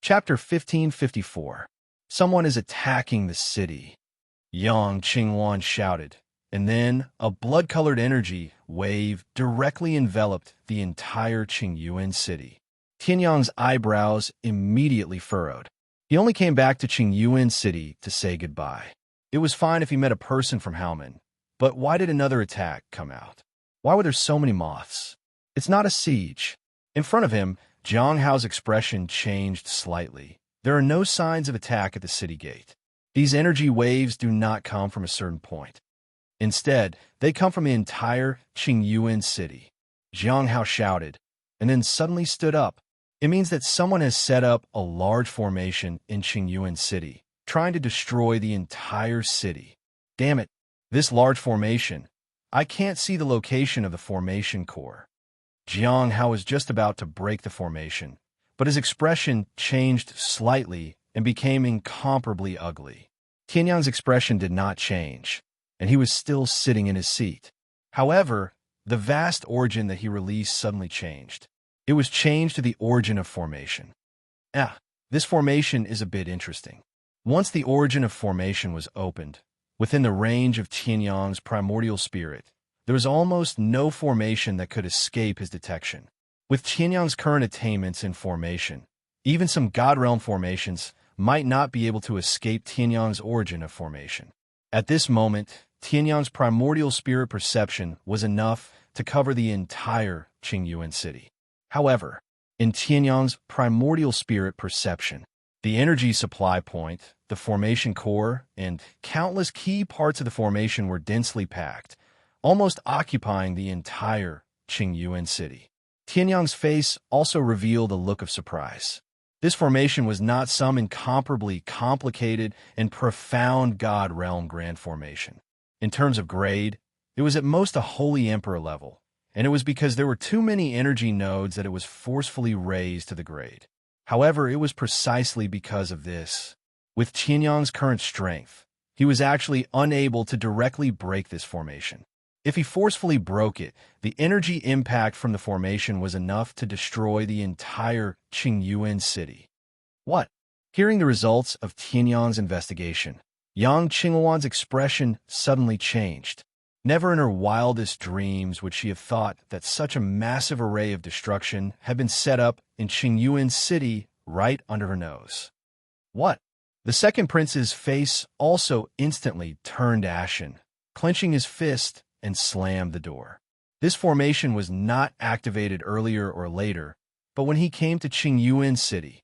Chapter 1554. Someone is attacking the city. Yang Qingwan shouted, and then a blood-colored energy wave directly enveloped the entire Qingyuan city. Tianyang's eyebrows immediately furrowed. He only came back to Qingyuan city to say goodbye. It was fine if he met a person from Haomen, but why did another attack come out? Why were there so many moths? It's not a siege. In front of him, Jiang Hao's expression changed slightly. There are no signs of attack at the city gate. These energy waves do not come from a certain point. Instead, they come from the entire Qingyuan city. Jiang Hao shouted, and then suddenly stood up. It means that someone has set up a large formation in Qingyuan city, trying to destroy the entire city. Damn it, this large formation. I can't see the location of the formation core. Jiang Hao was just about to break the formation, but his expression changed slightly and became incomparably ugly. Tianyang's expression did not change, and he was still sitting in his seat. However, the vast origin that he released suddenly changed. It was changed to the origin of formation. This formation is a bit interesting. Once the origin of formation was opened, within the range of Tianyang's primordial spirit, there was almost no formation that could escape his detection. With Tianyang's current attainments in formation, even some God Realm formations might not be able to escape Tianyang's origin of formation. At this moment, Tianyang's primordial spirit perception was enough to cover the entire Qingyuan city. However, in Tianyang's primordial spirit perception, the energy supply point, the formation core, and countless key parts of the formation were densely packed, almost occupying the entire Qingyuan city. Tianyang's face also revealed a look of surprise. This formation was not some incomparably complicated and profound God Realm grand formation. In terms of grade, it was at most a Holy Emperor level, and it was because there were too many energy nodes that it was forcefully raised to the grade. However, it was precisely because of this. With Tianyang's current strength, he was actually unable to directly break this formation. If he forcefully broke it, the energy impact from the formation was enough to destroy the entire Qingyuan city. What? Hearing the results of Tianyang's investigation, Yang Qingwan's expression suddenly changed. Never in her wildest dreams would she have thought that such a massive array of destruction had been set up in Qingyuan city right under her nose. What? The second prince's face also instantly turned ashen, clenching his fist and slammed the door. This formation was not activated earlier or later, but when he came to Qingyuan city.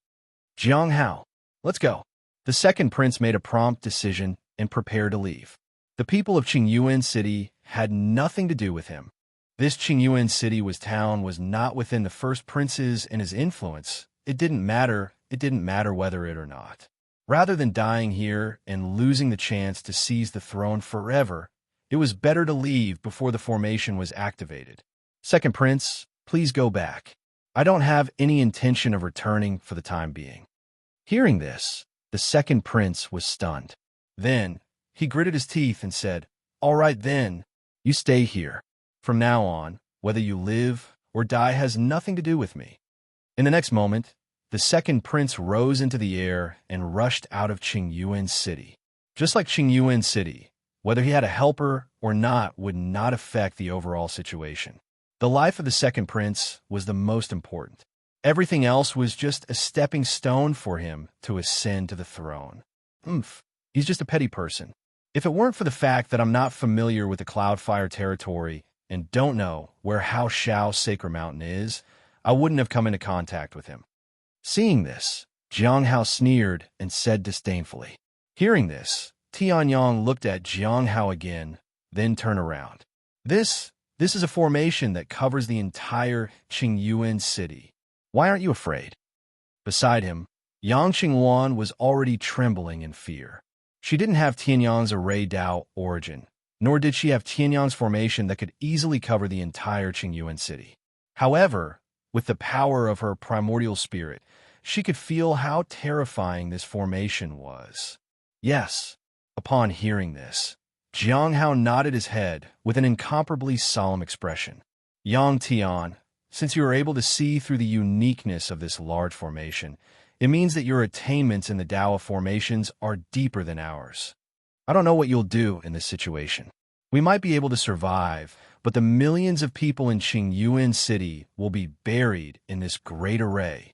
Jiang Hao, let's go. The second prince made a prompt decision and prepared to leave. The people of Qingyuan city had nothing to do with him. This Qingyuan city was not within the first prince's and his influence. It didn't matter whether it or not. Rather than dying here and losing the chance to seize the throne forever, it was better to leave before the formation was activated. Second prince, please go back. I don't have any intention of returning for the time being. Hearing this, the second prince was stunned. Then, he gritted his teeth and said, "All right then, you stay here. From now on, whether you live or die has nothing to do with me." In the next moment, the second prince rose into the air and rushed out of Qingyuan city. Just like Qingyuan city, whether he had a helper or not would not affect the overall situation. The life of the second prince was the most important. Everything else was just a stepping stone for him to ascend to the throne. He's just a petty person. If it weren't for the fact that I'm not familiar with the Cloudfire territory and don't know where Hao Shao's Sacred Mountain is, I wouldn't have come into contact with him. Seeing this, Jiang Hao sneered and said disdainfully. Hearing this, Tianyang looked at Jiang Hao again, then turned around. This is a formation that covers the entire Qingyuan city. Why aren't you afraid? Beside him, Yang Qingwan was already trembling in fear. She didn't have Tianyang's array Dao origin, nor did she have Tianyang's formation that could easily cover the entire Qingyuan city. However, with the power of her primordial spirit, she could feel how terrifying this formation was. Yes. Upon hearing this, Jiang Hao nodded his head with an incomparably solemn expression. Yang Tian, since you are able to see through the uniqueness of this large formation, It means that your attainments in the Tao of formations are deeper than ours. I don't know what you'll do in this situation. We might be able to survive, but the millions of people in Qingyuan City will be buried in this great array.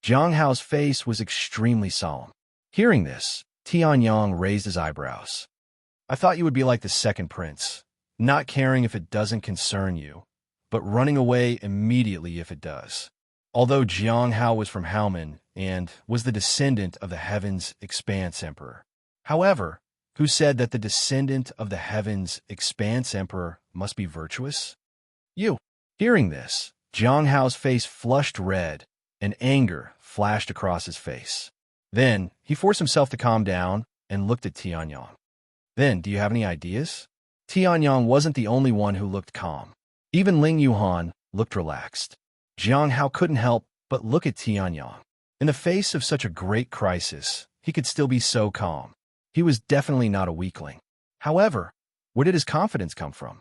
Jiang Hao's face was extremely solemn. Hearing this, Tianyang raised his eyebrows. I thought you would be like the second prince, not caring if it doesn't concern you, but running away immediately if it does. Although Jiang Hao was from Haomen and was the descendant of the Heavens Expanse Emperor. However, who said that the descendant of the Heavens Expanse Emperor must be virtuous? You. Hearing this, Jiang Hao's face flushed red, and anger flashed across his face. Then, he forced himself to calm down and looked at Tianyang. Then, do you have any ideas? Tianyang wasn't the only one who looked calm. Even Ling Yuhan looked relaxed. Jiang Hao couldn't help but look at Tianyang. In the face of such a great crisis, he could still be so calm. He was definitely not a weakling. However, where did his confidence come from?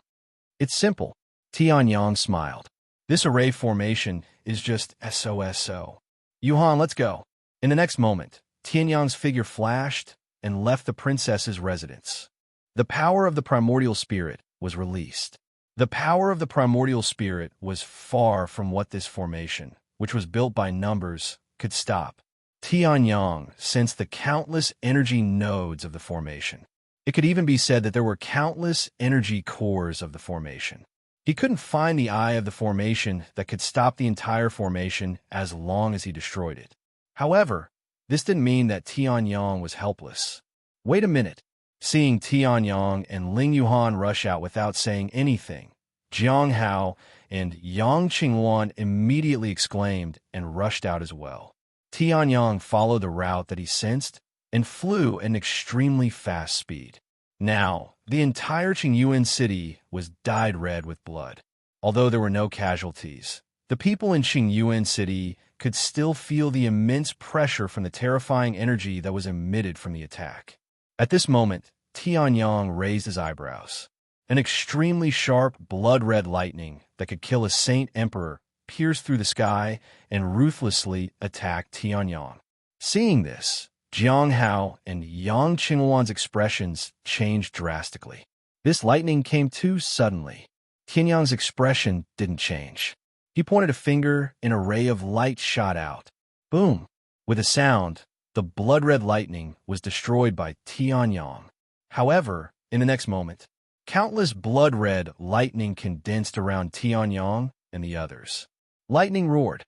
It's simple. Tianyang smiled. This array formation is just SOSO. Yuhan, let's go. In the next moment, Tianyang's figure flashed and left the princess's residence. The power of the primordial spirit was released. The power of the primordial spirit was far from what this formation, which was built by numbers, could stop. Tianyang sensed the countless energy nodes of the formation. It could even be said that there were countless energy cores of the formation. He couldn't find the eye of the formation that could stop the entire formation as long as he destroyed it. However, this didn't mean that Tianyang was helpless. Wait a minute. Seeing Tianyang and Ling Yuhan rush out without saying anything, Jiang Hao and Yang Qingwan immediately exclaimed and rushed out as well. Tianyang followed the route that he sensed and flew at an extremely fast speed. Now, the entire Qingyuan city was dyed red with blood. Although there were no casualties, the people in Qingyuan city could still feel the immense pressure from the terrifying energy that was emitted from the attack. At this moment, Tianyang raised his eyebrows. An extremely sharp, blood-red lightning that could kill a saint emperor pierced through the sky and ruthlessly attacked Tianyang. Seeing this, Jiang Hao and Yang Qingwan's expressions changed drastically. This lightning came too suddenly. Tianyang's expression didn't change. He pointed a finger, and a ray of light shot out. Boom! With a sound, the blood-red lightning was destroyed by Tianyang. However, in the next moment, countless blood-red lightning condensed around Tianyang and the others. Lightning roared.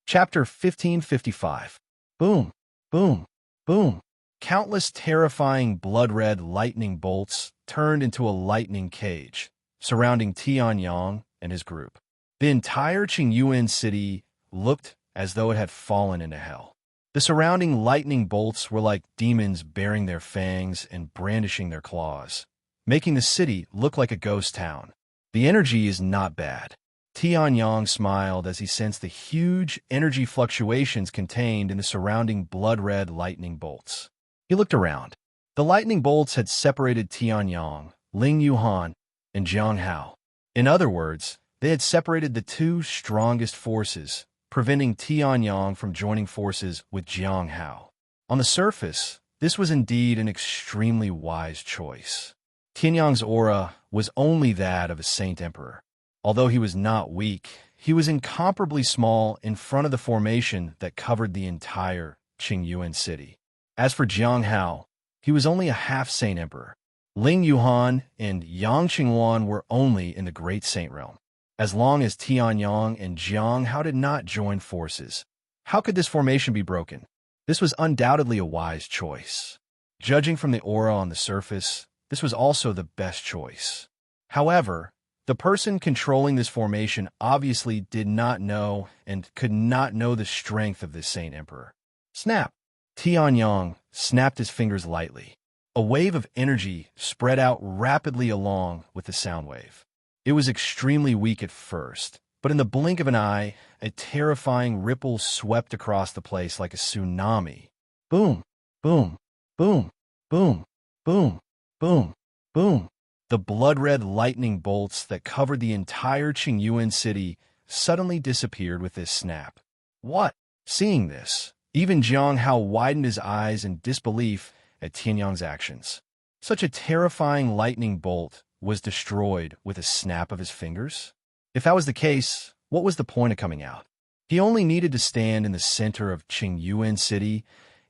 Chapter 1555. Boom! Boom! Boom! Countless terrifying blood-red lightning bolts turned into a lightning cage, surrounding Tianyang and his group. The entire Qingyuan city looked as though it had fallen into hell. The surrounding lightning bolts were like demons baring their fangs and brandishing their claws, making the city look like a ghost town. The energy is not bad. Tianyang smiled as he sensed the huge energy fluctuations contained in the surrounding blood-red lightning bolts. He looked around. The lightning bolts had separated Tianyang, Ling Yuhan, and Jiang Hao. In other words, they had separated the two strongest forces, preventing Tianyang from joining forces with Jiang Hao. On the surface, this was indeed an extremely wise choice. Tianyang's aura was only that of a saint emperor. Although he was not weak, he was incomparably small in front of the formation that covered the entire Qingyuan city. As for Jiang Hao, he was only a half-saint emperor. Ling Yuhan and Yang Qingwan were only in the great saint realm. As long as Tianyang and Jiang Hao did not join forces, how could this formation be broken? This was undoubtedly a wise choice. Judging from the aura on the surface, this was also the best choice. However, the person controlling this formation obviously did not know and could not know the strength of this saint emperor. Snap! Tianyang snapped his fingers lightly. A wave of energy spread out rapidly along with the sound wave. It was extremely weak at first, but in the blink of an eye, a terrifying ripple swept across the place like a tsunami. Boom! Boom! Boom! Boom! Boom! Boom! Boom! The blood-red lightning bolts that covered the entire Qingyuan city suddenly disappeared with this snap. What? Seeing this, Even Jiang Hao widened his eyes in disbelief at Tianyang's actions. Such a terrifying lightning bolt was destroyed with a snap of his fingers? If that was the case, what was the point of coming out? He only needed to stand in the center of Qingyuan City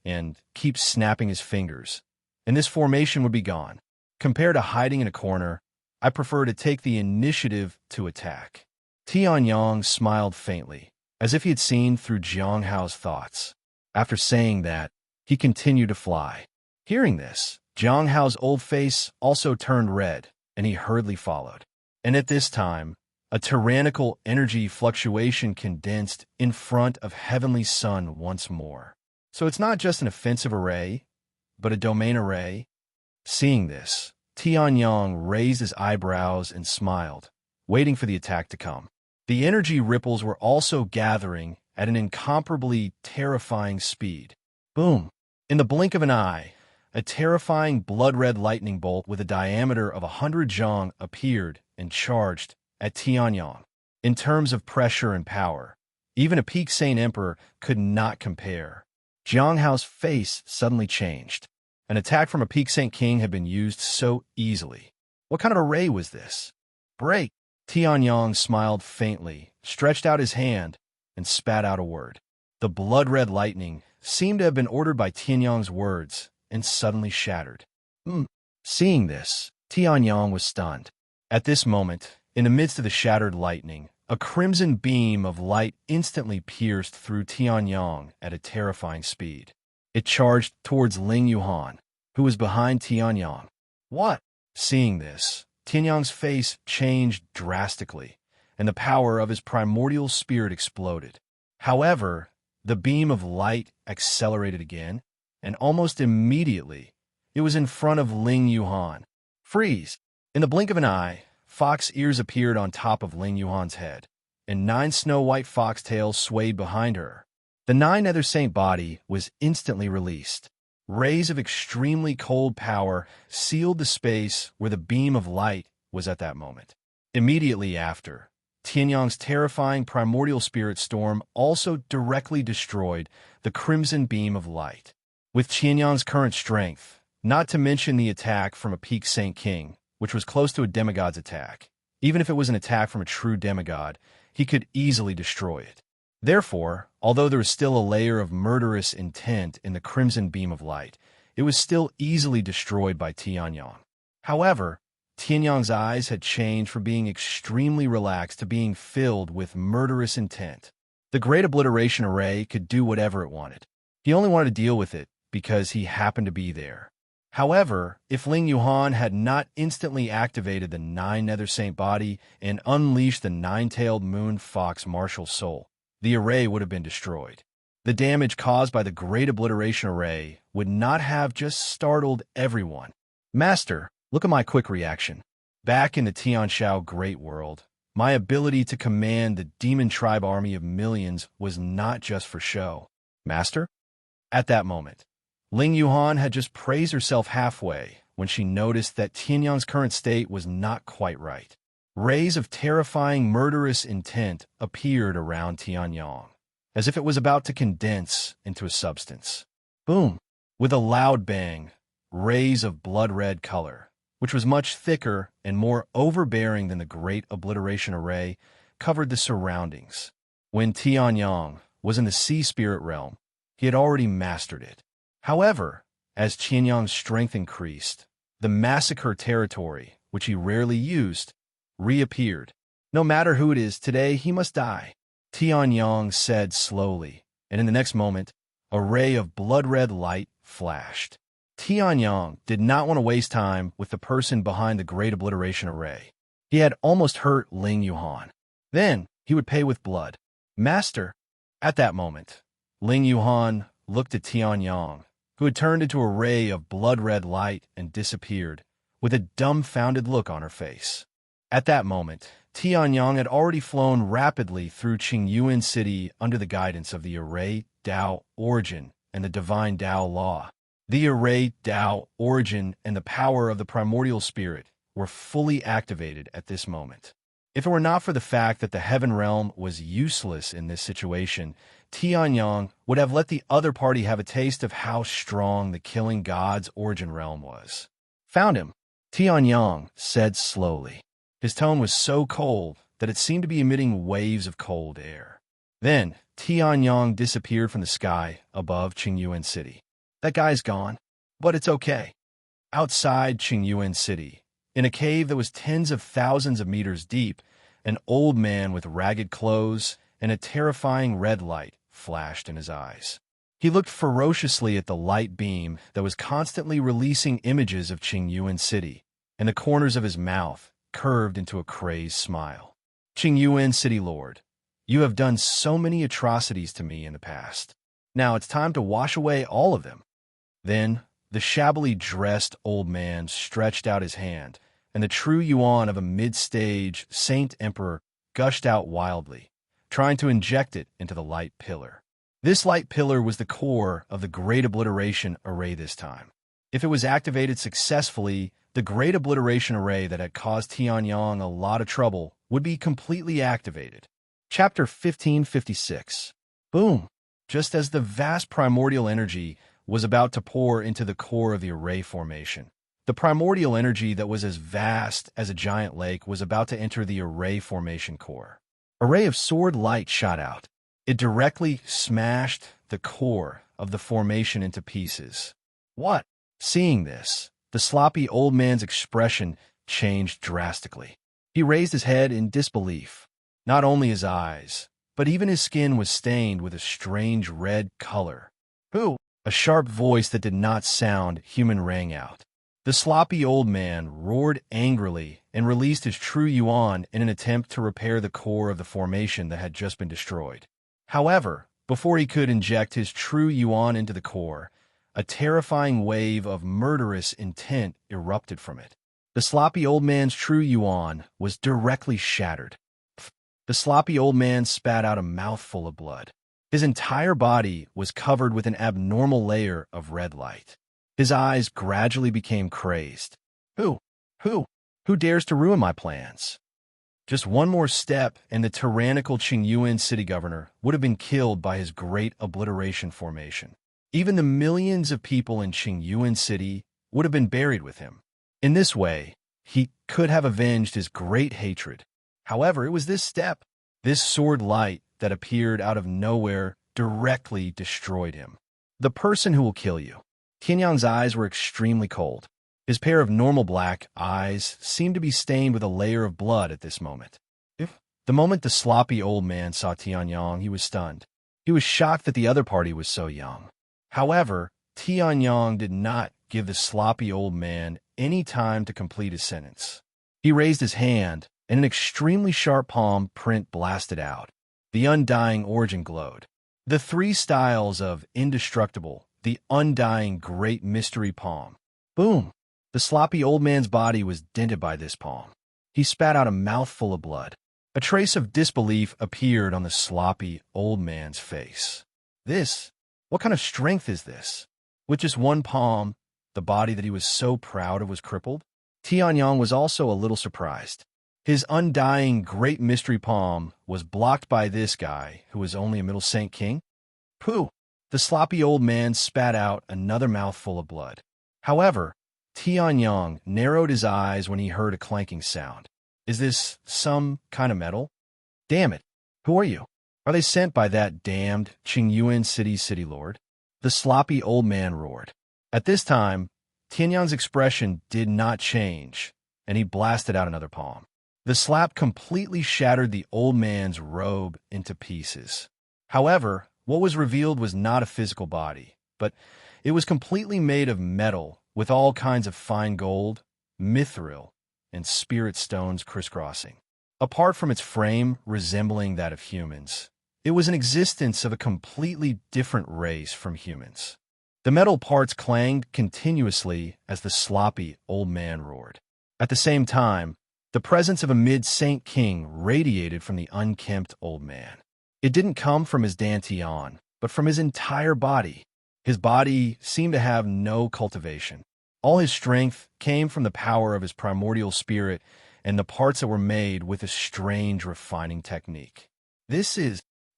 and keep snapping his fingers, and this formation would be gone. Compared to hiding in a corner, I prefer to take the initiative to attack. Tianyang smiled faintly, as if he had seen through Jiang Hao's thoughts. After saying that, he continued to fly. Hearing this, Jiang Hao's old face also turned red, and he hurriedly followed. And at this time, a tyrannical energy fluctuation condensed in front of Heavenly Sun once more. So it's not just an offensive array, but a domain array? Seeing this, Tianyang raised his eyebrows and smiled, waiting for the attack to come. The energy ripples were also gathering at an incomparably terrifying speed. Boom! In the blink of an eye, a terrifying blood-red lightning bolt with a diameter of 100 zhang appeared and charged at Tianyang. In terms of pressure and power, even a peak Saint Emperor could not compare. Jiang Hao's face suddenly changed. An attack from a peak Saint King had been used so easily. What kind of array was this? Break! Tianyang smiled faintly, stretched out his hand, and spat out a word. The blood-red lightning seemed to have been ordered by Tianyang's words and suddenly shattered. Seeing this, Tianyang was stunned. At this moment, in the midst of the shattered lightning, a crimson beam of light instantly pierced through Tianyang at a terrifying speed. It charged towards Ling Yuhan, who was behind Tianyang. What? Seeing this, Tianyang's face changed drastically, and the power of his primordial spirit exploded. However, the beam of light accelerated again, and almost immediately, it was in front of Ling Yuhan. Freeze! In the blink of an eye, fox ears appeared on top of Ling Yuhan's head, and 9 snow-white foxtails swayed behind her. The 9 Nether Saint body was instantly released. Rays of extremely cold power sealed the space where the beam of light was at that moment. Immediately after, Tianyang's terrifying primordial spirit storm also directly destroyed the crimson beam of light. With Tianyang's current strength, not to mention the attack from a peak Saint King, which was close to a demigod's attack, even if it was an attack from a true demigod, he could easily destroy it. Therefore, although there was still a layer of murderous intent in the crimson beam of light, it was still easily destroyed by Tianyang. However, Tianyang's eyes had changed from being extremely relaxed to being filled with murderous intent. The Great Obliteration Array could do whatever it wanted. He only wanted to deal with it because he happened to be there. However, if Ling Yuhan had not instantly activated the 9 Nether Saint body and unleashed the 9-tailed moon fox martial soul, the array would have been destroyed. The damage caused by the Great Obliteration Array would not have just startled everyone. Master, look at my quick reaction. Back in the Tianshao Great World, my ability to command the demon tribe army of millions was not just for show. Master? At that moment, Ling Yuhan had just praised herself halfway when she noticed that Tianyang's current state was not quite right. Rays of terrifying murderous intent appeared around Tianyang, as if it was about to condense into a substance. Boom! With a loud bang, rays of blood-red color, which was much thicker and more overbearing than the Great Obliteration Array, covered the surroundings. When Tianyang was in the Sea Spirit realm, he had already mastered it. However, as Tianyang's strength increased, the massacre territory, which he rarely used, reappeared. No matter who it is, today he must die, Tianyang said slowly, and in the next moment, a ray of blood-red light flashed. Tianyang did not want to waste time with the person behind the Great Obliteration Array. He had almost hurt Ling Yuhan. Then he would pay with blood. Master! At that moment, Ling Yuhan looked at Tianyang, who had turned into a ray of blood-red light and disappeared, with a dumbfounded look on her face. At that moment, Tianyang had already flown rapidly through Qingyuan City under the guidance of the Array Dao Origin and the Divine Dao Law. The Array Dao Origin and the power of the Primordial Spirit were fully activated at this moment. If it were not for the fact that the heaven realm was useless in this situation, Tianyang would have let the other party have a taste of how strong the killing god's origin realm was. Found him, Tianyang said slowly. His tone was so cold that it seemed to be emitting waves of cold air. Then, Tianyang disappeared from the sky above Qingyuan City. That guy's gone, but it's okay. Outside Qingyuan City, in a cave that was tens of thousands of meters deep, an old man with ragged clothes and a terrifying red light flashed in his eyes. He looked ferociously at the light beam that was constantly releasing images of Qingyuan City, and the corners of his mouth curved into a crazed smile. Qingyuan City Lord, you have done so many atrocities to me in the past. Now it's time to wash away all of them. Then, the shabbily dressed old man stretched out his hand, and the true yuan of a mid-stage saint emperor gushed out wildly, trying to inject it into the light pillar. This light pillar was the core of the Great Obliteration Array this time. If it was activated successfully, the Great Obliteration Array that had caused Tianyang a lot of trouble would be completely activated. Chapter 1556. Boom! Just as the vast primordial energy was about to pour into the core of the array formation, the primordial energy that was as vast as a giant lake was about to enter the array formation core. A ray of sword light shot out. It directly smashed the core of the formation into pieces. What? Seeing this, the sloppy old man's expression changed drastically. He raised his head in disbelief. Not only his eyes, but even his skin was stained with a strange red color. Who? A sharp voice that did not sound human rang out. The sloppy old man roared angrily and released his true yuan in an attempt to repair the core of the formation that had just been destroyed. However, before he could inject his true yuan into the core, a terrifying wave of murderous intent erupted from it. The sloppy old man's true yuan was directly shattered. The sloppy old man spat out a mouthful of blood. His entire body was covered with an abnormal layer of red light. His eyes gradually became crazed. Who dares to ruin my plans? Just one more step, and the tyrannical Qingyuan city governor would have been killed by his great obliteration formation. Even the millions of people in Qingyuan City would have been buried with him. In this way, he could have avenged his great hatred. However, it was this step, this sword light that appeared out of nowhere, directly destroyed him. The person who will kill you. Tianyang's eyes were extremely cold. His pair of normal black eyes seemed to be stained with a layer of blood at this moment. The moment the sloppy old man saw Tianyang, he was stunned. He was shocked that the other party was so young. However, Tianyang did not give the sloppy old man any time to complete his sentence. He raised his hand, and an extremely sharp palm print blasted out. The undying origin glowed. The three styles of indestructible, the undying great mystery palm. Boom! The sloppy old man's body was dented by this palm. He spat out a mouthful of blood. A trace of disbelief appeared on the sloppy old man's face. What kind of strength is this? With just one palm, the body that he was so proud of was crippled? Tianyang was also a little surprised. His undying great mystery palm was blocked by this guy who was only a middle saint king? Pooh! The sloppy old man spat out another mouthful of blood. However, Tianyang narrowed his eyes when he heard a clanking sound. Is this some kind of metal? Damn it! Who are you? Are they sent by that damned Qingyuan city lord? The sloppy old man roared. At this time, Tianyang's expression did not change, and he blasted out another palm. The slap completely shattered the old man's robe into pieces. However, what was revealed was not a physical body, but it was completely made of metal with all kinds of fine gold, mithril, and spirit stones crisscrossing. Apart from its frame resembling that of humans, it was an existence of a completely different race from humans. The metal parts clanged continuously as the sloppy old man roared. At the same time, the presence of a mid-saint king radiated from the unkempt old man. It didn't come from his dantian, but from his entire body. His body seemed to have no cultivation. All his strength came from the power of his primordial spirit and the parts that were made with a strange refining technique. Do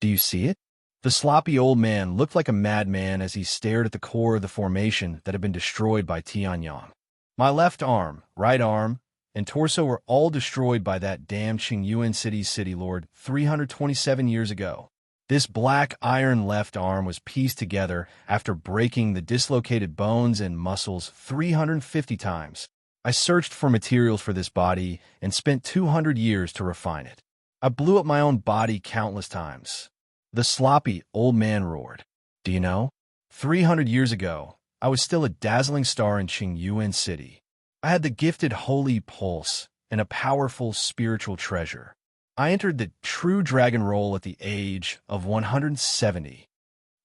you see it? The sloppy old man looked like a madman as he stared at the core of the formation that had been destroyed by Tianyang. My left arm, right arm, and torso were all destroyed by that damn Qingyuan city's city lord 327 years ago. This black iron left arm was pieced together after breaking the dislocated bones and muscles 350 times. I searched for materials for this body and spent 200 years to refine it. I blew up my own body countless times. The sloppy old man roared. Do you know? 300 years ago, I was still a dazzling star in Qingyuan City. I had the gifted holy pulse and a powerful spiritual treasure. I entered the true dragon role at the age of 170.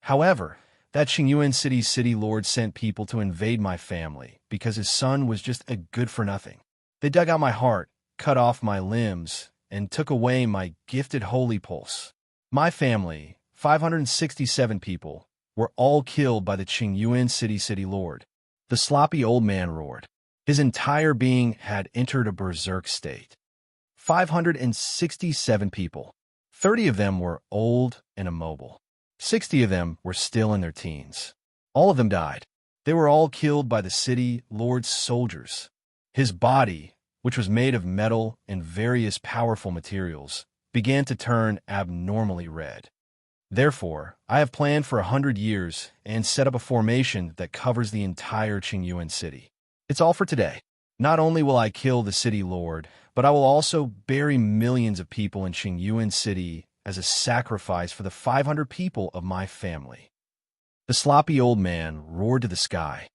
However, that Qingyuan City's city lord sent people to invade my family because his son was just a good-for-nothing. They dug out my heart, cut off my limbs, and took away my gifted holy pulse. My family, 567 people, were all killed by the Qingyuan city lord. The sloppy old man roared. His entire being had entered a berserk state. 567 people. 30 of them were old and immobile. 60 of them were still in their teens. All of them died. They were all killed by the city lord's soldiers. His body, which was made of metal and various powerful materials, began to turn abnormally red. Therefore, I have planned for 100 years and set up a formation that covers the entire Qingyuan city. It's all for today. Not only will I kill the city lord, but I will also bury millions of people in Qingyuan City as a sacrifice for the 500 people of my family. The sloppy old man roared to the sky.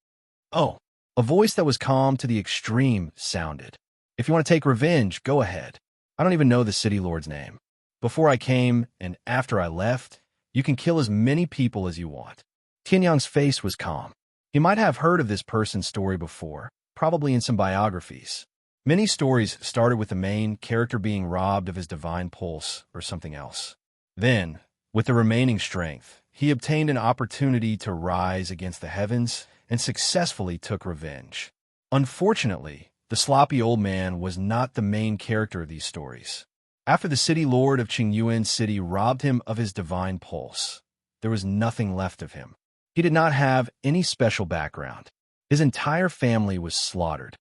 Oh, a voice that was calm to the extreme sounded. If you want to take revenge, go ahead. I don't even know the city lord's name. Before I came and after I left, you can kill as many people as you want. Tianyang's face was calm. He might have heard of this person's story before, probably in some biographies. Many stories started with the main character being robbed of his divine pulse or something else. Then, with the remaining strength, he obtained an opportunity to rise against the heavens and successfully took revenge. Unfortunately, the sloppy old man was not the main character of these stories. After the city lord of Qingyuan City robbed him of his divine pulse, there was nothing left of him. He did not have any special background. His entire family was slaughtered.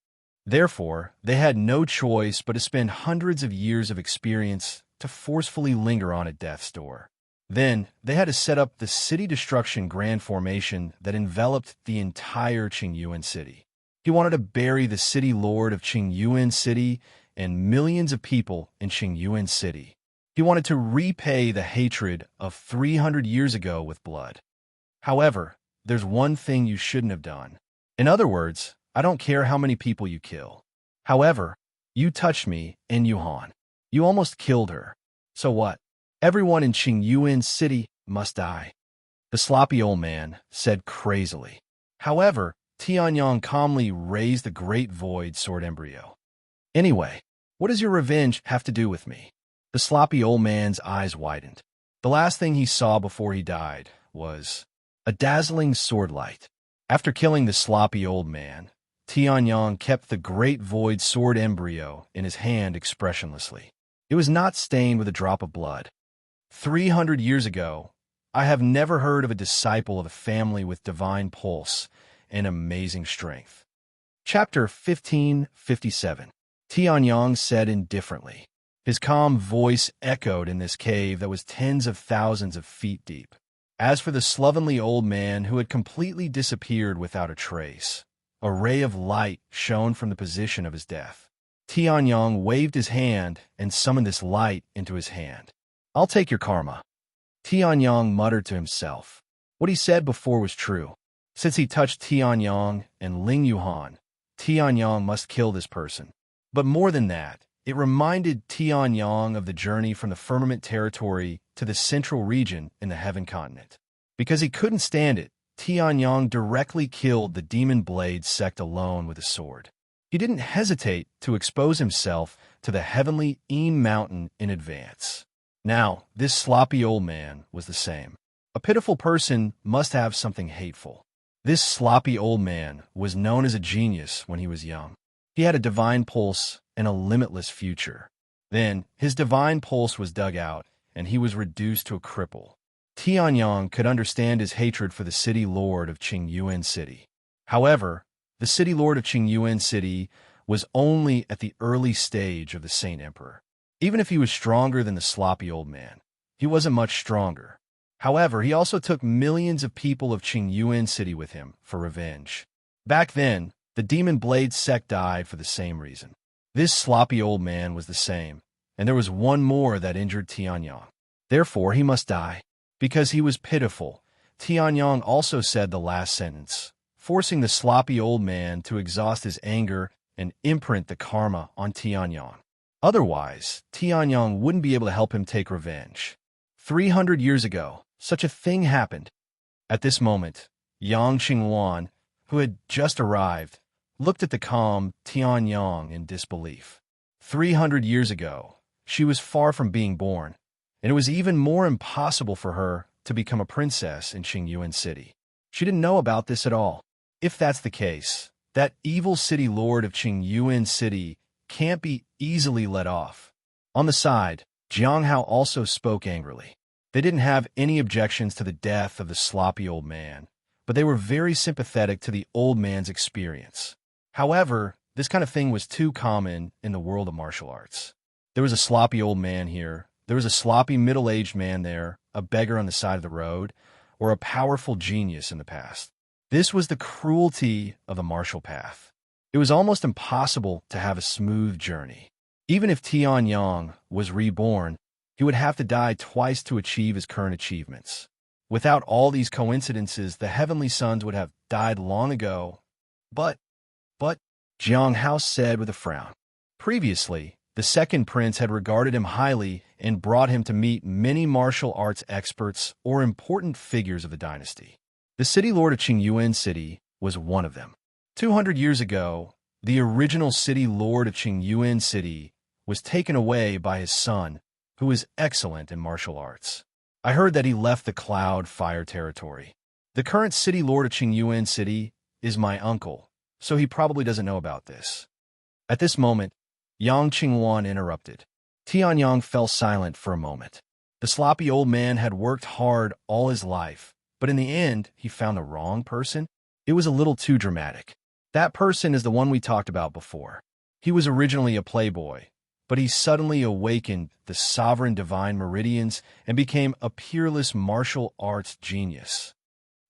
Therefore, they had no choice but to spend hundreds of years of experience to forcefully linger on at death's door. Then, they had to set up the city destruction grand formation that enveloped the entire Qingyuan City. He wanted to bury the city lord of Qingyuan City and millions of people in Qingyuan City. He wanted to repay the hatred of 300 years ago with blood. However, there's one thing you shouldn't have done. In other words, I don't care how many people you kill. However, you touched me in Yuhan. You almost killed her. So what? Everyone in Qingyuan City must die. The sloppy old man said crazily. However, Tianyang calmly raised the great void sword embryo. Anyway, what does your revenge have to do with me? The sloppy old man's eyes widened. The last thing he saw before he died was a dazzling sword light. After killing the sloppy old man, Tianyang kept the great void sword embryo in his hand expressionlessly. It was not stained with a drop of blood. 300 years ago, I have never heard of a disciple of a family with divine pulse and amazing strength. Chapter 1557. Tianyang said indifferently. His calm voice echoed in this cave that was tens of thousands of feet deep. As for the slovenly old man who had completely disappeared without a trace, a ray of light shone from the position of his death. Tianyang waved his hand and summoned this light into his hand. I'll take your karma. Tianyang muttered to himself. What he said before was true. Since he touched Tianyang and Ling Yuhan, Tianyang must kill this person. But more than that, it reminded Tianyang of the journey from the firmament territory to the central region in the heaven continent. Because he couldn't stand it, Tianyang directly killed the demon blade sect alone with a sword. He didn't hesitate to expose himself to the heavenly Eam mountain in advance. Now, this sloppy old man was the same. A pitiful person must have something hateful. This sloppy old man was known as a genius when he was young. He had a divine pulse and a limitless future. Then, his divine pulse was dug out, and he was reduced to a cripple. Tianyang could understand his hatred for the city lord of Qingyuan City. However, the city lord of Qingyuan City was only at the early stage of the Saint Emperor. Even if he was stronger than the sloppy old man, he wasn't much stronger. However, he also took millions of people of Qingyuan City with him for revenge. Back then, the Demon Blade sect died for the same reason. This sloppy old man was the same, and there was one more that injured Tianyang. Therefore, he must die. Because he was pitiful, Tianyang also said the last sentence, forcing the sloppy old man to exhaust his anger and imprint the karma on Tianyang. Otherwise, Tianyang wouldn't be able to help him take revenge. 300 years ago, such a thing happened. At this moment, Yang Qingwan, who had just arrived, looked at the calm Tianyang in disbelief. 300 years ago, she was far from being born, and it was even more impossible for her to become a princess in Qingyuan City. She didn't know about this at all. If that's the case, that evil city lord of Qingyuan City can't be easily let off. On the side, Jiang Hao also spoke angrily. They didn't have any objections to the death of the sloppy old man, but they were very sympathetic to the old man's experience. However, this kind of thing was too common in the world of martial arts. There was a sloppy old man here, there was a sloppy middle-aged man there, a beggar on the side of the road, or a powerful genius in the past. This was the cruelty of the martial path. It was almost impossible to have a smooth journey. Even if Tianyang was reborn, he would have to die twice to achieve his current achievements. Without all these coincidences, the heavenly sons would have died long ago. But, Jiang Hao said with a frown. Previously, the second prince had regarded him highly and brought him to meet many martial arts experts or important figures of the dynasty. The city lord of Qingyuan City was one of them. 200 years ago, the original city lord of Qingyuan City was taken away by his son, who is excellent in martial arts. I heard that he left the Cloud Fire territory. The current city lord of Qingyuan City is my uncle, so he probably doesn't know about this. At this moment, Yang Qingwan interrupted. Tianyang fell silent for a moment. The sloppy old man had worked hard all his life, but in the end, he found the wrong person. It was a little too dramatic. That person is the one we talked about before. He was originally a playboy, but he suddenly awakened the sovereign divine meridians and became a peerless martial arts genius.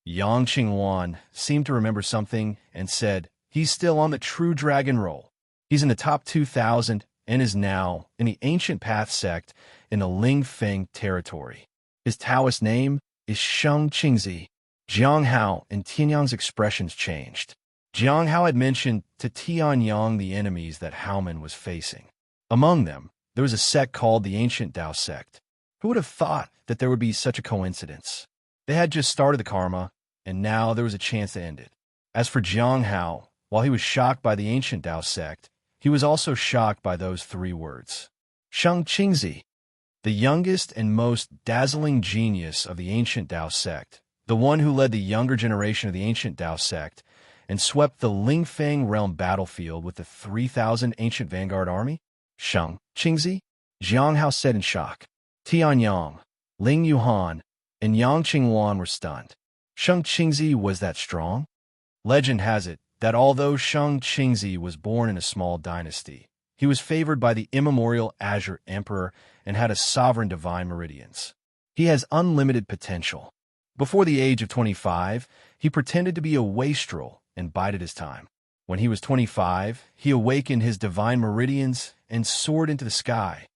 Yang Qingwan seemed to remember something and said, "He's still on the true dragon roll. He's in the top 2,000 and is now in the ancient path sect in the Lingfeng territory. His Taoist name is Sheng Qingzi." Jiang Hao and Tianyang's expressions changed. Jiang Hao had mentioned to Tianyang the enemies that Haoman was facing. Among them, there was a sect called the Ancient Tao sect. Who would have thought that there would be such a coincidence? They had just started the karma, and now there was a chance to end it. As for Jiang Hao, while he was shocked by the Ancient Tao sect, he was also shocked by those three words. Sheng Qingzi, the youngest and most dazzling genius of the Ancient Tao sect, the one who led the younger generation of the Ancient Tao sect and swept the Lingfeng realm battlefield with the 3,000 ancient vanguard army? Sheng Qingzi? Jiang Hao said in shock. Tianyang, Ling Yuhan, and Yang Qingwan were stunned. Sheng Qingzi was that strong? Legend has it that although Sheng Qingzi was born in a small dynasty, he was favored by the immemorial Azure Emperor and had a sovereign divine meridians. He has unlimited potential. Before the age of 25, he pretended to be a wastrel and bided his time. When he was 25, he awakened his divine meridians and soared into the sky.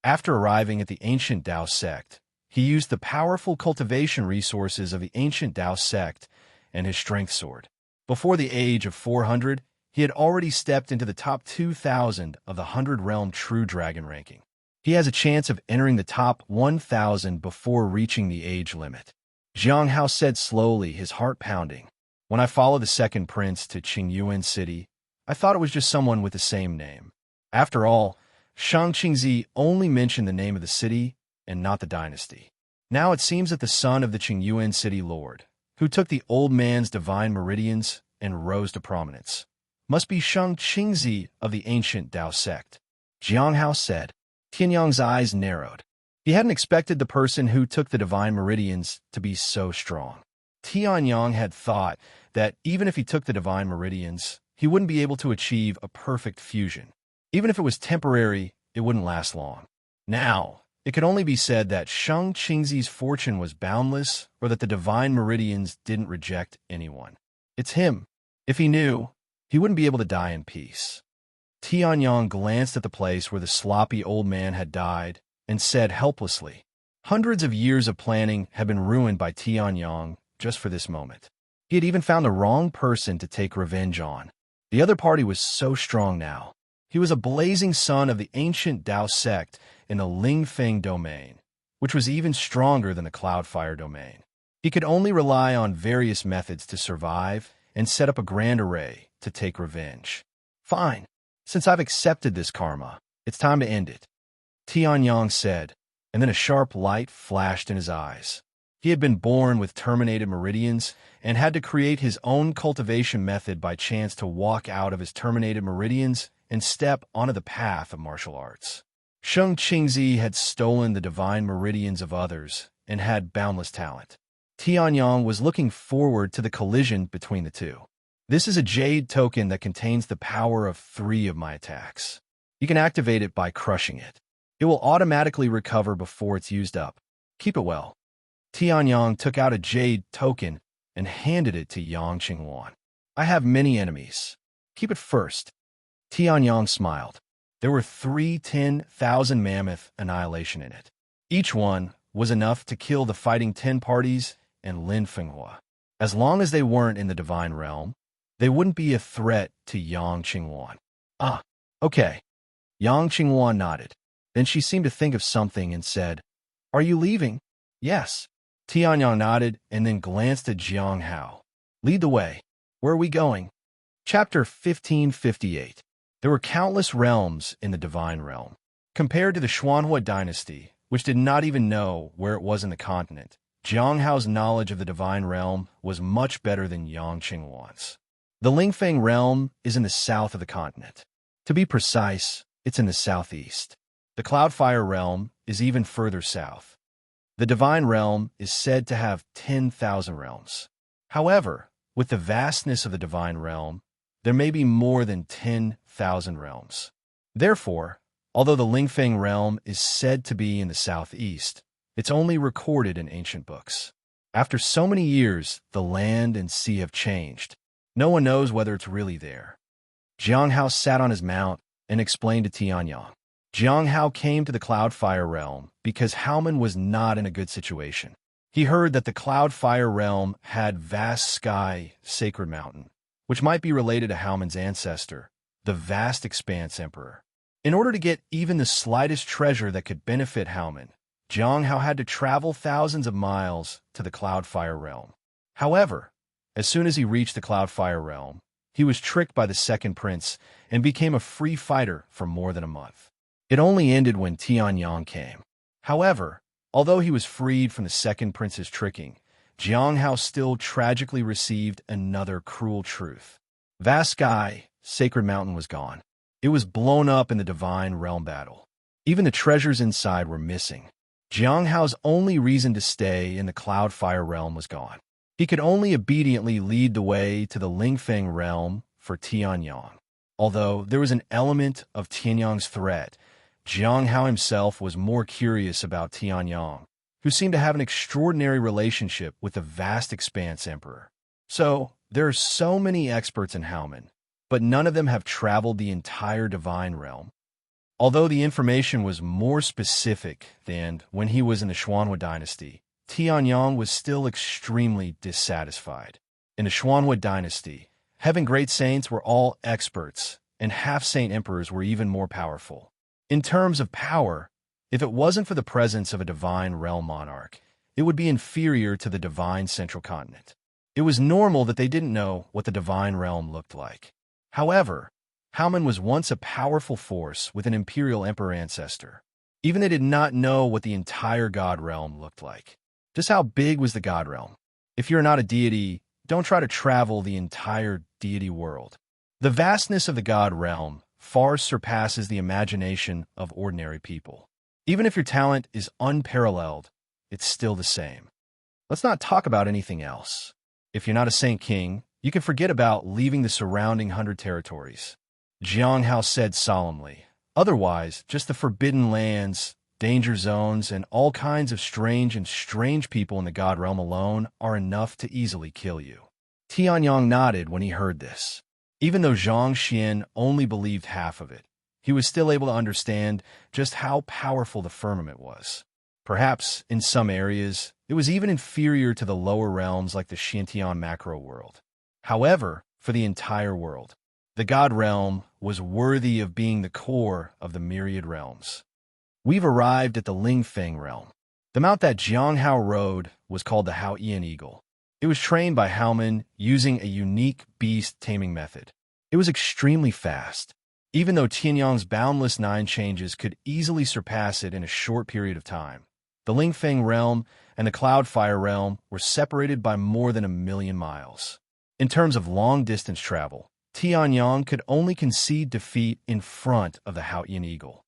After arriving at the Ancient Tao sect, he used the powerful cultivation resources of the Ancient Tao sect and his strength soared. Before the age of 400, he had already stepped into the top 2,000 of the 100-realm True Dragon ranking. He has a chance of entering the top 1,000 before reaching the age limit. Jiang Hao said slowly, his heart pounding. When I followed the second prince to Qingyuan City, I thought it was just someone with the same name. After all, Sheng Qingzi only mentioned the name of the city and not the dynasty. Now it seems that the son of the Qingyuan City lord, who took the old man's divine meridians and rose to prominence, Must be Sheng Qingzi of the ancient Dao sect, Jiang Hao said. Tianyang's eyes narrowed. He hadn't expected the person who took the divine meridians to be so strong. Tianyang had thought that even if he took the divine meridians, he wouldn't be able to achieve a perfect fusion. Even if it was temporary, it wouldn't last long. Now, it could only be said that Sheng Qingzi's fortune was boundless or that the divine meridians didn't reject anyone. It's him. If he knew, he wouldn't be able to die in peace. Tianyang glanced at the place where the sloppy old man had died and said helplessly, hundreds of years of planning had been ruined by Tianyang just for this moment. He had even found the wrong person to take revenge on. The other party was so strong now. He was a blazing son of the ancient Dao sect in the Lingfeng domain, which was even stronger than the Cloudfire domain. He could only rely on various methods to survive and set up a grand array to take revenge. Fine. Since I've accepted this karma, it's time to end it, Tianyang said, and then a sharp light flashed in his eyes. He had been born with terminated meridians and had to create his own cultivation method by chance to walk out of his terminated meridians and step onto the path of martial arts. Sheng Qingzi had stolen the divine meridians of others and had boundless talent. Tianyang was looking forward to the collision between the two. This is a jade token that contains the power of 3 of my attacks. You can activate it by crushing it. It will automatically recover before it's used up. Keep it well. Tianyang took out a jade token and handed it to Yang Qingwan. I have many enemies. Keep it first. Tianyang smiled. There were 3 10,000 mammoth annihilation in it. Each one was enough to kill the fighting 10 parties and Lin Fenghua. As long as they weren't in the divine realm, they wouldn't be a threat to Yang Qingwan. Ah, okay. Yang Qingwan nodded. Then she seemed to think of something and said, Are you leaving? Yes. Tianyang nodded and then glanced at Jiang Hao. Lead the way. Where are we going? Chapter 1558. There were countless realms in the divine realm. Compared to the Xuanhua dynasty, which did not even know where it was in the continent, Jiang Hao's knowledge of the divine realm was much better than Yang Qingwan's. The Lingfeng realm is in the south of the continent. To be precise, it's in the southeast. The Cloudfire realm is even further south. The divine realm is said to have 10,000 realms. However, with the vastness of the divine realm, there may be more than 10,000 realms. Therefore, although the Lingfeng realm is said to be in the southeast, it's only recorded in ancient books. After so many years, the land and sea have changed. No one knows whether it's really there. Jiang Hao sat on his mount and explained to Tianyang. Jiang Hao came to the Cloudfire realm because Haoman was not in a good situation. He heard that the Cloudfire realm had vast sky, sacred mountain, which might be related to Haoman's ancestor, the vast expanse emperor. In order to get even the slightest treasure that could benefit Haoman, Jiang Hao had to travel thousands of miles to the Cloudfire realm. However, as soon as he reached the Cloudfire realm, he was tricked by the second prince and became a free fighter for more than a month. It only ended when Tianyang came. However, although he was freed from the second prince's tricking, Jiang Hao still tragically received another cruel truth. Vast sky, sacred mountain was gone. It was blown up in the divine realm battle. Even the treasures inside were missing. Jiang Hao's only reason to stay in the Cloudfire realm was gone. He could only obediently lead the way to the Lingfeng realm for Tianyang. Although there was an element of Tianyang's threat, Jiang Hao himself was more curious about Tianyang, who seemed to have an extraordinary relationship with the vast expanse emperor. So, there are so many experts in Haoman, but none of them have traveled the entire divine realm. Although the information was more specific than when he was in the Xuanhua dynasty, Tianyang was still extremely dissatisfied. In the Xuanhua dynasty, heaven great saints were all experts, and half-saint emperors were even more powerful. In terms of power, if it wasn't for the presence of a divine realm monarch, it would be inferior to the divine central continent. It was normal that they didn't know what the divine realm looked like. However, Haoman was once a powerful force with an imperial emperor ancestor. Even they did not know what the entire god realm looked like. Just how big was the god realm? If you're not a deity, don't try to travel the entire deity world. The vastness of the god realm far surpasses the imagination of ordinary people. Even if your talent is unparalleled, it's still the same. Let's not talk about anything else. If you're not a Saint King, you can forget about leaving the surrounding 100 territories. Jiang Hao said solemnly. Otherwise, just the forbidden lands, danger zones, and all kinds of strange people in the god realm alone are enough to easily kill you. Tianyang nodded when he heard this. Even though Zhang Xian only believed half of it, he was still able to understand just how powerful the firmament was. Perhaps, in some areas, it was even inferior to the lower realms like the Xiantian macro world. However, for the entire world, the god realm was worthy of being the core of the myriad realms. We've arrived at the Lingfeng realm. The mount that Jiang Hao rode was called the Haoyan Eagle. It was trained by Haoman using a unique beast taming method. It was extremely fast, even though Tianyang's boundless 9 changes could easily surpass it in a short period of time. The Lingfeng realm and the Cloudfire realm were separated by more than 1,000,000 miles. In terms of long-distance travel, Tianyang could only concede defeat in front of the Haoyan Eagle.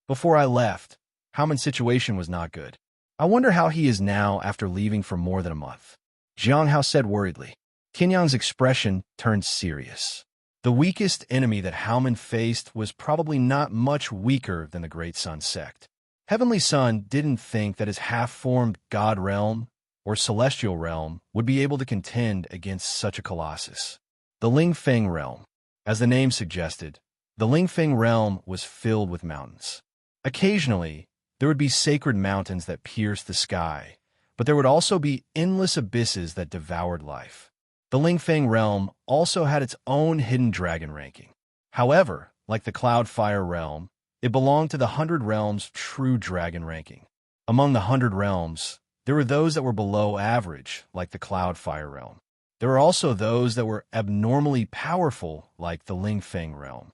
Before I left, Haoman's situation was not good. I wonder how he is now after leaving for more than a month. Jiang Hao said worriedly. Tianyang's expression turned serious. The weakest enemy that Haoman faced was probably not much weaker than the Great Sun sect. Heavenly Sun didn't think that his half-formed god realm or celestial realm would be able to contend against such a colossus. The Lingfeng realm. As the name suggested, the Lingfeng realm was filled with mountains. Occasionally, there would be sacred mountains that pierced the sky, but there would also be endless abysses that devoured life. The Lingfeng realm also had its own hidden dragon ranking. However, like the Cloudfire realm, it belonged to the 100 realms' true dragon ranking. Among the 100 realms, there were those that were below average, like the Cloudfire realm. There were also those that were abnormally powerful, like the Lingfeng realm.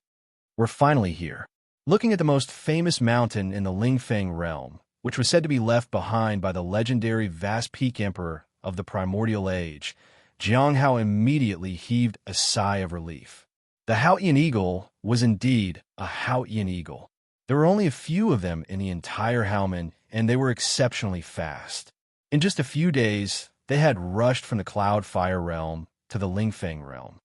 We're finally here. Looking at the most famous mountain in the Lingfeng realm, which was said to be left behind by the legendary Vast Peak Emperor of the Primordial Age, Jiang Hao immediately heaved a sigh of relief. The Haoyan Eagle was indeed a Haoyan Eagle. There were only a few of them in the entire Haoman, and they were exceptionally fast. In just a few days, they had rushed from the Cloudfire realm to the Lingfeng realm.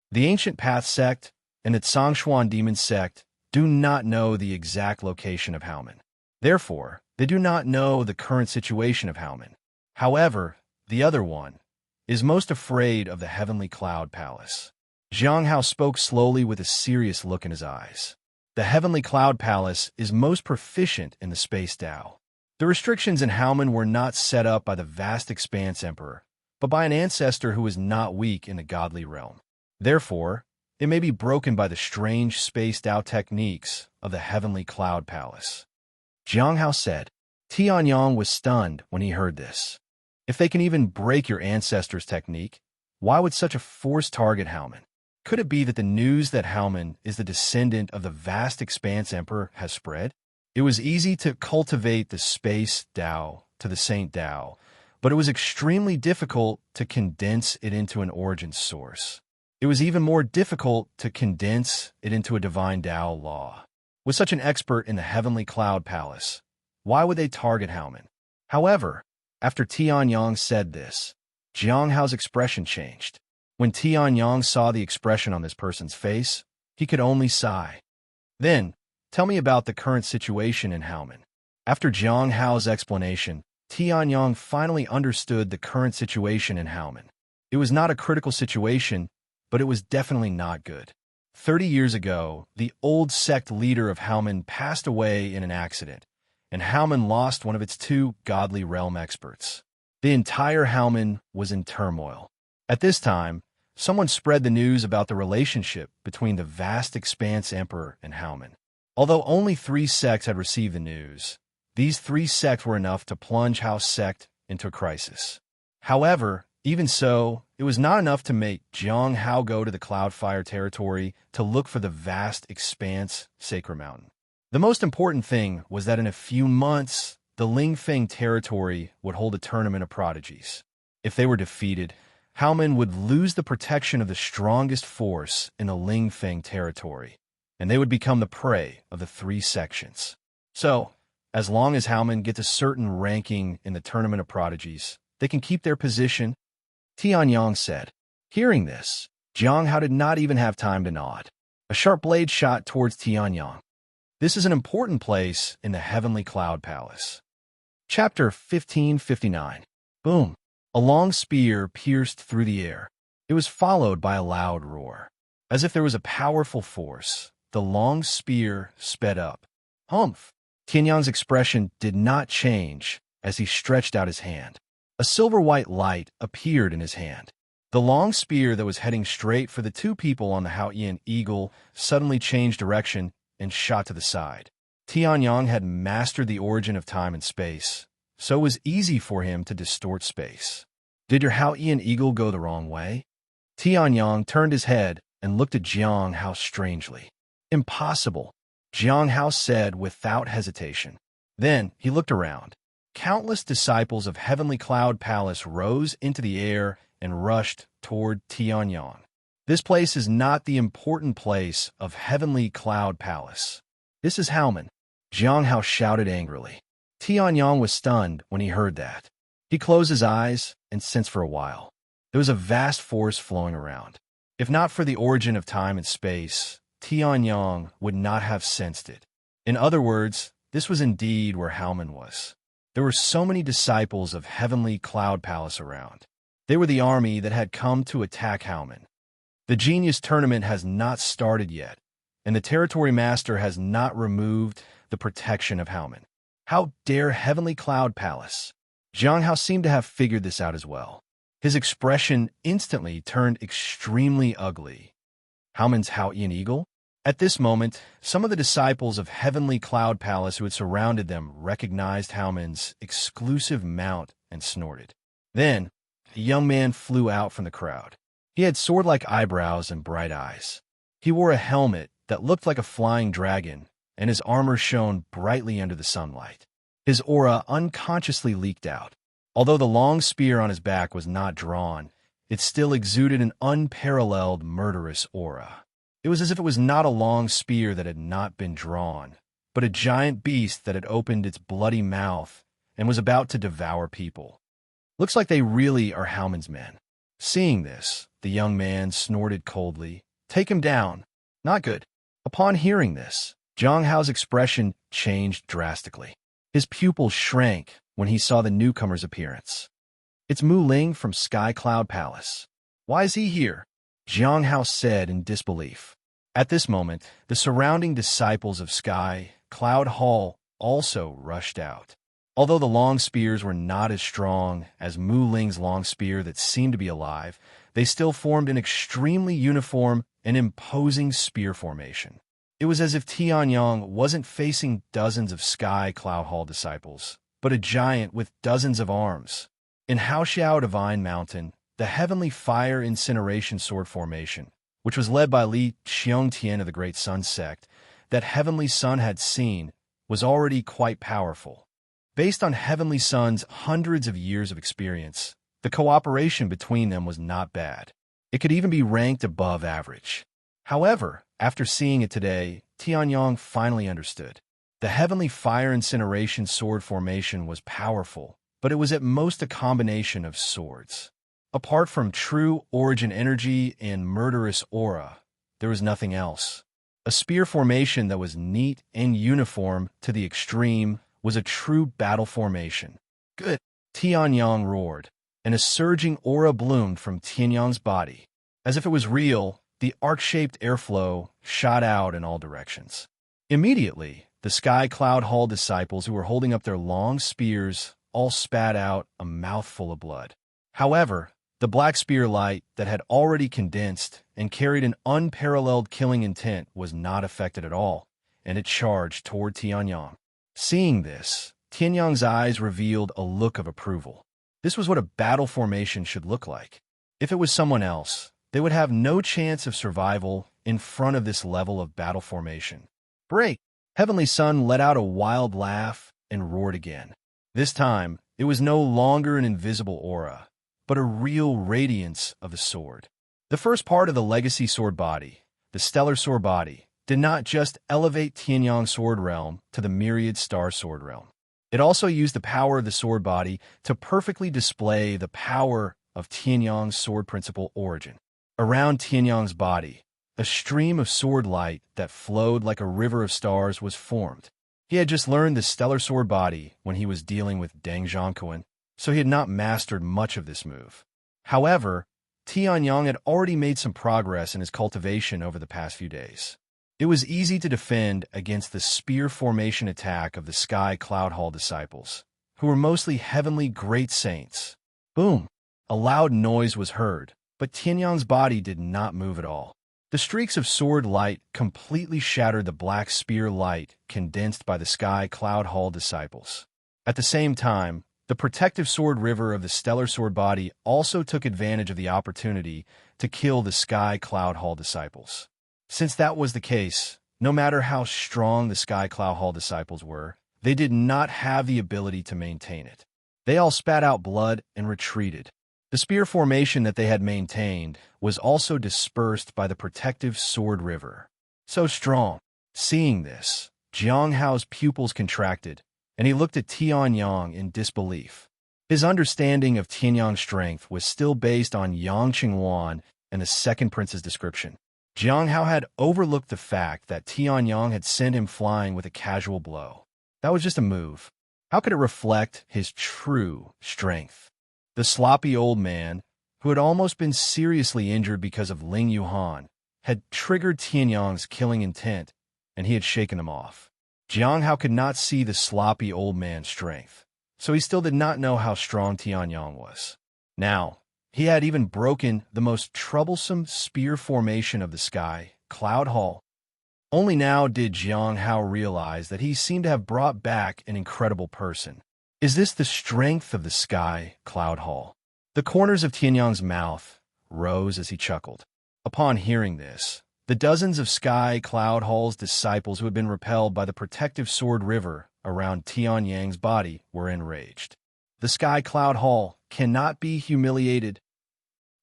The Ancient Path sect and the Tsangshuan Demon sect do not know the exact location of Haoman. Therefore, they do not know the current situation of Haoman. However, the other one is most afraid of the Heavenly Cloud Palace. Jiang Hao spoke slowly with a serious look in his eyes. The Heavenly Cloud Palace is most proficient in the Space Tao. The restrictions in Haoman were not set up by the Vast Expanse Emperor, but by an ancestor who is not weak in the godly realm. Therefore, it may be broken by the strange Space Tao techniques of the Heavenly Cloud Palace. Jiang Hao said. Tianyang was stunned when he heard this. If they can even break your ancestor's technique, why would such a force target Haoman? Could it be that the news that Haoman is the descendant of the Vast Expanse Emperor has spread? It was easy to cultivate the Space Tao to the Saint Tao, but it was extremely difficult to condense it into an origin source. It was even more difficult to condense it into a divine Tao law. With such an expert in the Heavenly Cloud Palace, why would they target Haoman? However, after Tianyang said this, Jiang Hao's expression changed. When Tianyang saw the expression on this person's face, he could only sigh. Then, tell me about the current situation in Haoman. After Jiang Hao's explanation, Tianyang finally understood the current situation in Haoman. It was not a critical situation, but it was definitely not good. 30 years ago, the old sect leader of Haoman passed away in an accident, and Haoman lost one of its 2 godly realm experts. The entire Haoman was in turmoil. At this time, someone spread the news about the relationship between the Vast Expanse Emperor and Haoman. Although only 3 sects had received the news, these 3 sects were enough to plunge Hao's sect into a crisis. However, even so, it was not enough to make Jiang Hao go to the Cloudfire territory to look for the Vast Expanse Sacred Mountain. The most important thing was that in a few months, the Lingfeng territory would hold a tournament of prodigies. If they were defeated, Haomen would lose the protection of the strongest force in the Lingfeng territory, and they would become the prey of the three sections. So, as long as Haomen gets a certain ranking in the Tournament of Prodigies, they can keep their position, Tianyang said. Hearing this, Jiang Hao did not even have time to nod. A sharp blade shot towards Tianyang. This is an important place in the Heavenly Cloud Palace. Chapter 1559. Boom! A long spear pierced through the air. It was followed by a loud roar. As if there was a powerful force, the long spear sped up. Humph! Tianyang's expression did not change as he stretched out his hand. A silver-white light appeared in his hand. The long spear that was heading straight for the two people on the Haoyan Eagle suddenly changed direction and shot to the side. Tianyang had mastered the origin of time and space, so it was easy for him to distort space. Did your Haoyan Eagle go the wrong way? Tianyang turned his head and looked at Jiang Hao strangely. Impossible, Jiang Hao said without hesitation. Then he looked around. Countless disciples of Heavenly Cloud Palace rose into the air and rushed toward Tianyang. This place is not the important place of Heavenly Cloud Palace. This is Haomen, Jiang Hao shouted angrily. Tianyang was stunned when he heard that. He closed his eyes and sensed for a while. There was a vast force flowing around. If not for the origin of time and space, Tianyang would not have sensed it. In other words, this was indeed where Haomen was. There were so many disciples of Heavenly Cloud Palace around. They were the army that had come to attack Haomen. The Genius Tournament has not started yet, and the Territory Master has not removed the protection of Haomen. How dare Heavenly Cloud Palace? Jiang Hao seemed to have figured this out as well. His expression instantly turned extremely ugly. Haomen's Haoyan Eagle? At this moment, some of the disciples of Heavenly Cloud Palace who had surrounded them recognized Haomen's exclusive mount and snorted. Then, a young man flew out from the crowd. He had sword-like eyebrows and bright eyes. He wore a helmet that looked like a flying dragon, and his armor shone brightly under the sunlight. His aura unconsciously leaked out. Although the long spear on his back was not drawn, it still exuded an unparalleled murderous aura. It was as if it was not a long spear that had not been drawn, but a giant beast that had opened its bloody mouth and was about to devour people. Looks like they really are Haomen's men. Seeing this, the young man snorted coldly. Take him down. Not good. Upon hearing this, Jiang Hao's expression changed drastically. His pupils shrank when he saw the newcomer's appearance. It's Mu Ling from Sky Cloud Palace. Why is he here? Jiang Hao said in disbelief. At this moment, the surrounding disciples of Sky Cloud Hall also rushed out. Although the long spears were not as strong as Mu Ling's long spear that seemed to be alive, they still formed an extremely uniform and imposing spear formation. It was as if Tianyang wasn't facing dozens of Sky Cloud Hall disciples, but a giant with dozens of arms. In Haoxiao Divine Mountain, the Heavenly Fire Incineration Sword Formation, which was led by Li Xiongtian of the Great Sun Sect, that Heavenly Sun had seen, was already quite powerful. Based on Heavenly Sun's hundreds of years of experience, the cooperation between them was not bad. It could even be ranked above average. However, after seeing it today, Tianyang finally understood. The Heavenly Fire Incineration Sword Formation was powerful, but it was at most a combination of swords. Apart from true origin energy and murderous aura, there was nothing else. A spear formation that was neat and uniform to the extreme was a true battle formation. Good, Tianyang roared, and a surging aura bloomed from Tianyang's body. As if it was real, the arc-shaped airflow shot out in all directions. Immediately, the Sky Cloud Hall disciples who were holding up their long spears all spat out a mouthful of blood. However, the black spear light that had already condensed and carried an unparalleled killing intent was not affected at all, and it charged toward Tianyang. Seeing this, Tianyang's eyes revealed a look of approval. This was what a battle formation should look like. If it was someone else, they would have no chance of survival in front of this level of battle formation. Break! Heavenly Sun let out a wild laugh and roared again. This time, it was no longer an invisible aura, but a real radiance of the sword. The first part of the legacy sword body, the stellar sword body, did not just elevate Tianyang's sword realm to the myriad star sword realm. It also used the power of the sword body to perfectly display the power of Tianyang's sword principle origin. Around Tianyang's body, a stream of sword light that flowed like a river of stars was formed. He had just learned the stellar sword body when he was dealing with Deng Zhongquan, so he had not mastered much of this move. However, Tianyang had already made some progress in his cultivation over the past few days. It was easy to defend against the spear formation attack of the Sky Cloud Hall disciples, who were mostly heavenly great saints. Boom! A loud noise was heard, but Tianyang's body did not move at all. The streaks of sword light completely shattered the black spear light condensed by the Sky Cloud Hall disciples. At the same time, the protective sword river of the stellar sword body also took advantage of the opportunity to kill the Sky Cloud Hall disciples. Since that was the case, no matter how strong the Sky Cloud Hall disciples were, they did not have the ability to maintain it. They all spat out blood and retreated. The spear formation that they had maintained was also dispersed by the protective sword river. So strong. Seeing this, Jiang Hao's pupils contracted, and he looked at Tianyang in disbelief. His understanding of Tianyang's strength was still based on Yang Qingwan and the second prince's description. Jiang Hao had overlooked the fact that Tianyang had sent him flying with a casual blow. That was just a move. How could it reflect his true strength? The sloppy old man, who had almost been seriously injured because of Ling Yuhan, had triggered Tianyang's killing intent, and he had shaken them off. Jiang Hao could not see the sloppy old man's strength, so he still did not know how strong Tianyang was. Now, he had even broken the most troublesome spear formation of the Sky Cloud Hall. Only now did Jiang Hao realize that he seemed to have brought back an incredible person. Is this the strength of the Sky Cloud Hall? The corners of Tianyang's mouth rose as he chuckled. Upon hearing this, the dozens of Sky Cloud Hall's disciples who had been repelled by the protective sword river around Tianyang's body were enraged. The Sky Cloud Hall cannot be humiliated.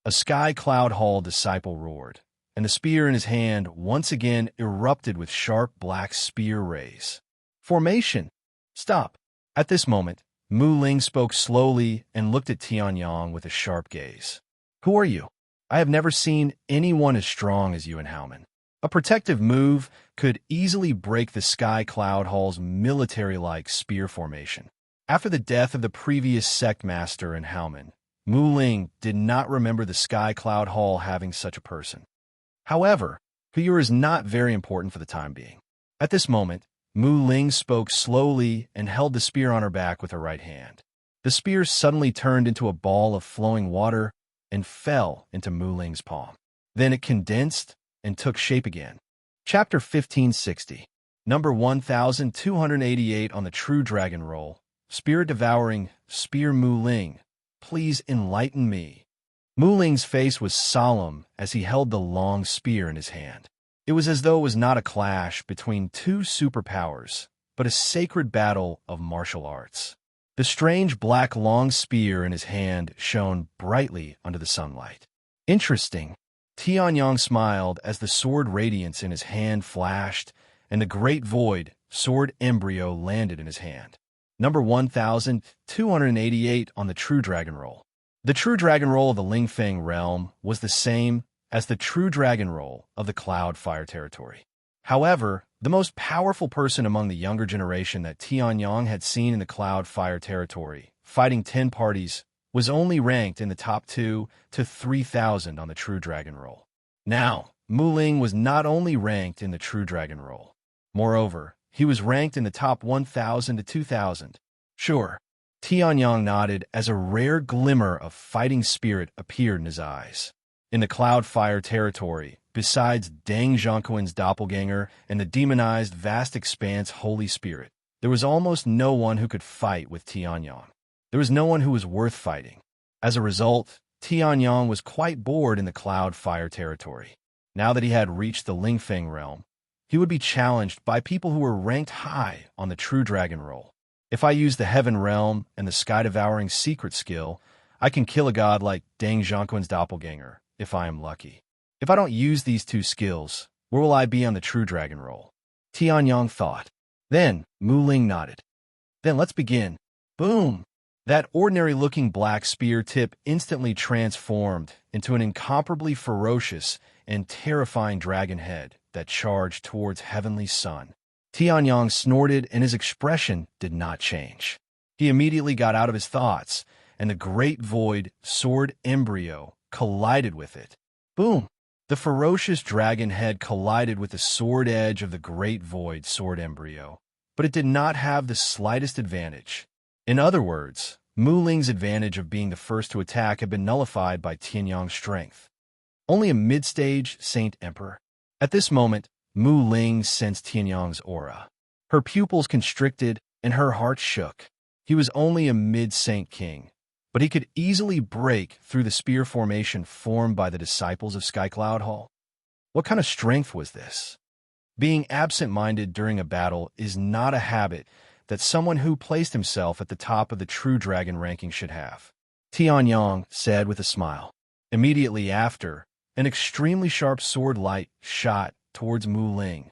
A Sky Cloud Hall disciple roared, and the spear in his hand once again erupted with sharp black spear rays. Formation! Stop! At this moment, Mu Ling spoke slowly and looked at Tianyang with a sharp gaze. Who are you? I have never seen anyone as strong as you in Haomen. A protective move could easily break the Sky Cloud Hall's military-like spear formation. After the death of the previous sect master in Haomen, Mu Ling did not remember the Sky Cloud Hall having such a person. However, Kuyur is not very important for the time being. At this moment, Mu Ling spoke slowly and held the spear on her back with her right hand. The spear suddenly turned into a ball of flowing water and fell into Mu Ling's palm. Then it condensed and took shape again. Chapter 1560. Number 1288 on the True Dragon Roll. Spirit Devouring Spear Mu Ling. Please enlighten me. Mu Ling's face was solemn as he held the long spear in his hand. It was as though it was not a clash between two superpowers, but a sacred battle of martial arts. The strange black long spear in his hand shone brightly under the sunlight. Interesting. Tianyang smiled as the sword radiance in his hand flashed, and the great void sword embryo landed in his hand. Number 1288 on the True Dragon Roll. The True Dragon Roll of the Lingfeng realm was the same as the True Dragon Roll of the Cloud Fire territory. However, the most powerful person among the younger generation that Tianyang had seen in the Cloud Fire territory, fighting 10 parties, was only ranked in the top 2 to 3,000 on the True Dragon Roll. Now, Mu Ling was not only ranked in the True Dragon Roll. Moreover, he was ranked in the top 1,000 to 2,000. Sure. Tianyang nodded as a rare glimmer of fighting spirit appeared in his eyes. In the Cloud Fire territory, besides Deng Zhongquan's doppelganger and the demonized Vast Expanse Holy Spirit, there was almost no one who could fight with Tianyang. There was no one who was worth fighting. As a result, Tianyang was quite bored in the Cloud Fire territory. Now that he had reached the Lingfeng realm, he would be challenged by people who were ranked high on the True Dragon Roll. If I used the Heaven Realm and the Sky Devouring Secret skill, I can kill a god like Deng Zhongquan's doppelganger, if I am lucky. If I don't use these two skills, where will I be on the true dragon roll? Tianyang thought. Then Mu Ling nodded. Then let's begin. Boom! That ordinary-looking black spear tip instantly transformed into an incomparably ferocious and terrifying dragon head that charged towards Heavenly Sun. Tianyang snorted, and his expression did not change. He immediately got out of his thoughts, and the great void sword embryo collided with it. Boom! The ferocious dragon head collided with the sword edge of the great void sword embryo, but it did not have the slightest advantage. In other words, Mu Ling's advantage of being the first to attack had been nullified by Tianyang's strength. Only a mid-stage Saint Emperor. At this moment, Mu Ling sensed Tianyang's aura. Her pupils constricted and her heart shook. He was only a mid-Saint King, but he could easily break through the spear formation formed by the disciples of Skycloud Hall. What kind of strength was this? Being absent-minded during a battle is not a habit that someone who placed himself at the top of the true dragon ranking should have, Tianyang said with a smile. Immediately after, an extremely sharp sword light shot towards Mu Ling.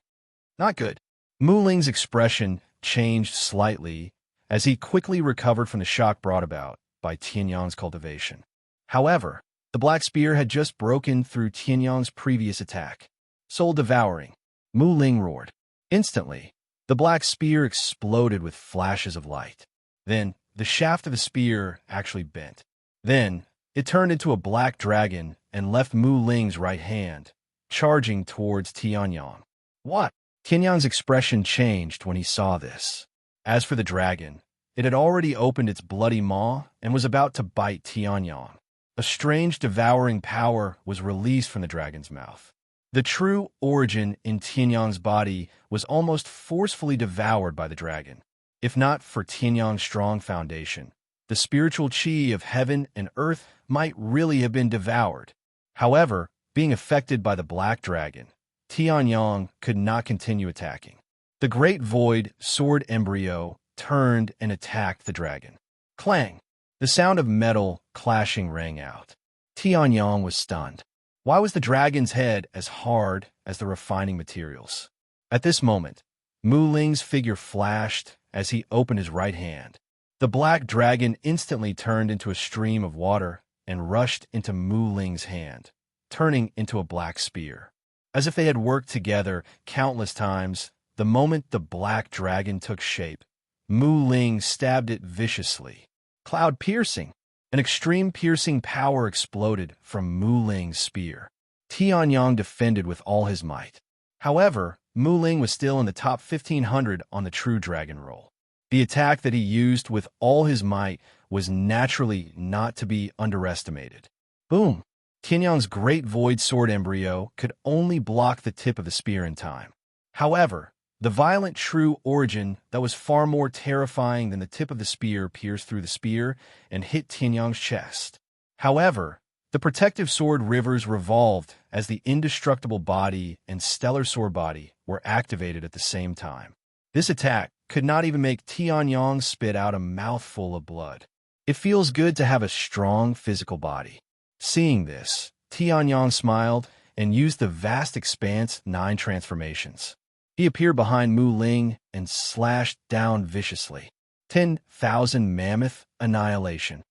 Not good. Mu Ling's expression changed slightly as he quickly recovered from the shock brought about by Tianyang's cultivation. However, the black spear had just broken through Tianyang's previous attack. Soul devouring. Mu Ling roared. Instantly, the black spear exploded with flashes of light. Then, the shaft of the spear actually bent. Then, it turned into a black dragon and left Mu Ling's right hand, charging towards Tianyang. What? Tianyang's expression changed when he saw this. As for the dragon, it had already opened its bloody maw and was about to bite Tianyang. A strange devouring power was released from the dragon's mouth. The true origin in Tianyang's body was almost forcefully devoured by the dragon. If not for Tianyang's strong foundation, the spiritual chi of heaven and earth might really have been devoured. However, being affected by the black dragon, Tianyang could not continue attacking. The great void sword embryo turned and attacked the dragon. Clang! The sound of metal clashing rang out. Tianyang was stunned. Why was the dragon's head as hard as the refining materials? At this moment, Mu Ling's figure flashed as he opened his right hand. The black dragon instantly turned into a stream of water and rushed into Mu Ling's hand, turning into a black spear. As if they had worked together countless times, the moment the black dragon took shape, Mu Ling stabbed it viciously. Cloud piercing. An extreme piercing power exploded from Mu Ling's spear. Tianyang defended with all his might. However, Mu Ling was still in the top 1,500 on the true dragon roll. The attack that he used with all his might was naturally not to be underestimated. Boom! Tianyang's great void sword embryo could only block the tip of the spear in time. However, the violent true origin that was far more terrifying than the tip of the spear pierced through the spear and hit Tianyang's chest. However, the protective sword rivers revolved as the indestructible body and stellar sword body were activated at the same time. This attack could not even make Tianyang spit out a mouthful of blood. It feels good to have a strong physical body. Seeing this, Tianyang smiled and used the vast expanse 9 transformations. He appeared behind Mu Ling and slashed down viciously. 10,000 mammoth annihilation.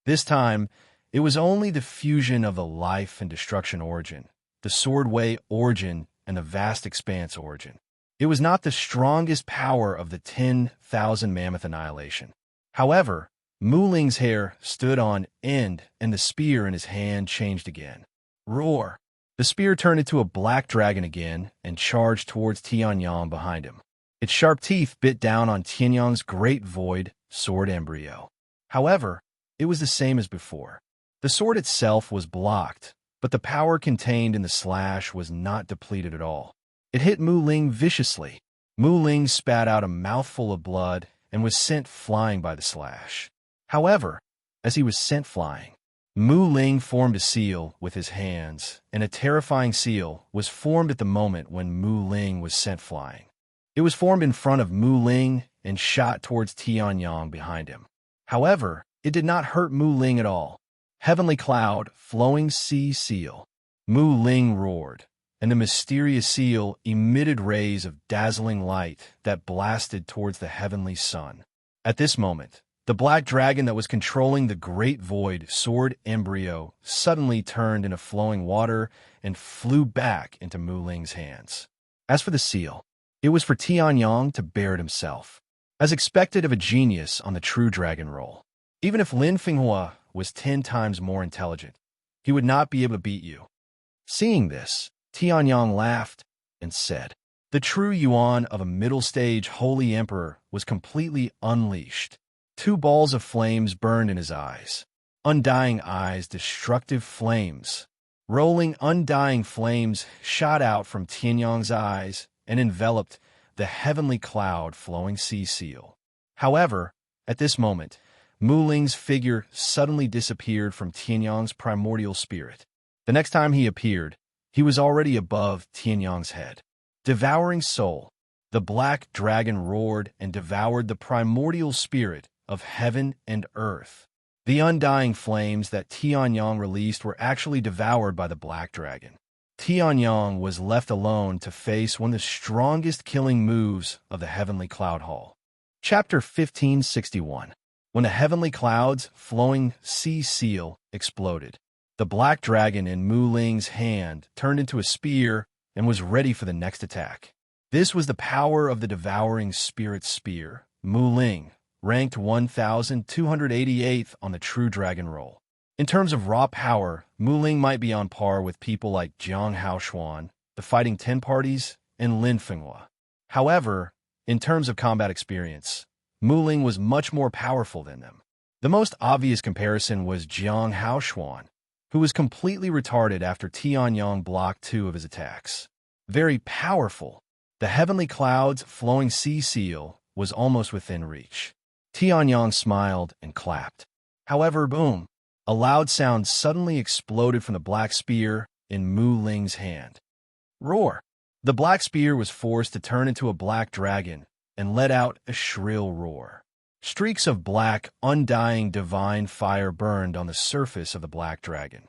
This time, it was only the fusion of the life and destruction origin, the swordway origin, and the vast expanse origin. It was not the strongest power of the 10,000 mammoth annihilation. However, Mu Ling's hair stood on end and the spear in his hand changed again. Roar! The spear turned into a black dragon again and charged towards Tianyang behind him. Its sharp teeth bit down on Tianyang's great void sword embryo. However, it was the same as before. The sword itself was blocked, but the power contained in the slash was not depleted at all. It hit Mu Ling viciously. Mu Ling spat out a mouthful of blood and was sent flying by the slash. However, as he was sent flying, Mu Ling formed a seal with his hands, and a terrifying seal was formed at the moment when Mu Ling was sent flying. It was formed in front of Mu Ling and shot towards Tianyang behind him. However, it did not hurt Mu Ling at all. Heavenly cloud, flowing sea seal. Mu Ling roared, and the mysterious seal emitted rays of dazzling light that blasted towards the heavenly sun. At this moment, the black dragon that was controlling the great void sword embryo suddenly turned into flowing water and flew back into Mu Ling's hands. As for the seal, it was for Tianyang to bear it himself, as expected of a genius on the true dragon roll. Even if Lin Finghua was 10 times more intelligent, he would not be able to beat you. Seeing this, Tianyang laughed and said, "The true yuan of a middle-stage holy emperor was completely unleashed." 2 balls of flames burned in his eyes. Undying eyes, destructive flames. Rolling, undying flames shot out from Tianyang's eyes and enveloped the heavenly cloud flowing sea seal. However, at this moment, Mu Ling's figure suddenly disappeared from Tianyang's primordial spirit. The next time he appeared, he was already above Tianyang's head. Devouring soul, the black dragon roared and devoured the primordial spirit of heaven and earth. The undying flames that Tianyang released were actually devoured by the black dragon. Tianyang was left alone to face one of the strongest killing moves of the heavenly cloud hall. Chapter 1561. When the heavenly clouds flowing sea seal exploded, the black dragon in Mu Ling's hand turned into a spear and was ready for the next attack. This was the power of the devouring spirit spear. Mu Ling, ranked 1288th on the true dragon roll. In terms of raw power, Mu Ling might be on par with people like Jiang Haoshuan, the Fighting Ten Parties, and Lin Finghua. However, in terms of combat experience, Mu Ling was much more powerful than them. The most obvious comparison was Jiang Haoshuan, who was completely retarded after Tianyang blocked 2 of his attacks. Very powerful, the heavenly clouds flowing sea seal was almost within reach. Tianyang smiled and clapped. However, boom, a loud sound suddenly exploded from the black spear in Mu Ling's hand. Roar! The black spear was forced to turn into a black dragon and let out a shrill roar. Streaks of black, undying divine fire burned on the surface of the black dragon.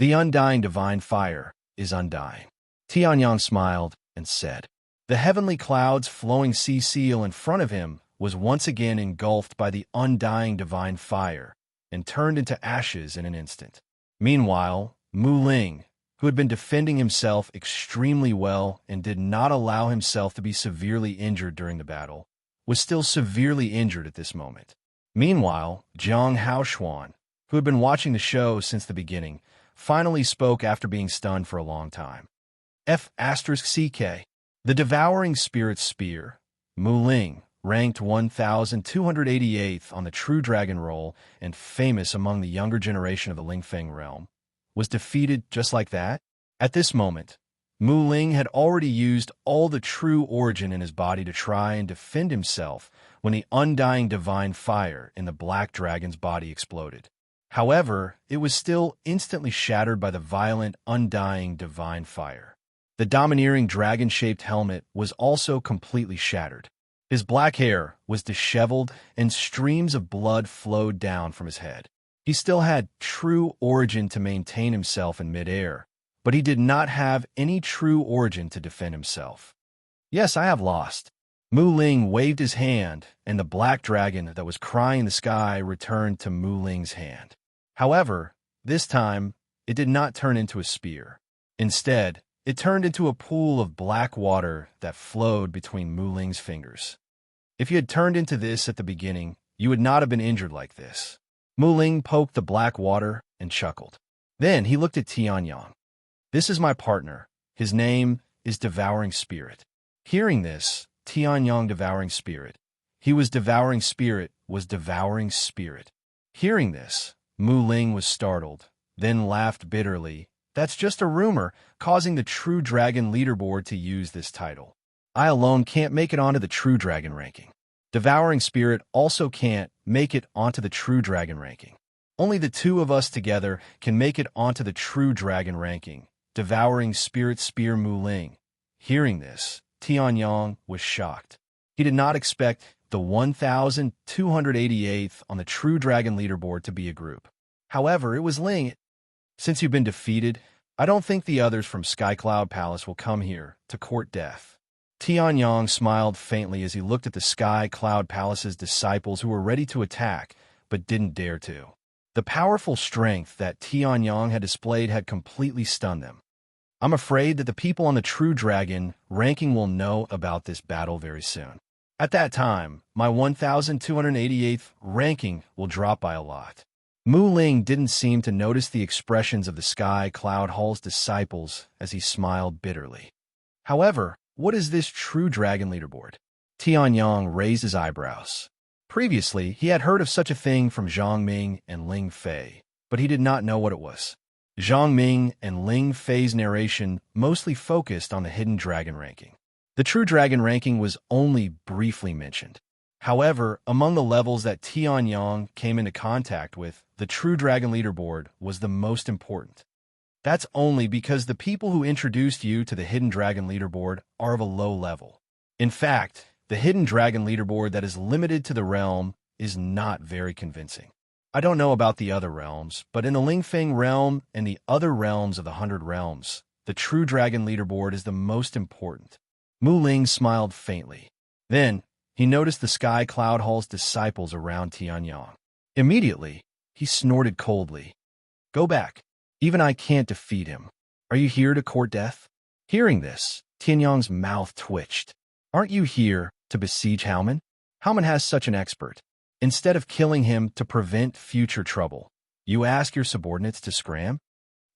The undying divine fire is undying. Tianyang smiled and said, "The heavenly clouds flowing sea seal in front of him was once again engulfed by the undying divine fire and turned into ashes in an instant." Meanwhile, Mu Ling, who had been defending himself extremely well and did not allow himself to be severely injured during the battle, was still severely injured at this moment. Meanwhile, Jiang Haoshuan, who had been watching the show since the beginning, finally spoke after being stunned for a long time. F***CK. The devouring spirit spear, Mu Ling, ranked 1288th on the true dragon roll and famous among the younger generation of the Lingfeng realm, was defeated just like that? At this moment, Mu Ling had already used all the true origin in his body to try and defend himself when the undying divine fire in the black dragon's body exploded. However, it was still instantly shattered by the violent, undying divine fire. The domineering dragon-shaped helmet was also completely shattered. His black hair was disheveled and streams of blood flowed down from his head. He still had true origin to maintain himself in midair, but he did not have any true origin to defend himself. "Yes, I have lost." Mu Ling waved his hand, and the black dragon that was crying in the sky returned to Mu Ling's hand. However, this time, it did not turn into a spear. Instead, it turned into a pool of black water that flowed between Mu Ling's fingers. If you had turned into this at the beginning, you would not have been injured like this. Mu Ling poked the black water and chuckled. Then he looked at Tianyang. "This is my partner. His name is Devouring Spirit." Hearing this, Tianyang Devouring Spirit. He was Devouring Spirit was Devouring Spirit. Hearing this, Mu Ling was startled, then laughed bitterly. "That's just a rumor, causing the True Dragon leaderboard to use this title. I alone can't make it onto the True Dragon ranking. Devouring Spirit also can't make it onto the True Dragon ranking. Only the 2 of us together can make it onto the True Dragon ranking." Devouring Spirit spear Mu Ling. Hearing this, Tianyang was shocked. He did not expect the 1288th on the True Dragon leaderboard to be a group. However, it was Ling. Since you've been defeated, I don't think the others from Sky Cloud Palace will come here to court death. Tianyang smiled faintly as he looked at the Sky Cloud Palace's disciples who were ready to attack, but didn't dare to. The powerful strength that Tianyang had displayed had completely stunned them. I'm afraid that the people on the True Dragon ranking will know about this battle very soon. At that time, my 1288th ranking will drop by a lot. Mu Ling didn't seem to notice the expressions of the Sky Cloud Hall's disciples as he smiled bitterly. However, what is this True Dragon leaderboard? Tianyang raised his eyebrows. Previously, he had heard of such a thing from Zhang Ming and Ling Fei, but he did not know what it was. Zhang Ming and Ling Fei's narration mostly focused on the Hidden Dragon ranking. The True Dragon ranking was only briefly mentioned. However, among the levels that Tianyang came into contact with, the True Dragon leaderboard was the most important. That's only because the people who introduced you to the Hidden Dragon leaderboard are of a low level. In fact, the Hidden Dragon leaderboard that is limited to the realm is not very convincing. I don't know about the other realms, but in the Lingfeng realm and the other realms of the 100 Realms, the True Dragon leaderboard is the most important. Mu Ling smiled faintly. Then, he noticed the Sky Cloud Hall's disciples around Tianyang. Immediately, he snorted coldly. Go back. Even I can't defeat him. Are you here to court death? Hearing this, Tianyang's mouth twitched. Aren't you here to besiege Haomen? Haomen has such an expert. Instead of killing him to prevent future trouble, you ask your subordinates to scram?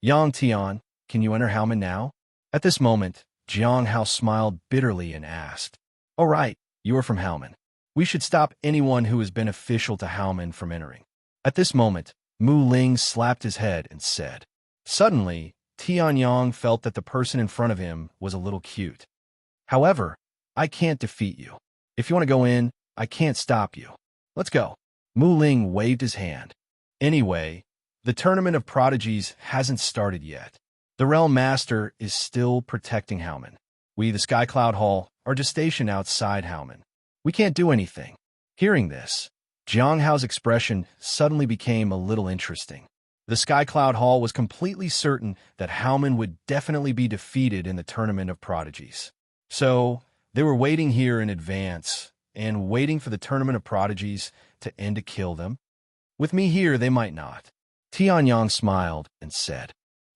Yang Tian, can you enter Haomen now? At this moment, Jiang Hao smiled bitterly and asked, All right, you are from Haomen. We should stop anyone who is beneficial to Haomen from entering. At this moment, Mu Ling slapped his head and said. Suddenly, Tianyang felt that the person in front of him was a little cute. However, I can't defeat you. If you want to go in, I can't stop you. Let's go. Mu Ling waved his hand. Anyway, the Tournament of Prodigies hasn't started yet. The Realm Master is still protecting Haomen. We, the Sky Cloud Hall, are just stationed outside Haomen. We can't do anything. Hearing this, Jiang Hao's expression suddenly became a little interesting. The Sky Cloud Hall was completely certain that Haomen would definitely be defeated in the Tournament of Prodigies. So, they were waiting here in advance, and waiting for the Tournament of Prodigies to end to kill them. With me here, they might not. Tianyang smiled and said.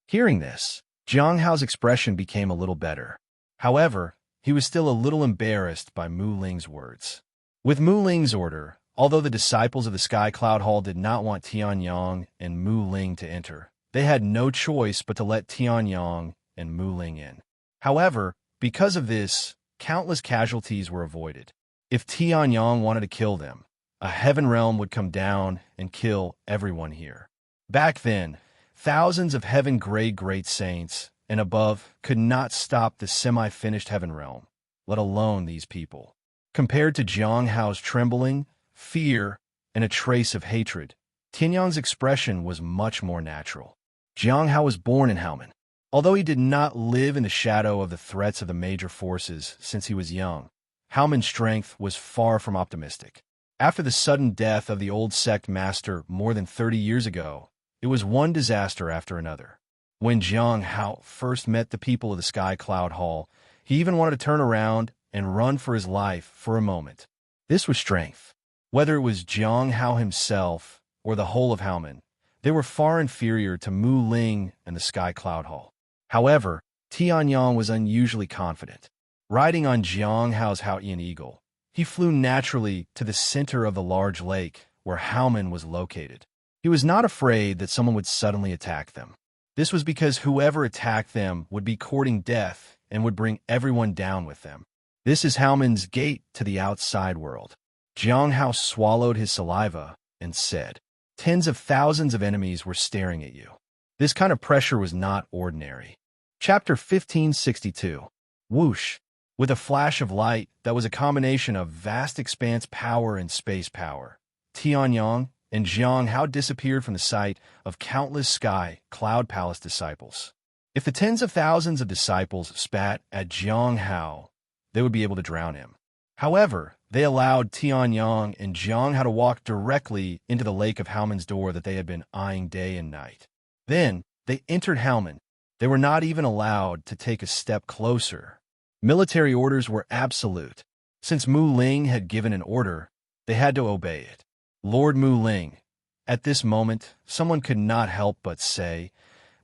Hearing this, Jiang Hao's expression became a little better. However, he was still a little embarrassed by Mu Ling's words. With Mu Ling's order, although the disciples of the Sky Cloud Hall did not want Tianyang and Mu Ling to enter, they had no choice but to let Tianyang and Mu Ling in. However, because of this, countless casualties were avoided. If Tianyang wanted to kill them, a heaven realm would come down and kill everyone here. Back then, thousands of heaven-grade great saints and above could not stop the semi-finished heaven realm, let alone these people. Compared to Jiang Hao's trembling, fear, and a trace of hatred, Tianyang's expression was much more natural. Jiang Hao was born in Haomen. Although he did not live in the shadow of the threats of the major forces since he was young, Haomen's strength was far from optimistic. After the sudden death of the old sect master more than 30 years ago, it was one disaster after another. When Jiang Hao first met the people of the Sky Cloud Hall, he even wanted to turn around and run for his life for a moment. This was strength. Whether it was Jiang Hao himself or the whole of Haomen, they were far inferior to Mu Ling and the Sky Cloud Hall. However, Tianyang was unusually confident. Riding on Jiang Hao's Haotian eagle, he flew naturally to the center of the large lake where Haomen was located. He was not afraid that someone would suddenly attack them. This was because whoever attacked them would be courting death and would bring everyone down with them. This is Haomen's gate to the outside world. Jiang Hao swallowed his saliva and said, Tens of thousands of enemies were staring at you. This kind of pressure was not ordinary. Chapter 1562. Whoosh. With a flash of light that was a combination of vast expanse power and space power, Tianyang and Jiang Hao disappeared from the sight of countless Sky Cloud Palace disciples. If the tens of thousands of disciples spat at Jiang Hao, they would be able to drown him. However, They allowed Tianyang and Jianghao to walk directly into the lake of Haomen's door that they had been eyeing day and night. Then they entered Haomen. They were not even allowed to take a step closer. Military orders were absolute. Since Mu Ling had given an order, they had to obey it. Lord Mu Ling. At this moment, someone could not help but say,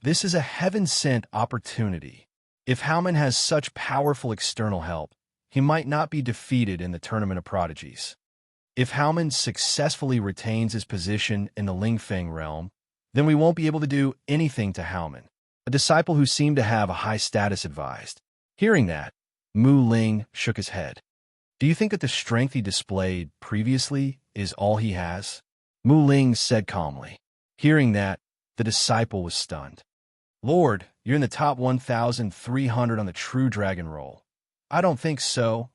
"This is a heaven-sent opportunity. If Haomen has such powerful external help, he might not be defeated in the Tournament of Prodigies. If Haomen successfully retains his position in the Lingfeng realm, then we won't be able to do anything to Haomen." A disciple who seemed to have a high status advised. Hearing that, Mu Ling shook his head. "Do you think that the strength he displayed previously is all he has?" Mu Ling said calmly. Hearing that, the disciple was stunned. "Lord, you're in the top 1,300 on the True Dragon roll." "I don't think so,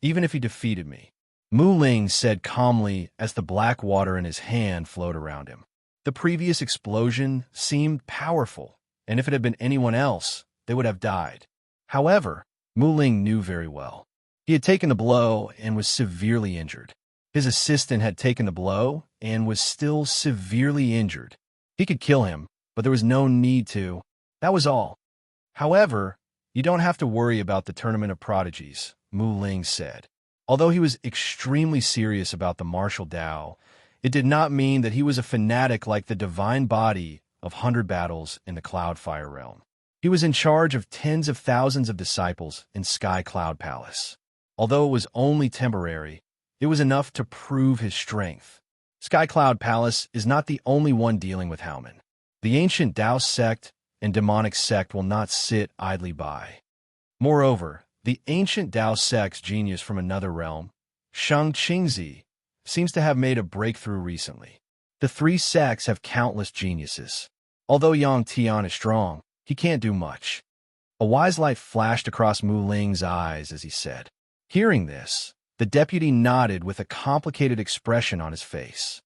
even if he defeated me," Mu Ling said calmly as the black water in his hand flowed around him. The previous explosion seemed powerful, and if it had been anyone else, they would have died. However, Mu Ling knew very well. He had taken the blow and was severely injured. His assistant had taken the blow and was still severely injured. He could kill him, but there was no need to. That was all. "However, you don't have to worry about the Tournament of Prodigies," Mu Ling said. Although he was extremely serious about the martial Tao, it did not mean that he was a fanatic like the divine body of 100 battles in the Cloudfire realm. He was in charge of tens of thousands of disciples in Sky Cloud Palace. Although it was only temporary, it was enough to prove his strength. Sky Cloud Palace is not the only one dealing with Haomen. The ancient Tao sect and demonic sect will not sit idly by. Moreover, the ancient Tao sect's genius from another realm, Shang Qingzi, seems to have made a breakthrough recently. The three sects have countless geniuses. Although Yang Tian is strong, he can't do much. A wise light flashed across Mu Ling's eyes as he said. Hearing this, the deputy nodded with a complicated expression on his face.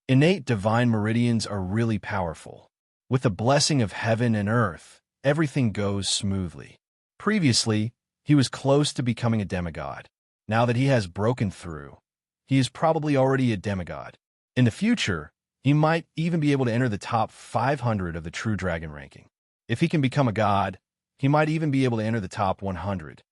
Innate divine meridians are really powerful. With the blessing of heaven and earth, everything goes smoothly. Previously, he was close to becoming a demigod. Now that he has broken through, he is probably already a demigod. In the future, he might even be able to enter the top 500 of the True Dragon ranking. If he can become a god, he might even be able to enter the top 100.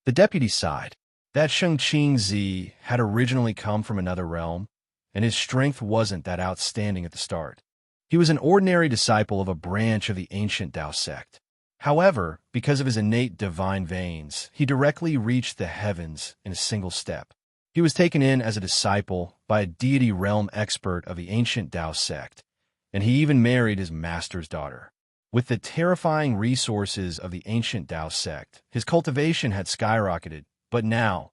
The deputy sighed. That Shang Qingzi had originally come from another realm, and his strength wasn't that outstanding at the start. He was an ordinary disciple of a branch of the ancient Tao sect. However, because of his innate divine veins, he directly reached the heavens in a single step. He was taken in as a disciple by a deity realm expert of the ancient Tao sect, and he even married his master's daughter. With the terrifying resources of the ancient Tao sect, his cultivation had skyrocketed, but now,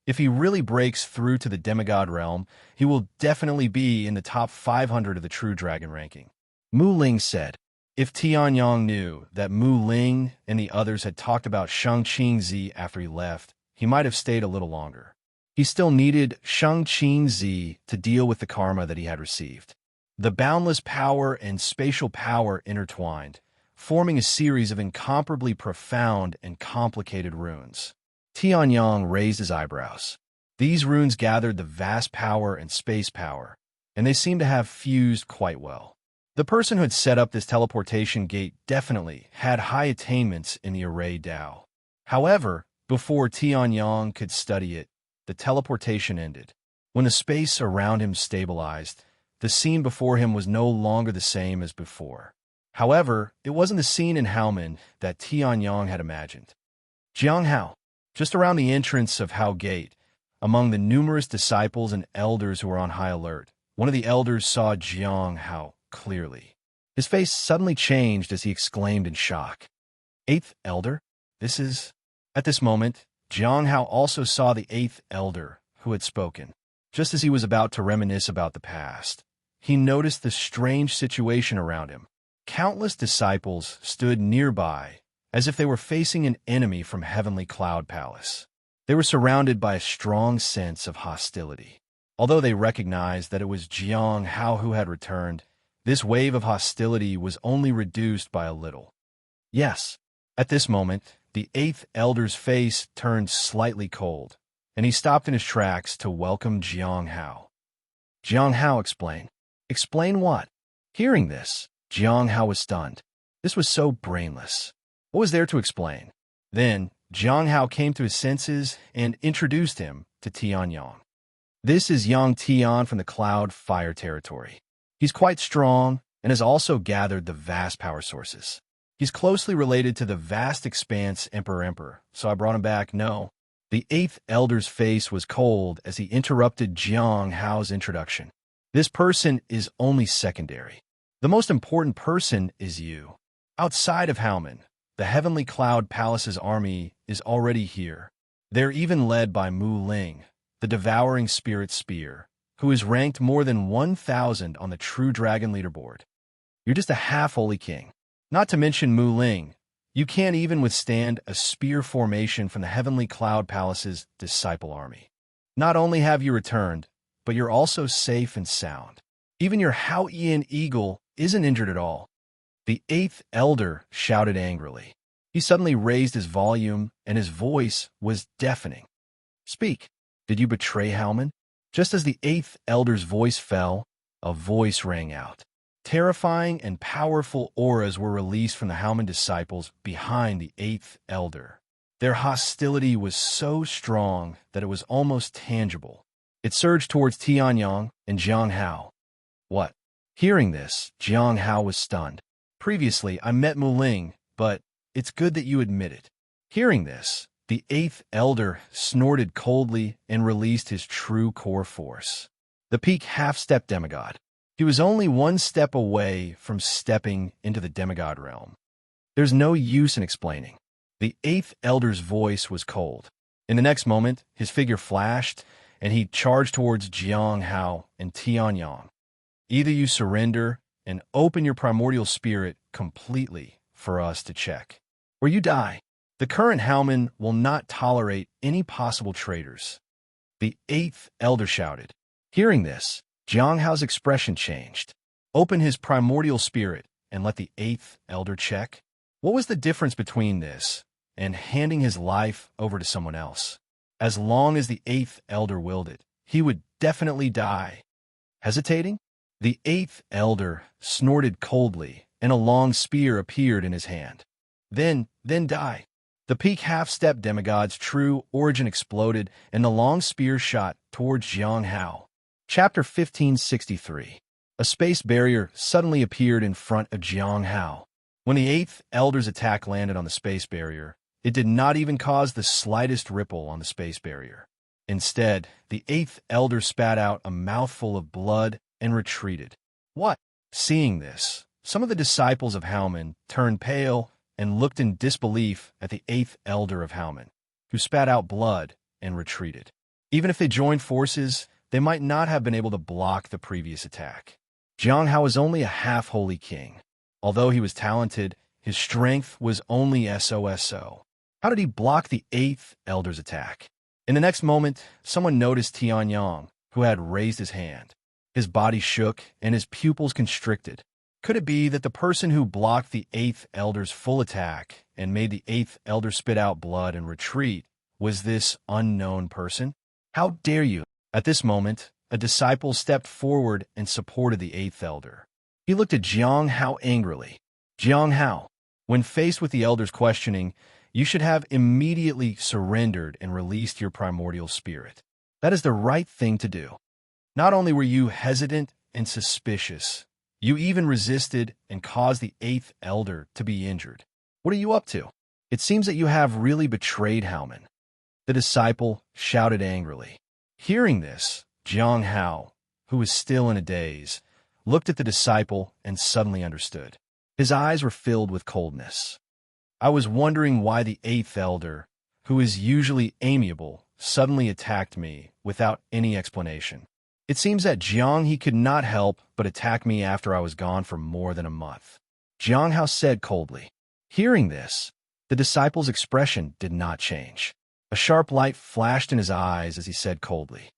if he really breaks through to the demigod realm, he will definitely be in the top 500 of the True Dragon ranking. Mu Ling said. If Tianyang knew that Mu Ling and the others had talked about Shang Qingzi after he left, he might have stayed a little longer. He still needed Shang Qingzi to deal with the karma that he had received. The boundless power and spatial power intertwined, forming a series of incomparably profound and complicated runes. Tianyang raised his eyebrows. These runes gathered the vast power and space power, and they seemed to have fused quite well. The person who had set up this teleportation gate definitely had high attainments in the array Tao. However, before Tianyang could study it, the teleportation ended. When the space around him stabilized, the scene before him was no longer the same as before. However, it wasn't the scene in Haomen that Tianyang had imagined. Jianghao, just around the entrance of Hao Gate, among the numerous disciples and elders who were on high alert, one of the elders saw Jianghao clearly. His face suddenly changed as he exclaimed in shock. Eighth Elder? This is... At this moment, Jianghao also saw the eighth elder who had spoken. Just as he was about to reminisce about the past, he noticed the strange situation around him. Countless disciples stood nearby as if they were facing an enemy from Heavenly Cloud Palace. They were surrounded by a strong sense of hostility. Although they recognized that it was Jianghao who had returned, this wave of hostility was only reduced by a little. Yes, at this moment, the eighth elder's face turned slightly cold, and he stopped in his tracks to welcome Jiang Hao. Jiang Hao explained. Explain what? Hearing this, Jiang Hao was stunned. This was so brainless. What was there to explain? Then, Jiang Hao came to his senses and introduced him to Tian Yang. This is Yang Tian from the Cloud Fire territory. He's quite strong and has also gathered the vast power sources. He's closely related to the vast expanse Emperor, so I brought him back. No. The eighth elder's face was cold as he interrupted Jiang Hao's introduction. This person is only secondary. The most important person is you. Outside of Haomen, the Heavenly Cloud Palace's army is already here. They're even led by Mu Ling, the Devouring Spirit Spear, who is ranked more than 1,000 on the True Dragon leaderboard. You're just a half-holy king. Not to mention Mu Ling, you can't even withstand a spear formation from the Heavenly Cloud Palace's disciple army. Not only have you returned, but you're also safe and sound. Even your Hao-Ian eagle isn't injured at all. The eighth elder shouted angrily. He suddenly raised his volume, and his voice was deafening. Speak. Did you betray Haomen? Just as the eighth elder's voice fell, a voice rang out. Terrifying and powerful auras were released from the Haomen disciples behind the eighth elder. Their hostility was so strong that it was almost tangible. It surged towards Tian Yang and Jiang Hao. What? Hearing this, Jiang Hao was stunned. Previously, I met Mu Ling, but it's good that you admit it. Hearing this, the eighth elder snorted coldly and released his true core force. The peak half-step demigod. He was only one step away from stepping into the demigod realm. There's no use in explaining. The eighth elder's voice was cold. In the next moment, his figure flashed, and he charged towards Jiang Hao and Tian Yang. Either you surrender and open your primordial spirit completely for us to check, or you die. The current Haomen will not tolerate any possible traitors. The eighth elder shouted. Hearing this, Jiang Hao's expression changed. Open his primordial spirit and let the eighth elder check. What was the difference between this and handing his life over to someone else? As long as the eighth elder willed it, he would definitely die. Hesitating? The eighth elder snorted coldly, and a long spear appeared in his hand. Then die. The peak half-step demigod's true origin exploded, and the long spear shot towards Jiang Hao. Chapter 1563. A space barrier suddenly appeared in front of Jiang Hao. When the eighth elder's attack landed on the space barrier, it did not even cause the slightest ripple on the space barrier. Instead, the eighth elder spat out a mouthful of blood and retreated. What? Seeing this, some of the disciples of Haomen turned pale and looked in disbelief at the eighth elder of Haomen, who spat out blood and retreated. Even if they joined forces, they might not have been able to block the previous attack. Jiang Hao was only a half-holy king. Although he was talented, his strength was only so. How did he block the eighth elder's attack? In the next moment, someone noticed Tian Yang, who had raised his hand. His body shook and his pupils constricted. Could it be that the person who blocked the eighth elder's full attack and made the eighth elder spit out blood and retreat was this unknown person? How dare you? At this moment, a disciple stepped forward and supported the eighth elder. He looked at Jiang Hao angrily. Jiang Hao, when faced with the elder's questioning, you should have immediately surrendered and released your primordial spirit. That is the right thing to do. Not only were you hesitant and suspicious, you even resisted and caused the eighth elder to be injured. What are you up to? It seems that you have really betrayed Haomen. The disciple shouted angrily. Hearing this, Jiang Hao, who was still in a daze, looked at the disciple and suddenly understood. His eyes were filled with coldness. I was wondering why the eighth elder, who is usually amiable, suddenly attacked me without any explanation. It seems that he could not help but attack me after I was gone for more than a month. Jiang Hao said coldly. Hearing this, the disciple's expression did not change. A sharp light flashed in his eyes as he said coldly,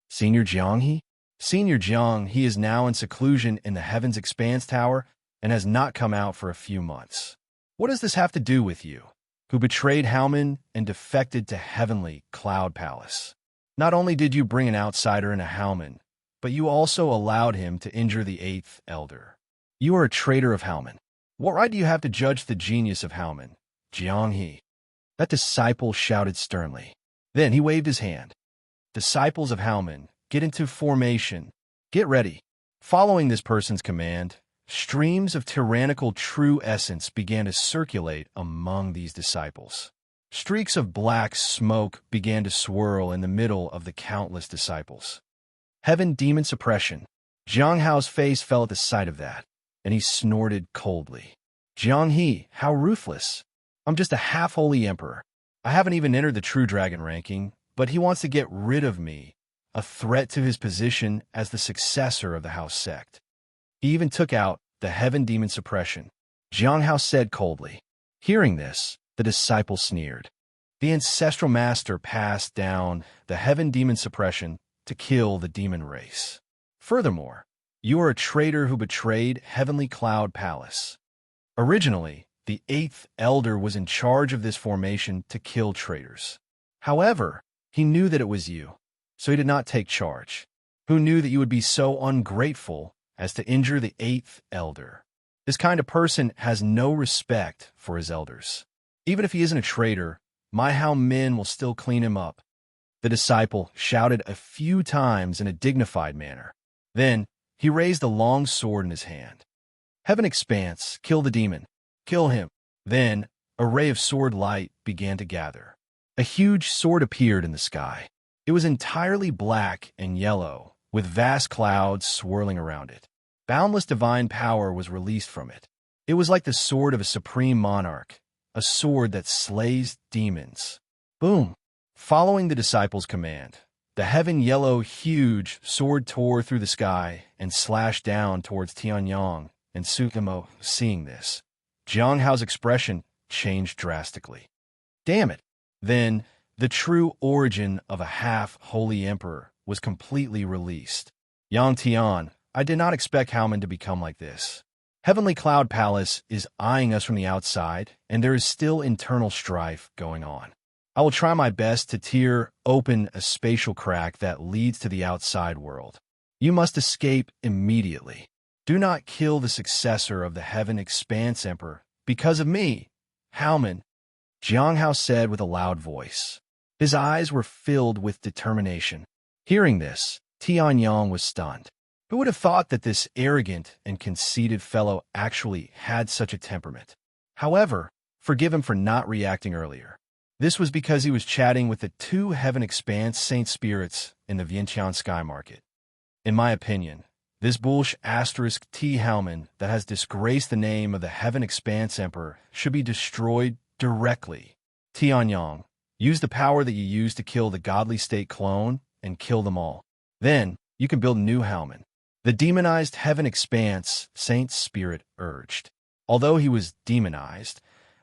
Senior Jiang? Senior Jiang, he is now in seclusion in the Heaven's Expanse Tower and has not come out for a few months. What does this have to do with you, who betrayed Haomen and defected to Heavenly Cloud Palace? Not only did you bring an outsider in a Howman, but you also allowed him to injure the eighth elder. You are a traitor of Howman. What right do you have to judge the genius of Howman, Jiang? That disciple shouted sternly. Then he waved his hand. Disciples of Howman, get into formation. Get ready. Following this person's command, streams of tyrannical true essence began to circulate among these disciples. Streaks of black smoke began to swirl in the middle of the countless disciples. Heaven demon suppression. Jiang Hao's face fell at the sight of that, and he snorted coldly. Jiang He, how ruthless. I'm just a half-holy emperor. I haven't even entered the true dragon ranking, but he wants to get rid of me, a threat to his position as the successor of the house sect. He even took out the heaven demon suppression. Jiang Hao said coldly. Hearing this, the disciple sneered. The ancestral master passed down the heaven demon suppression to kill the demon race. Furthermore, you are a traitor who betrayed Heavenly Cloud Palace. Originally, the eighth elder was in charge of this formation to kill traitors. However, he knew that it was you, so he did not take charge. Who knew that you would be so ungrateful as to injure the eighth elder? This kind of person has no respect for his elders. Even if he isn't a traitor, my Hao men will still clean him up. The disciple shouted a few times in a dignified manner. Then, he raised a long sword in his hand. Heaven expanse, kill the demon. Kill him. Then, a ray of sword light began to gather. A huge sword appeared in the sky. It was entirely black and yellow, with vast clouds swirling around it. Boundless divine power was released from it. It was like the sword of a supreme monarch, a sword that slays demons. Boom! Following the disciples' command, the heaven yellow huge sword tore through the sky and slashed down towards Tianyang and Sukamo. Seeing this, Jiang Hao's expression changed drastically. Damn it! Then, the true origin of a half-holy emperor was completely released. Yang Tian, I did not expect Howman to become like this. Heavenly Cloud Palace is eyeing us from the outside, and there is still internal strife going on. I will try my best to tear open a spatial crack that leads to the outside world. You must escape immediately. Do not kill the successor of the Heaven Expanse Emperor because of me, Howman, Jiang Hao said with a loud voice. His eyes were filled with determination. Hearing this, Tianyang was stunned. Who would have thought that this arrogant and conceited fellow actually had such a temperament? However, forgive him for not reacting earlier. This was because he was chatting with the two Heaven Expanse Saint Spirits in the Vientiane Sky Market. In my opinion, this bullish asterisk T. Howman that has disgraced the name of the Heaven Expanse Emperor should be destroyed directly. Tianyang, use the power that you used to kill the godly state clone and kill them all. Then, you can build a new Howman. The demonized Heaven Expanse Saint Spirit urged. Although he was demonized,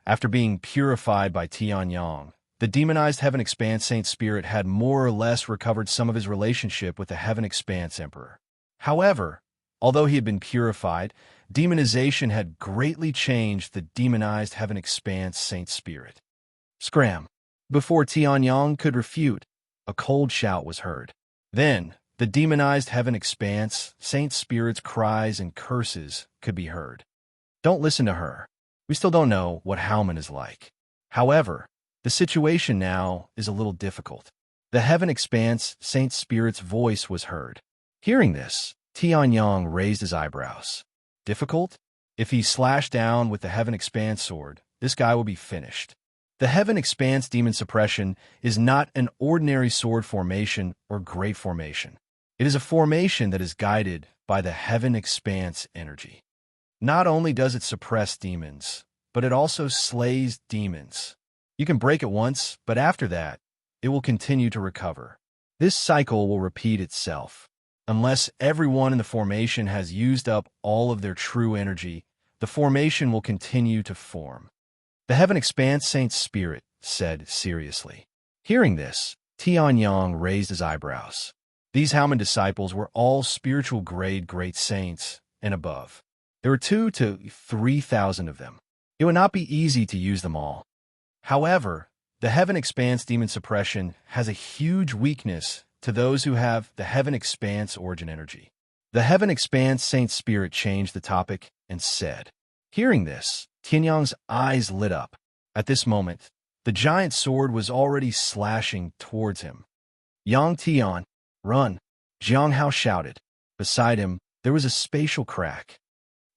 after being purified by Tianyang, the demonized Heaven Expanse Saint Spirit had more or less recovered some of his relationship with the Heaven Expanse Emperor. However, although he had been purified, demonization had greatly changed the demonized Heaven Expanse Saint Spirit. Scram! Before Tianyang could refute, a cold shout was heard. Then, the demonized Heaven Expanse Saint Spirit's cries and curses could be heard. Don't listen to her. We still don't know what Howman is like. However, the situation now is a little difficult. The Heaven Expanse Saint Spirit's voice was heard. Hearing this, Tianyang raised his eyebrows. Difficult? If he slashed down with the Heaven Expanse sword, this guy will be finished. The Heaven Expanse Demon Suppression is not an ordinary sword formation or great formation. It is a formation that is guided by the Heaven Expanse energy. Not only does it suppress demons, but it also slays demons. You can break it once, but after that, it will continue to recover. This cycle will repeat itself. Unless everyone in the formation has used up all of their true energy, the formation will continue to form. The Heaven Expanse Saint Spirit said seriously. Hearing this, Tianyang raised his eyebrows. These Howman disciples were all spiritual grade great saints and above. There were 2,000 to 3,000 of them. It would not be easy to use them all. However, The Heaven Expanse demon suppression has a huge weakness to those who have the Heaven Expanse origin energy. The Heaven Expanse Saint Spirit changed the topic and said. Hearing this, Tianyang's eyes lit up. At this moment, the giant sword was already slashing towards him. Yang Tian, run! Jiang Hao shouted. Beside him, there was a spatial crack.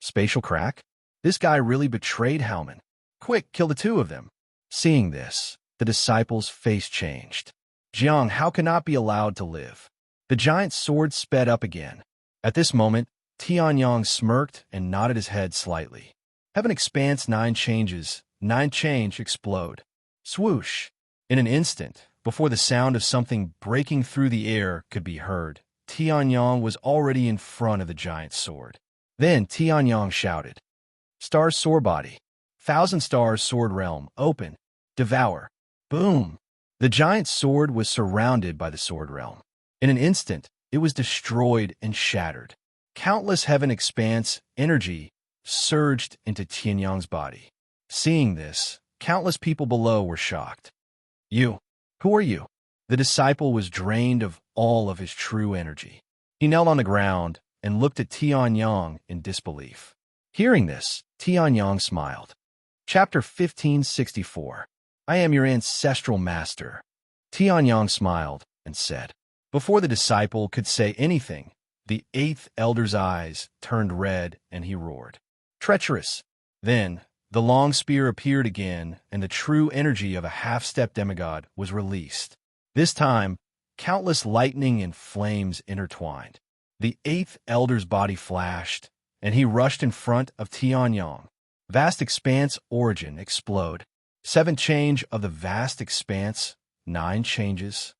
Spatial crack? This guy really betrayed Haoman. Quick, kill the two of them. Seeing this, the disciple's face changed. Jiang Hao cannot be allowed to live. The giant sword sped up again. At this moment, Tianyang smirked and nodded his head slightly. Heaven Expanse 9 changes, 9 change explode. Swoosh! In an instant, before the sound of something breaking through the air could be heard, Tianyang was already in front of the giant sword. Then Tianyang shouted, Stars Sword Body, 1,000 Stars Sword Realm, open, devour, boom! The giant sword was surrounded by the Sword Realm. In an instant, it was destroyed and shattered. Countless Heaven Expanse energy surged into Tianyang's body. Seeing this, countless people below were shocked. You, who are you? The disciple was drained of all of his true energy. He knelt on the ground and looked at Tianyang in disbelief. Hearing this, Tianyang smiled. Chapter 1564. I am your ancestral master. Tianyang smiled and said. Before the disciple could say anything, the 8th elder's eyes turned red and he roared. Treacherous! Then, the long spear appeared again and the true energy of a half-step demigod was released. This time, countless lightning and flames intertwined. The 8th elder's body flashed, and he rushed in front of Tianyang. Vast Expanse origin explode. 7 change of the Vast Expanse, 9 changes.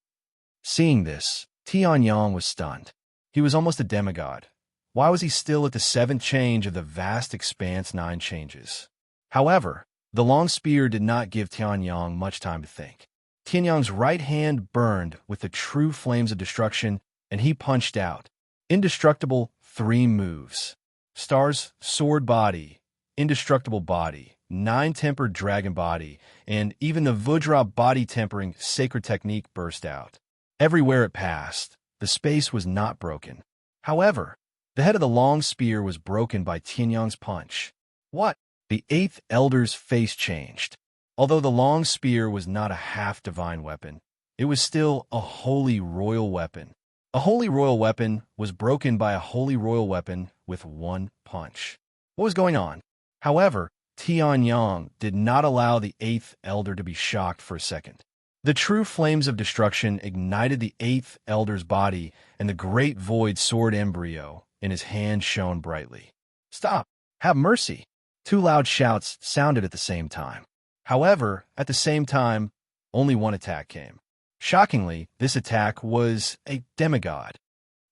Seeing this, Tianyang was stunned. He was almost a demigod. Why was he still at the 7th change of the Vast Expanse 9 changes? However, the long spear did not give Tianyang much time to think. Tianyang's right hand burned with the true flames of destruction, and he punched out. Indestructible 3 moves. Stars Sword Body, Indestructible Body, 9-tempered Dragon Body, and even the Vajra body tempering Sacred Technique burst out. Everywhere it passed, the space was not broken. However, the head of the long spear was broken by Tianyang's punch. What? The 8th elder's face changed. Although the long spear was not a half-divine weapon, it was still a holy royal weapon. A holy royal weapon was broken by a holy royal weapon with 1 punch. What was going on? However, Tianyang did not allow the 8th elder to be shocked for a second. The true flames of destruction ignited the 8th elder's body, and the great void sword embryo in his hand shone brightly. Stop! Have mercy! 2 loud shouts sounded at the same time. However, at the same time, only 1 attack came. Shockingly, this attack was a demigod.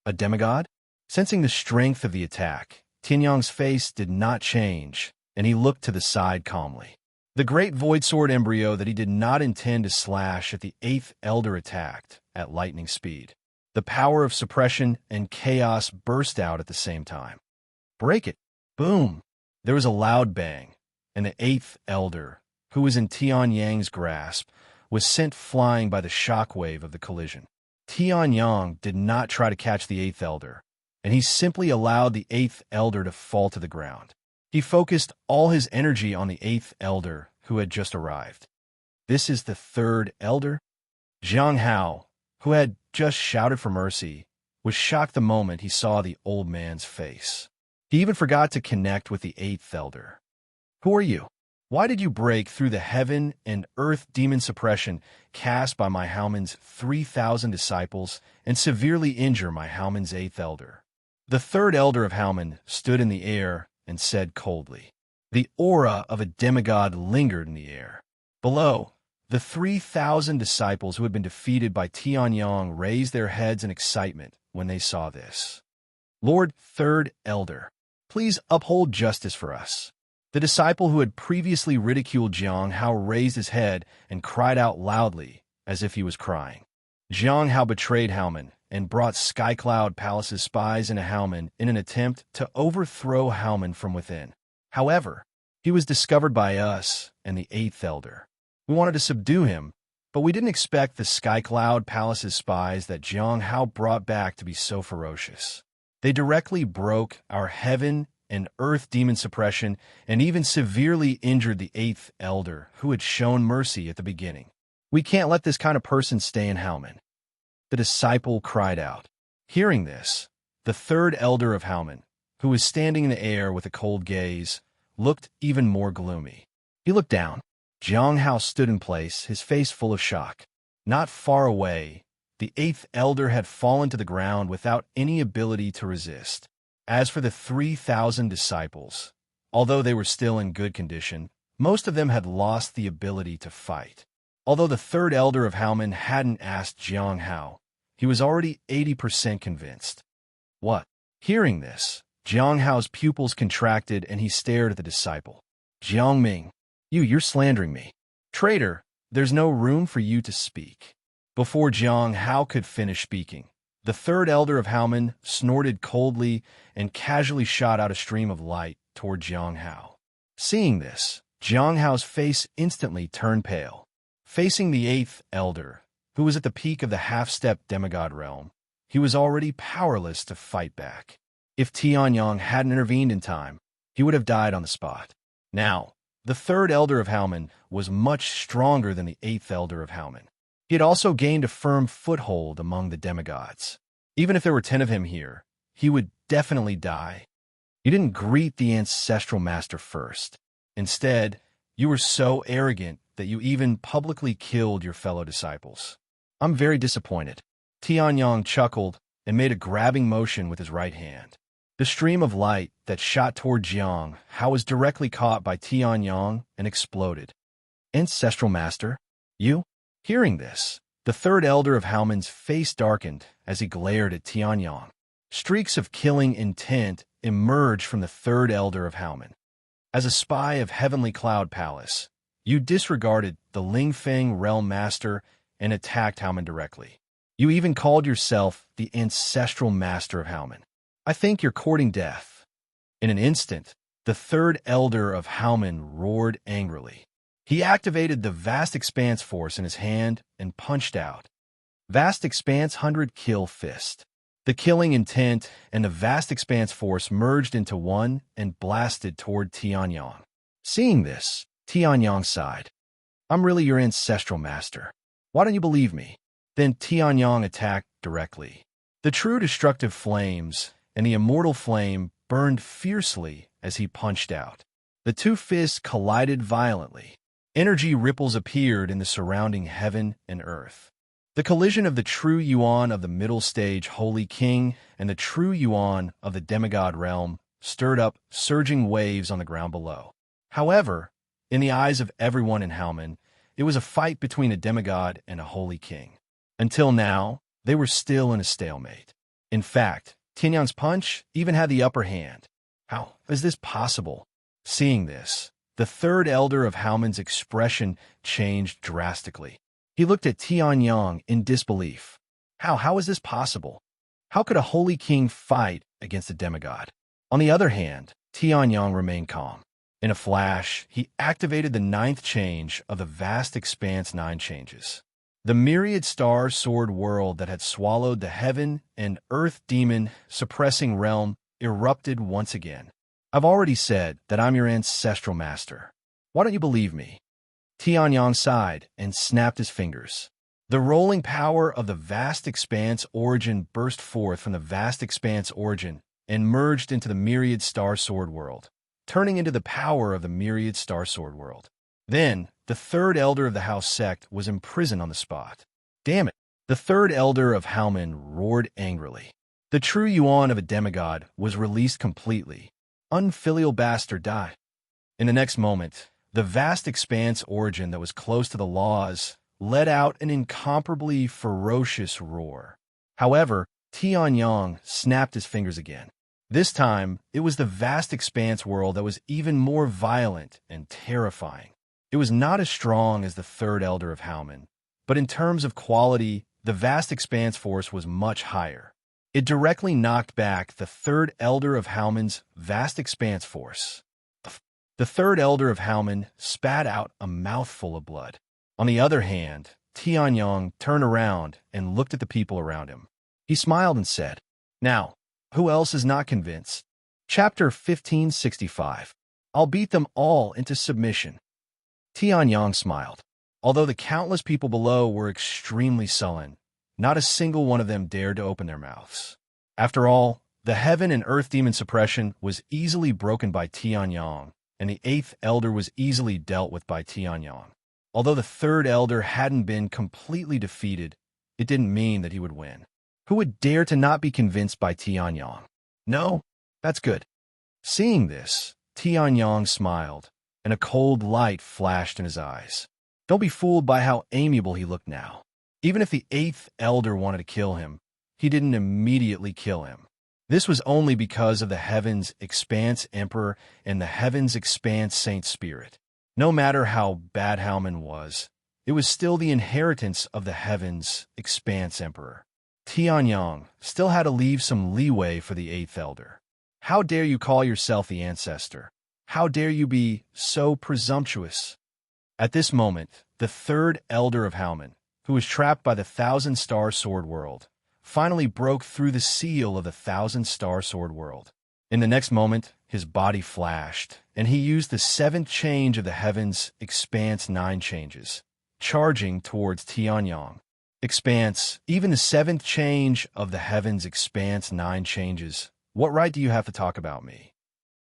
A demigod? Sensing the strength of the attack, Tianyang's face did not change, and he looked to the side calmly. The great void sword embryo that he did not intend to slash at the 8th elder attacked at lightning speed. The power of suppression and chaos burst out at the same time. Break it! Boom! There was a loud bang, and the 8th elder, who was in Tianyang's grasp, was sent flying by the shockwave of the collision. Tianyang did not try to catch the 8th elder, and he simply allowed the 8th elder to fall to the ground. He focused all his energy on the 8th elder who had just arrived. This is the 3rd elder? Jiang Hao, who had just shouted for mercy, was shocked the moment he saw the old man's face. He even forgot to connect with the 8th elder. Who are you? Why did you break through the heaven and earth demon suppression cast by my Haoman's 3,000 disciples and severely injure my Haoman's 8th elder? The 3rd elder of Haoman stood in the air and said coldly. The aura of a demigod lingered in the air. Below, the 3,000 disciples who had been defeated by Tianyang raised their heads in excitement when they saw this. Lord 3rd Elder, please uphold justice for us. The disciple who had previously ridiculed Jiang Hao raised his head and cried out loudly, as if he was crying. Jiang Hao betrayed Haoman and brought Skycloud Palace's spies into Haoman in an attempt to overthrow Haoman from within. However, he was discovered by us and the 8th Elder. We wanted to subdue him, But we didn't expect the Sky Cloud Palace's spies that Jiang Hao brought back to be so ferocious. They directly broke our heaven and earth demon suppression and even severely injured the 8th elder who had shown mercy at the beginning. We can't let this kind of person stay in Haomen. The disciple cried out. Hearing this, the 3rd elder of Haomen, who was standing in the air with a cold gaze, looked even more gloomy. He looked down. Jiang Hao stood in place, his face full of shock. Not far away, the 8th elder had fallen to the ground without any ability to resist. As for the 3,000 disciples, although they were still in good condition, most of them had lost the ability to fight. Although the 3rd elder of Haomen hadn't asked Jiang Hao, he was already 80% convinced. What? Hearing this, Jiang Hao's pupils contracted and he stared at the disciple. Jiang Ming, you're slandering me. Traitor, there's no room for you to speak. Before Jiang Hao could finish speaking, the 3rd elder of Haomen snorted coldly and casually shot out a stream of light toward Jiang Hao. Seeing this, Jiang Hao's face instantly turned pale. Facing the 8th elder, who was at the peak of the half-step demigod realm, he was already powerless to fight back. If Tianyang hadn't intervened in time, he would have died on the spot. Now, the 3rd elder of Haomen was much stronger than the 8th elder of Haomen. He had also gained a firm foothold among the demigods. Even if there were 10 of him here, he would definitely die. You didn't greet the ancestral master first. Instead, you were so arrogant that you even publicly killed your fellow disciples. I'm very disappointed. Tianyang chuckled and made a grabbing motion with his right hand. The stream of light that shot toward Jiang Hao was directly caught by Tianyang and exploded. Ancestral master? You? Hearing this, the 3rd elder of Haomen's face darkened as he glared at Tianyang. Streaks of killing intent emerged from the 3rd elder of Haomen. As a spy of Heavenly Cloud Palace, you disregarded the Lingfeng Realm Master and attacked Haomen directly. You even called yourself the Ancestral Master of Haomen. I think you're courting death. In an instant, the 3rd elder of Haomen roared angrily. He activated the Vast Expanse Force in his hand and punched out. Vast Expanse 100 Kill Fist. The killing intent and the Vast Expanse Force merged into one and blasted toward Tianyang. Seeing this, Tianyang sighed. I'm really your ancestral master. Why don't you believe me? Then Tianyang attacked directly. The true destructive flames and the immortal flame burned fiercely as he punched out. The 2 fists collided violently. Energy ripples appeared in the surrounding heaven and earth. The collision of the true Yuan of the middle stage Holy King and the true Yuan of the demigod realm stirred up surging waves on the ground below. However, in the eyes of everyone in Haomen, it was a fight between a demigod and a Holy King. Until now, they were still in a stalemate. In fact, Tianyang's punch even had the upper hand. How is this possible? Seeing this, the 3rd elder of Haomen's expression changed drastically. He looked at Tianyang in disbelief. How is this possible? How could a Holy King fight against a demigod? On the other hand, Tianyang remained calm. In a flash, he activated the 9th change of the Vast Expanse 9 changes. The myriad star sword world that had swallowed the heaven and earth demon suppressing realm erupted once again. I've already said that I'm your ancestral master. Why don't you believe me? Tianyang sighed and snapped his fingers. The rolling power of the Vast Expanse origin burst forth from the Vast Expanse origin and merged into the myriad star sword world, turning into the power of the myriad star sword world. Then, the 3rd elder of the House Sect was imprisoned on the spot. Damn it! The 3rd elder of Haomen roared angrily. The true Yuan of a demigod was released completely. Unfilial bastard die. In the next moment, the Vast Expanse origin that was close to the laws let out an incomparably ferocious roar. However, Tianyang snapped his fingers again. This time, it was the Vast Expanse world that was even more violent and terrifying. It was not as strong as the 3rd elder of Haomen, but in terms of quality, the Vast Expanse Force was much higher. It directly knocked back the 3rd elder of Haomen's Vast Expanse Force. The 3rd elder of Haomen spat out a mouthful of blood. On the other hand, Tianyong turned around and looked at the people around him. He smiled and said, "Now, who else is not convinced?" Chapter 1565. I'll beat them all into submission. Tianyong smiled. Although the countless people below were extremely sullen, not a single one of them dared to open their mouths. After all, the heaven and earth demon suppression was easily broken by Tianyong, and the eighth elder was easily dealt with by Tianyong. Although the third elder hadn't been completely defeated, it didn't mean that he would win. Who would dare to not be convinced by Tianyong? No? That's good. Seeing this, Tianyong smiled, and a cold light flashed in his eyes. Don't be fooled by how amiable he looked now. Even if the eighth elder wanted to kill him, he didn't immediately kill him. This was only because of the Heaven's Expanse Emperor and the Heaven's Expanse Saint Spirit. No matter how bad Haoman was, it was still the inheritance of the Heaven's Expanse Emperor. Tianyong still had to leave some leeway for the eighth elder. How dare you call yourself the ancestor? How dare you be so presumptuous? At this moment, the third elder of Haoman, who was trapped by the thousand-star sword world, finally broke through the seal of the thousand-star sword world. In the next moment, his body flashed, and he used the seventh change of the Heaven's Expanse 9 changes, charging towards Tianyong. Expanse, even the seventh change of the Heaven's Expanse 9 changes. What right do you have to talk about me?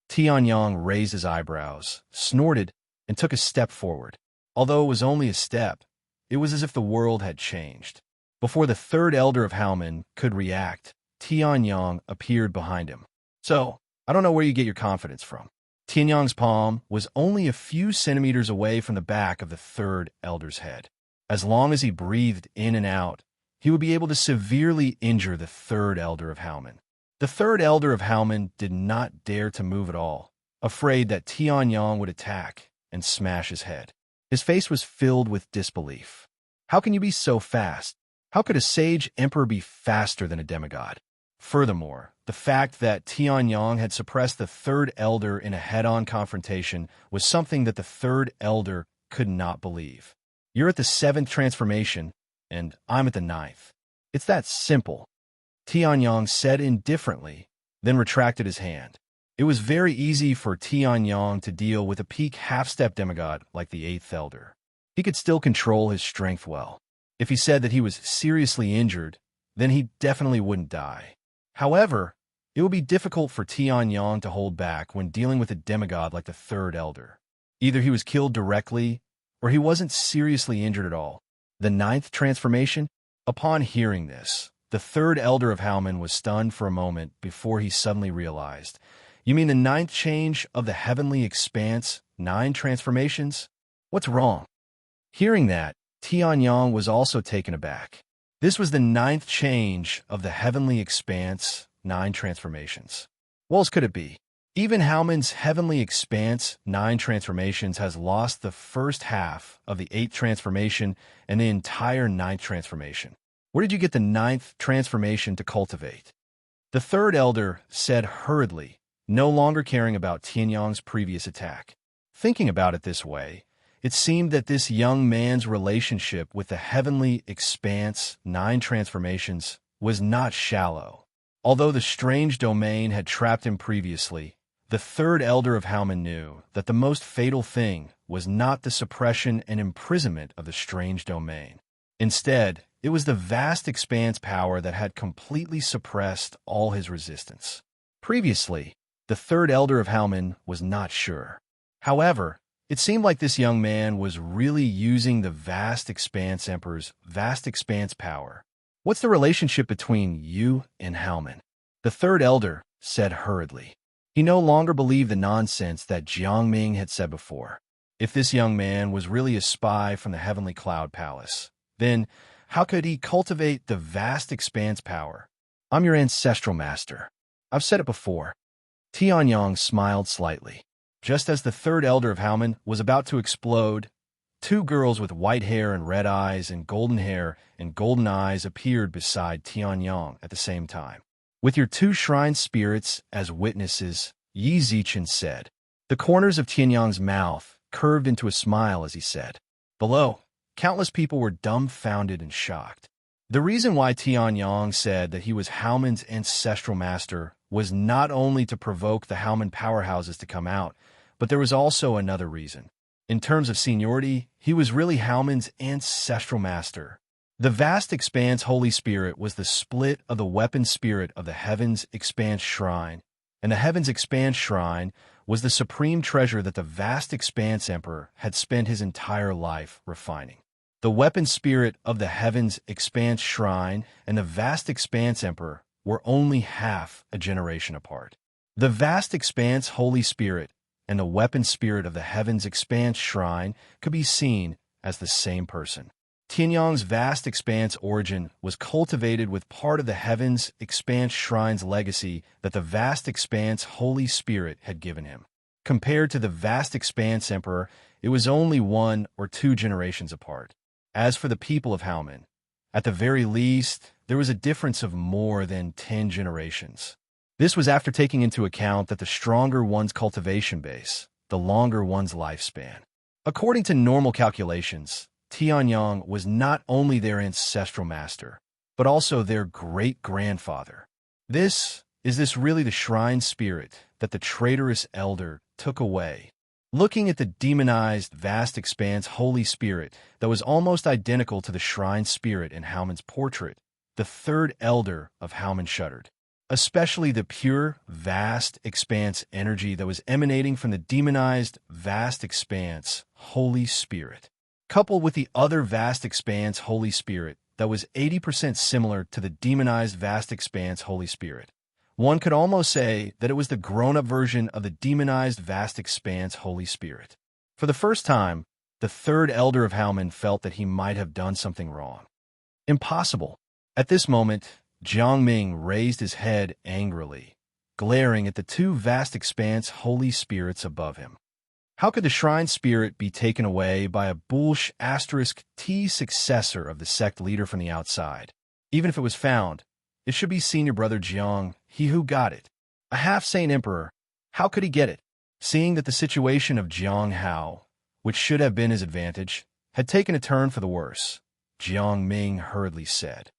Tianyong raised his eyebrows, snorted, and took a step forward. Although it was only a step, it was as if the world had changed. Before the third elder of Haoman could react, Tianyong appeared behind him. So, I don't know where you get your confidence from. Tianyong's palm was only a few centimeters away from the back of the third elder's head. As long as he breathed in and out, he would be able to severely injure the third elder of Haoman. The third elder of Haoman did not dare to move at all, afraid that Tianyong would attack and smash his head. His face was filled with disbelief. How can you be so fast? How could a sage emperor be faster than a demigod? Furthermore, the fact that Tianyong had suppressed the third elder in a head-on confrontation was something that the third elder could not believe. You're at the seventh transformation, and I'm at the ninth. It's that simple. Tianyong said indifferently, then retracted his hand. It was very easy for Tianyong to deal with a peak half-step demigod like the eighth elder. He could still control his strength well. If he said that he was seriously injured, then he definitely wouldn't die. However, it would be difficult for Tianyong to hold back when dealing with a demigod like the third elder. Either he was killed directly, or he wasn't seriously injured at all. The ninth transformation? Upon hearing this, the third elder of Haoman was stunned for a moment before he suddenly realized. You mean the ninth change of the Heavenly Expanse, 9 transformations? What's wrong? Hearing that, Tianyong was also taken aback. This was the ninth change of the Heavenly Expanse, 9 transformations. What else could it be? Even Haoman's Heavenly Expanse, 9 transformations has lost the first half of the 8th transformation and the entire 9th transformation. Where did you get the 9th transformation to cultivate? The third elder said hurriedly, no longer caring about Tianyong's previous attack. Thinking about it this way, it seemed that this young man's relationship with the Heavenly Expanse 9 transformations was not shallow. Although the strange domain had trapped him previously, the third elder of Haoman knew that the most fatal thing was not the suppression and imprisonment of the strange domain. Instead, it was the vast expanse power that had completely suppressed all his resistance. Previously, the third elder of Haoman was not sure. However, it seemed like this young man was really using the vast expanse emperor's vast expanse power. What's the relationship between you and Haoman? The third elder said hurriedly. He no longer believed the nonsense that Jiangming had said before. If this young man was really a spy from the Heavenly Cloud Palace, then how could he cultivate the vast expanse power? I'm your ancestral master. I've said it before. Tianyong smiled slightly. Just as the third elder of Haoman was about to explode, 2 girls with white hair and red eyes and golden hair and golden eyes appeared beside Tianyong at the same time. With your 2 shrine spirits as witnesses, Yi Zichen said. The corners of Tianyong's mouth curved into a smile as he said, Below, countless people were dumbfounded and shocked. The reason why Tianyang said that he was Haomen's ancestral master was not only to provoke the Haomen powerhouses to come out, but there was also another reason. In terms of seniority, he was really Haomen's ancestral master. The vast expanse Holy Spirit was the split of the weapon spirit of the Heavens Expanse Shrine, and the Heavens Expanse Shrine was the supreme treasure that the vast expanse Emperor had spent his entire life refining. The weapon spirit of the Heavens Expanse Shrine and the vast expanse Emperor were only half a generation apart. The vast expanse Holy Spirit and the weapon spirit of the Heavens Expanse Shrine could be seen as the same person. Tianyang's vast expanse origin was cultivated with part of the Heavens Expanse Shrine's legacy that the vast expanse Holy Spirit had given him. Compared to the vast expanse Emperor, it was only 1 or 2 generations apart. As for the people of Haomen, at the very least, there was a difference of more than 10 generations. This was after taking into account that the stronger one's cultivation base, the longer one's lifespan. According to normal calculations, Tianyang was not only their ancestral master, but also their great-grandfather. Is this really the shrine spirit that the traitorous elder took away? Looking at the demonized vast expanse Holy Spirit that was almost identical to the shrine spirit in Haomen's portrait, the third elder of Haomen shuddered. Especially the pure, vast expanse energy that was emanating from the demonized vast expanse Holy Spirit, coupled with the other vast expanse Holy Spirit that was 80% similar to the demonized vast expanse Holy Spirit. One could almost say that it was the grown-up version of the demonized vast expanse Holy Spirit. For the first time, the third elder of Haomen felt that he might have done something wrong. Impossible. At this moment, Jiangming raised his head angrily, glaring at the 2 vast expanse Holy Spirits above him. How could the shrine spirit be taken away by a Bulsh *T successor of the sect leader from the outside? Even if it was found, it should be senior brother Jiang, he who got it. A half-saint emperor, how could he get it? Seeing that the situation of Jiang Hao, which should have been his advantage, had taken a turn for the worse, Jiang Ming hurriedly said,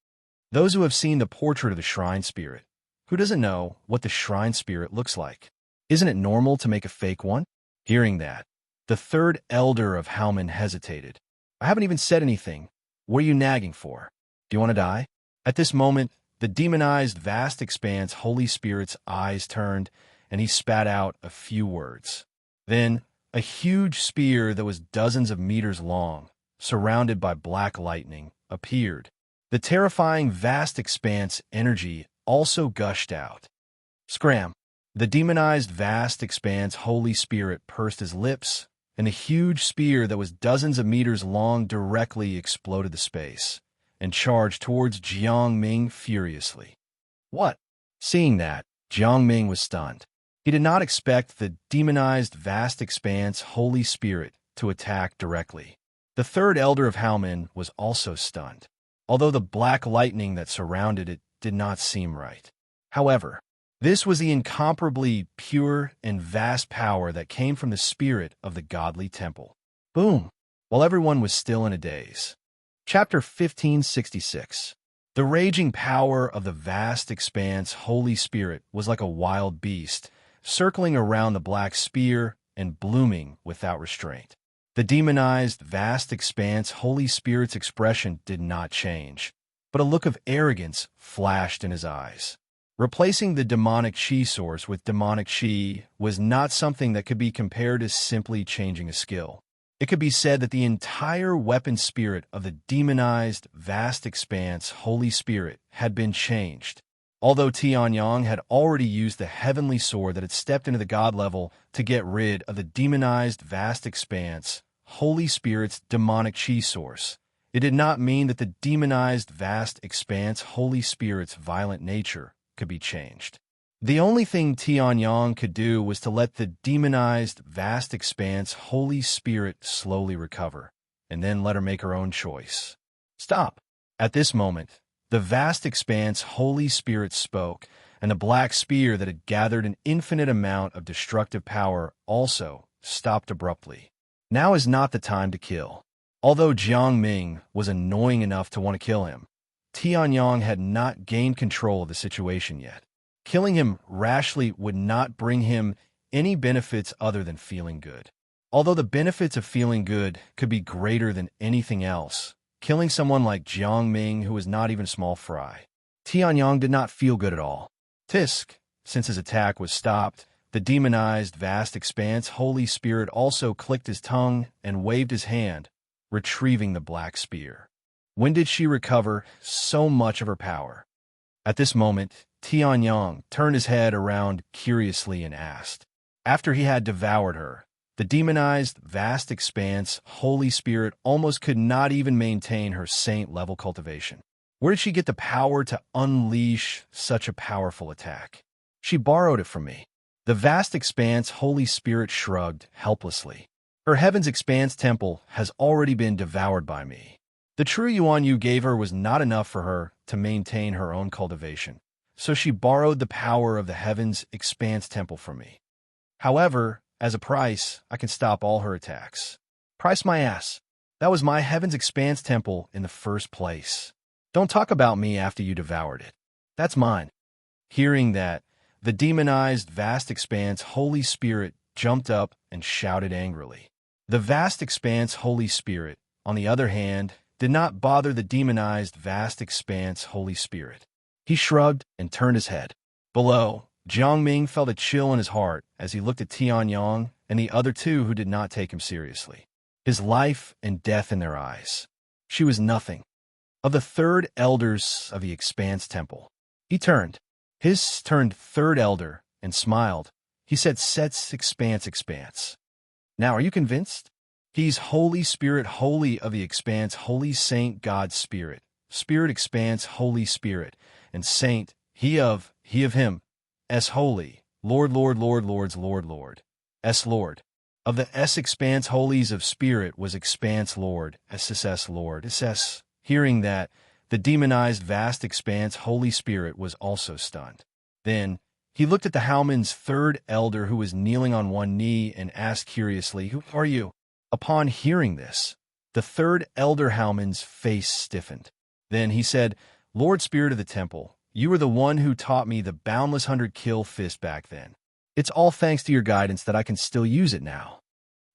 "Those who have seen the portrait of the shrine spirit, who doesn't know what the shrine spirit looks like? Isn't it normal to make a fake one?" Hearing that, the third elder of Haomen hesitated. "I haven't even said anything. What are you nagging for? Do you want to die?" At this moment, the demonized vast expanse Holy Spirit's eyes turned, and he spat out a few words. Then, a huge spear that was dozens of meters long, surrounded by black lightning, appeared. The terrifying vast expanse energy also gushed out. Scram! The demonized vast expanse Holy Spirit pursed his lips, and a huge spear that was dozens of meters long directly exploded the space and charged towards Jiang Ming furiously. What? Seeing that, Jiang Ming was stunned. He did not expect the demonized vast expanse Holy Spirit to attack directly. The third elder of Haomen was also stunned, although the black lightning that surrounded it did not seem right. However, this was the incomparably pure and vast power that came from the spirit of the godly temple. Boom! While everyone was still in a daze. Chapter 1566. The raging power of the vast expanse Holy Spirit was like a wild beast, circling around the black spear and blooming without restraint. The demonized vast expanse Holy Spirit's expression did not change, but a look of arrogance flashed in his eyes. Replacing the demonic chi source with demonic chi was not something that could be compared as simply changing a skill. It could be said that the entire weapon spirit of the demonized vast expanse Holy Spirit had been changed. Although Tianyang had already used the heavenly sword that had stepped into the god level to get rid of the demonized vast expanse Holy Spirit's demonic chi source, it did not mean that the demonized vast expanse Holy Spirit's violent nature could be changed. The only thing Tianyang could do was to let the demonized vast expanse Holy Spirit slowly recover, and then let her make her own choice. Stop! At this moment, the vast expanse Holy Spirit spoke, and the black spear that had gathered an infinite amount of destructive power also stopped abruptly. Now is not the time to kill. Although Jiang Ming was annoying enough to want to kill him, Tianyang had not gained control of the situation yet. Killing him rashly would not bring him any benefits other than feeling good. Although the benefits of feeling good could be greater than anything else, killing someone like Jiang Ming, who was not even small fry, Tianyang did not feel good at all. Tisk, since his attack was stopped, the demonized vast expanse Holy Spirit also clicked his tongue and waved his hand, retrieving the black spear. When did she recover so much of her power? At this moment, Tianyang turned his head around curiously and asked. After he had devoured her, the demonized vast expanse Holy Spirit almost could not even maintain her saint-level cultivation. Where did she get the power to unleash such a powerful attack? She borrowed it from me. The vast expanse Holy Spirit shrugged helplessly. Her heaven's expanse temple has already been devoured by me. The true yuan you gave her was not enough for her to maintain her own cultivation, so she borrowed the power of the heaven's expanse temple from me. However, as a price, I can stop all her attacks. Price my ass. That was my heaven's expanse temple in the first place. Don't talk about me after you devoured it. That's mine. Hearing that, the demonized vast expanse Holy Spirit jumped up and shouted angrily. The vast expanse Holy Spirit, on the other hand, did not bother the demonized vast expanse Holy Spirit. He shrugged and turned his head. Below, Jiang Ming felt a chill in his heart as he looked at Tianyang and the other two who did not take him seriously. His life and death in their eyes. She was nothing. Of the third elders of the Expanse Temple. He turned. His turned third elder and smiled. He said, Sets expanse. Now, are you convinced? He's Holy Spirit, holy of the expanse, holy saint, God's Spirit, Spirit expanse, Holy Spirit, and saint, he of him, S holy, Lord, Lord's Lord, S Lord. Of the S expanse holies of Spirit was expanse Lord, SS Lord, SS. Hearing that, the demonized vast expanse Holy Spirit was also stunned. Then, he looked at the Howman's third elder who was kneeling on one knee and asked curiously, Who are you? Upon hearing this, the third elder Howman's face stiffened. Then he said, Lord Spirit of the Temple, you were the one who taught me the boundless 100-kill fist back then. It's all thanks to your guidance that I can still use it now.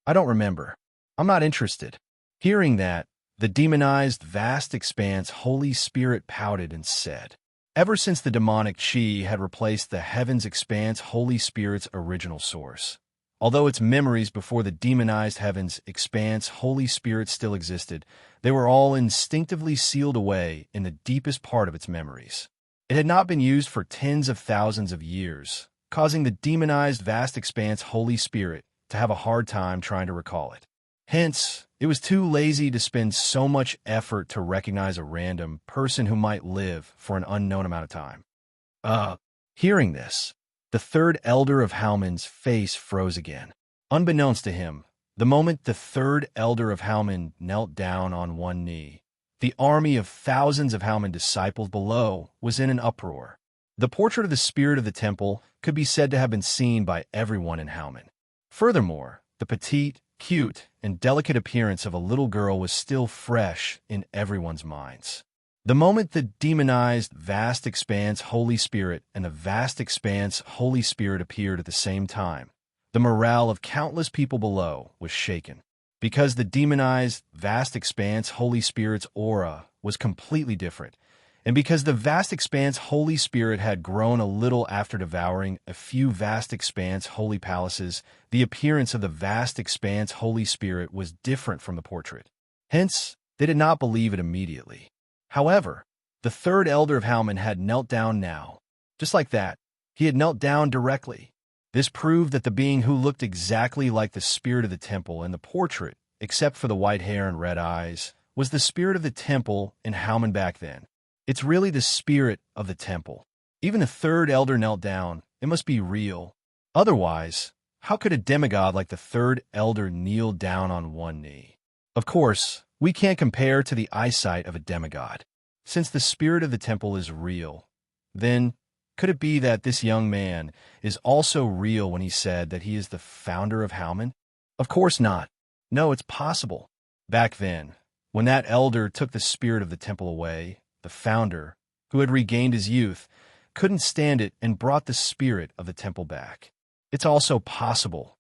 I don't remember. I'm not interested. Hearing that, the demonized vast expanse Holy Spirit pouted and said, Ever since the demonic chi had replaced the heavens expanse Holy Spirit's original source, although its memories before the demonized heavens expanse Holy Spirit still existed, they were all instinctively sealed away in the deepest part of its memories. It had not been used for tens of thousands of years, causing the demonized vast expanse Holy Spirit to have a hard time trying to recall it. Hence, it was too lazy to spend so much effort to recognize a random person who might live for an unknown amount of time. Hearing this, the third elder of Howman's face froze again. Unbeknownst to him, the moment the third elder of Howman knelt down on one knee, the army of thousands of Howman disciples below was in an uproar. The portrait of the spirit of the temple could be said to have been seen by everyone in Howman. Furthermore, the petite, cute, and delicate appearance of a little girl was still fresh in everyone's minds. The moment the demonized vast expanse Holy Spirit and the vast expanse Holy Spirit appeared at the same time, the morale of countless people below was shaken. Because the demonized vast expanse Holy Spirit's aura was completely different, and because the vast expanse Holy Spirit had grown a little after devouring a few vast expanse holy palaces, the appearance of the vast expanse Holy Spirit was different from the portrait. Hence, they did not believe it immediately. However, the third elder of Howman had knelt down now. Just like that, he had knelt down directly. This proved that the being who looked exactly like the spirit of the temple in the portrait, except for the white hair and red eyes, was the spirit of the temple in Howman back then. It's really the spirit of the temple. Even the third elder knelt down. It must be real. Otherwise, how could a demigod like the third elder kneel down on one knee? Of course, we can't compare to the eyesight of a demigod. Since the spirit of the temple is real, then could it be that this young man is also real when he said that he is the founder of Howman? Of course not. No, it's possible. Back then, When that elder took the spirit of the temple away, the founder, who had regained his youth, couldn't stand it and brought the spirit of the temple back. It's also possible.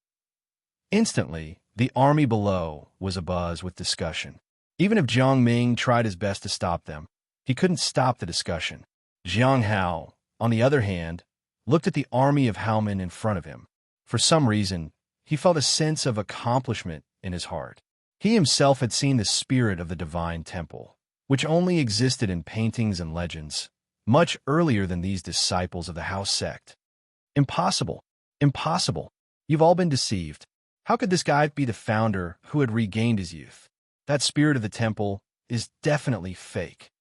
Instantly, the army below was abuzz with discussion. Even if Jiang Ming tried his best to stop them, he couldn't stop the discussion. Jiang Hao, on the other hand, looked at the army of Haomen in front of him. For some reason, he felt a sense of accomplishment in his heart. He himself had seen the spirit of the divine temple, which only existed in paintings and legends, much earlier than these disciples of the house sect. Impossible. Impossible. You've all been deceived. How could this guy be the founder who had regained his youth? That spirit of the temple is definitely fake.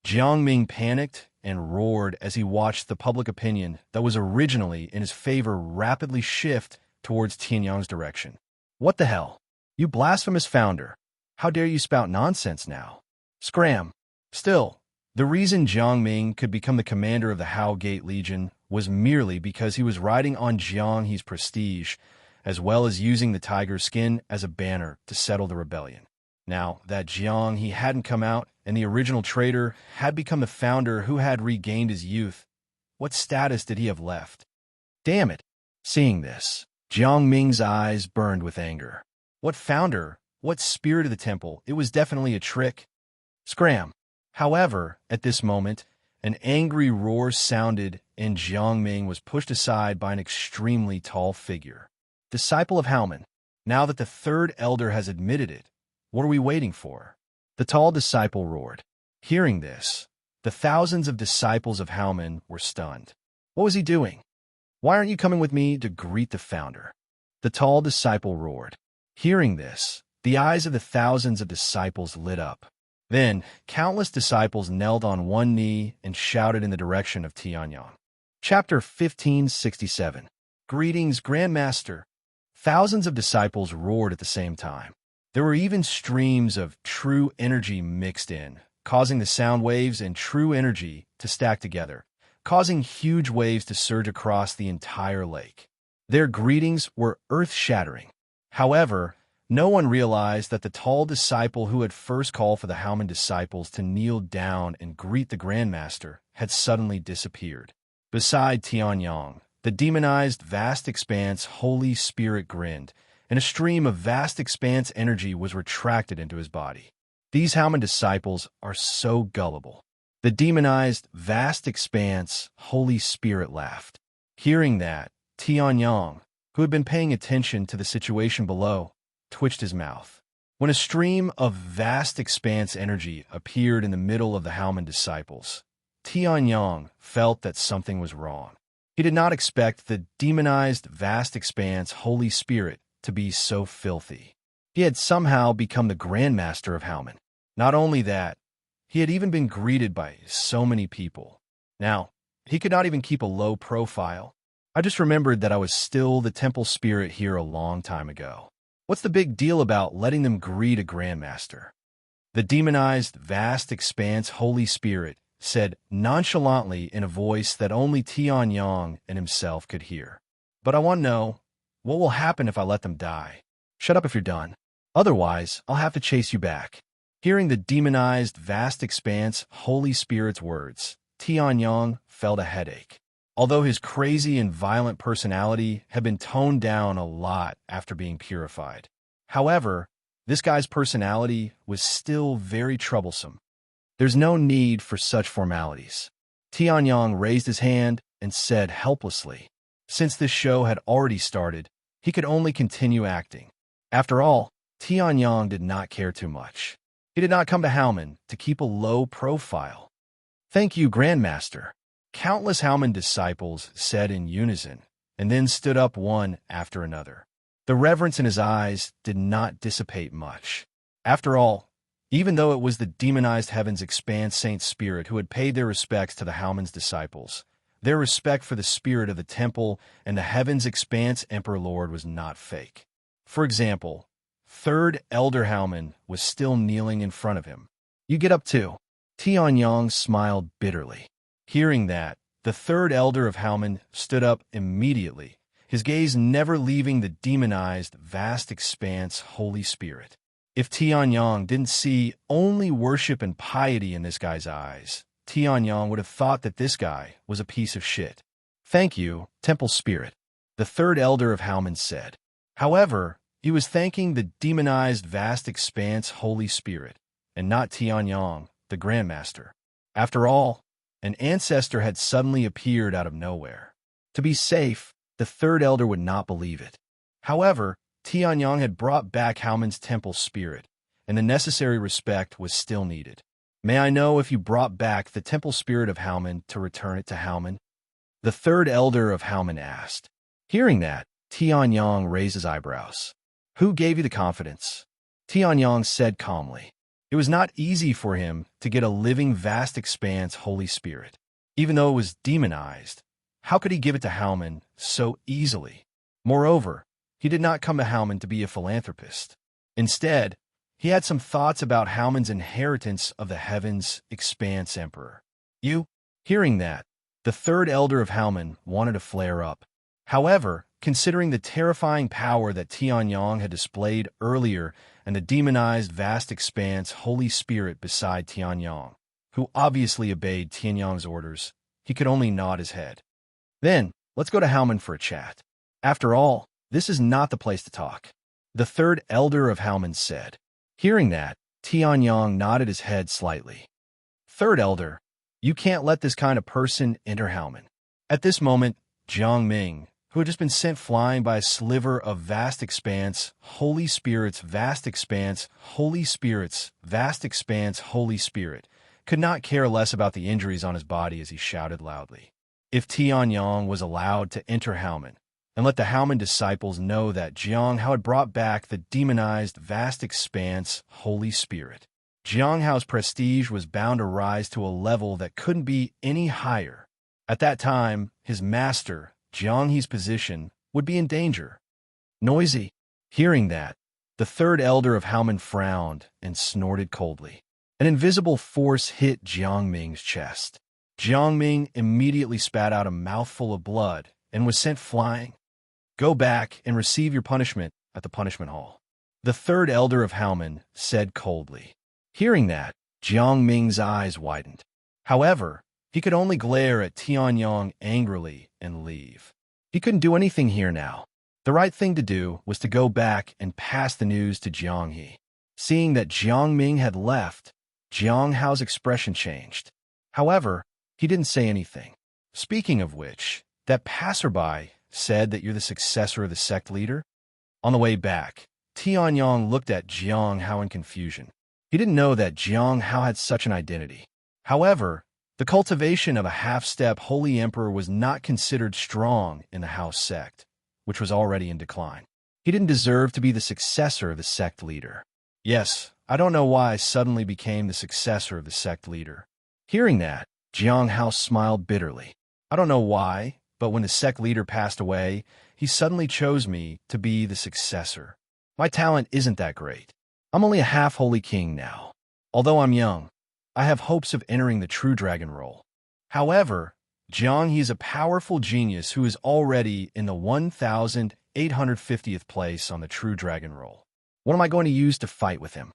Jiang Ming panicked and roared as he watched the public opinion that was originally in his favor rapidly shift towards Tianyang's direction. What the hell? You blasphemous founder! How dare you spout nonsense now? Scram! Still, the reason Jiang Ming could become the commander of the Hao Gate Legion was merely because he was riding on Jiang He's prestige, as well as using the tiger's skin as a banner to settle the rebellion. Now that Jiang He hadn't come out and the original traitor had become the founder who had regained his youth, what status did he have left? Damn it! Seeing this, Jiang Ming's eyes burned with anger. What founder? What spirit of the temple? It was definitely a trick. Scram! However, at this moment, an angry roar sounded and Jiang Ming was pushed aside by an extremely tall figure. Disciple of Haomen. Now that the third elder has admitted it, what are we waiting for? The tall disciple roared. Hearing this, the thousands of disciples of Haomen were stunned. What was he doing? Why aren't you coming with me to greet the founder? The tall disciple roared. Hearing this, the eyes of the thousands of disciples lit up. Then, countless disciples knelt on one knee and shouted in the direction of Tianyang. Chapter 1567. Greetings, Grand Master. Thousands of disciples roared at the same time. There were even streams of true energy mixed in, causing the sound waves and true energy to stack together, causing huge waves to surge across the entire lake. Their greetings were earth-shattering. However, no one realized that the tall disciple who had first called for the Haomen disciples to kneel down and greet the Grandmaster had suddenly disappeared. Beside Tianyang, the demonized vast expanse Holy Spirit grinned, and a stream of vast expanse energy was retracted into his body. These Haomen disciples are so gullible. The demonized vast expanse Holy Spirit laughed. Hearing that, Tianyang, who had been paying attention to the situation below, twitched his mouth. When a stream of vast expanse energy appeared in the middle of the Haomen disciples, Tianyang felt that something was wrong. He did not expect the demonized vast expanse Holy Spirit to be so filthy. He had somehow become the Grandmaster of Haomen. Not only that, he had even been greeted by so many people. Now, he could not even keep a low profile. I just remembered that I was still the temple spirit here a long time ago. What's the big deal about letting them greet a Grandmaster? The demonized vast expanse Holy Spirit said nonchalantly in a voice that only Tianyang and himself could hear. But I want to know, what will happen if I let them die? Shut up if you're done. Otherwise, I'll have to chase you back. Hearing the demonized vast expanse Holy Spirit's words, Tianyang felt a headache. Although his crazy and violent personality had been toned down a lot after being purified. However, this guy's personality was still very troublesome. There's no need for such formalities. Tianyang raised his hand and said helplessly. Since this show had already started, he could only continue acting. After all, Tianyang did not care too much. He did not come to Haomen to keep a low profile. Thank you, Grandmaster. Countless Haomen disciples said in unison, and then stood up one after another. The reverence in his eyes did not dissipate much. After all, even though it was the demonized heaven's expanse Saint Spirit who had paid their respects to the Haomen's disciples, their respect for the spirit of the temple and the heaven's expanse Emperor Lord was not fake. For example, third Elder Haomen was still kneeling in front of him. You get up too. Tianyang smiled bitterly. Hearing that, the third elder of Haomen stood up immediately, his gaze never leaving the demonized vast expanse Holy Spirit. If Tianyang didn't see only worship and piety in this guy's eyes, Tianyang would have thought that this guy was a piece of shit. Thank you, Temple Spirit, the third elder of Haomen said. However, he was thanking the demonized vast expanse Holy Spirit, and not Tianyang, the Grandmaster. After all, an ancestor had suddenly appeared out of nowhere. To be safe, the third elder would not believe it. However, Tianyang had brought back Haomen's temple spirit, and the necessary respect was still needed. May I know if you brought back the temple spirit of Haomen to return it to Haomen? The third elder of Haomen asked. Hearing that, Tianyang raised his eyebrows. Who gave you the confidence? Tianyang said calmly. It was not easy for him to get a living vast expanse Holy Spirit. Even though it was demonized, how could he give it to Haomen so easily? Moreover, he did not come to Haomen to be a philanthropist. Instead, he had some thoughts about Haomen's inheritance of the heavens expanse emperor. You? Hearing that, the third elder of Haomen wanted to flare up. However, considering the terrifying power that Tianyang had displayed earlier and the demonized vast expanse Holy Spirit beside Tianyang, who obviously obeyed Tianyang's orders, he could only nod his head. Then, let's go to Haomen for a chat. After all, this is not the place to talk, the third elder of Haomen said. Hearing that, Tianyang nodded his head slightly. Third elder, you can't let this kind of person enter Haomen. At this moment, Jiang Ming, who had just been sent flying by a sliver of vast expanse, Holy Spirit's vast expanse, Holy Spirit's vast expanse, Holy Spirit, could not care less about the injuries on his body as he shouted loudly. If Tianyang was allowed to enter Haomen, and let the Haomen disciples know that Jiang Hao had brought back the demonized vast expanse Holy Spirit, Jiang Hao's prestige was bound to rise to a level that couldn't be any higher. At that time, his master, Jiang He's position, would be in danger. Noisy. Hearing that, the third elder of Haomen frowned and snorted coldly. An invisible force hit Jiang Ming's chest. Jiang Ming immediately spat out a mouthful of blood and was sent flying. Go back and receive your punishment at the punishment hall, the third elder of Haomen said coldly. Hearing that, Jiang Ming's eyes widened. However, he could only glare at Tianyang angrily and leave. He couldn't do anything here now. The right thing to do was to go back and pass the news to Jiang He. Seeing that Jiang Ming had left, Jiang Hao's expression changed. However, he didn't say anything. Speaking of which, that passerby said that you're the successor of the sect leader? On the way back, Tianyang looked at Jiang Hao in confusion. He didn't know that Jiang Hao had such an identity. However, the cultivation of a half-step holy emperor was not considered strong in the Hao sect, which was already in decline. He didn't deserve to be the successor of the sect leader. Yes, I don't know why I suddenly became the successor of the sect leader. Hearing that, Jiang Hao smiled bitterly. I don't know why, but when the sect leader passed away, he suddenly chose me to be the successor. My talent isn't that great. I'm only a half-holy king now. Although I'm young, I have hopes of entering the true dragon role. However, Jiang He is a powerful genius who is already in the 1,850th place on the true dragon role. What am I going to use to fight with him?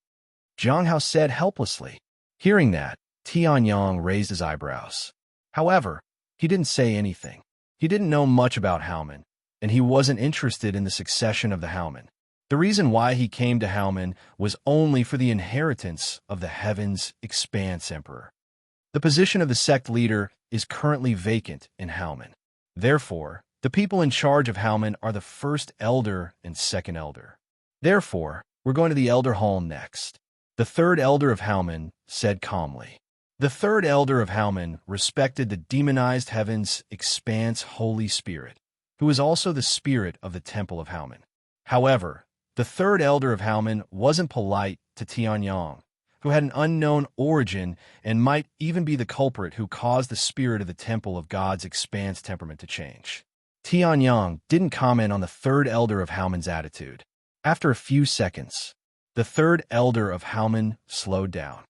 Jiang Hao said helplessly. Hearing that, Tianyang raised his eyebrows. However, he didn't say anything. He didn't know much about Haomen, and he wasn't interested in the succession of the Haomen. The reason why he came to Haomen was only for the inheritance of the heavens expanse emperor. The position of the sect leader is currently vacant in Haomen. Therefore, the people in charge of Haomen are the first elder and second elder. Therefore, we're going to the elder hall next, the third elder of Haomen said calmly. The third elder of Haomen respected the demonized heavens expanse Holy Spirit, who is also the spirit of the temple of Haomen. However, the third elder of Haomen wasn't polite to Tianyang, who had an unknown origin and might even be the culprit who caused the spirit of the temple of God's expanse temperament to change. Tianyang didn't comment on the third elder of Haomen's attitude. After a few seconds, the third elder of Haomen slowed down.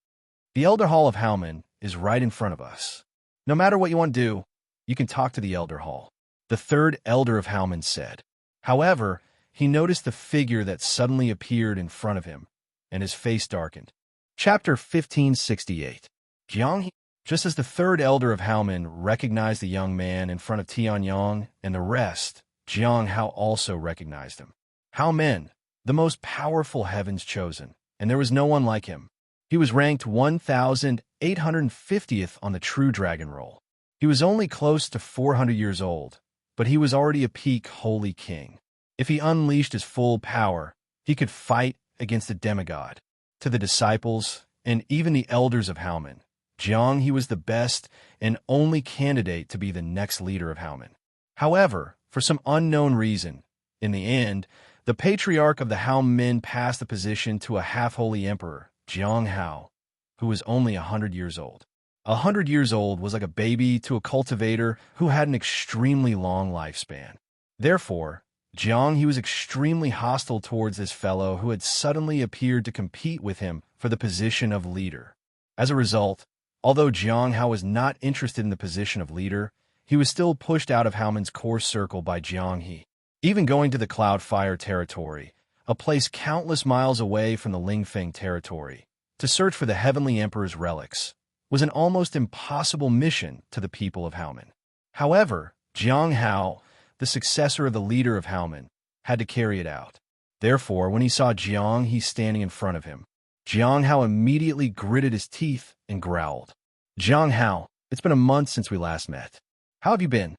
The Elder Hall of Haomen is right in front of us. No matter what you want to do, you can talk to the Elder Hall, the third elder of Haomen said. However, he noticed the figure that suddenly appeared in front of him, and his face darkened. Chapter 1568. Jiang He. Just as the third elder of Haomen recognized the young man in front of Tianyang and the rest, Jiang Hao also recognized him. Haomen, the most powerful heavens chosen, and there was no one like him. He was ranked 1,850th on the True Dragon Roll. He was only close to 400 years old, but he was already a peak holy king. If he unleashed his full power, he could fight against a demigod. To the disciples, and even the elders of Haomen, Jiang He was the best and only candidate to be the next leader of Haomen. However, for some unknown reason, in the end, the patriarch of the Haomen passed the position to a half-holy emperor, Jiang Hao, who was only 100 years old. 100 years old was like a baby to a cultivator who had an extremely long lifespan. Therefore, Jiang He was extremely hostile towards this fellow who had suddenly appeared to compete with him for the position of leader. As a result, although Jiang Hao was not interested in the position of leader, he was still pushed out of Haomen's core circle by Jiang He. Even going to the Cloudfire territory, a place countless miles away from the Lingfeng territory, to search for the Heavenly Emperor's relics, was an almost impossible mission to the people of Haomen. However, Jiang Hao, the successor of the leader of Haomen, had to carry it out. Therefore, when he saw Jiang He standing in front of him, Jiang Hao immediately gritted his teeth and growled. "Jiang Hao, it's been a month since we last met. How have you been?"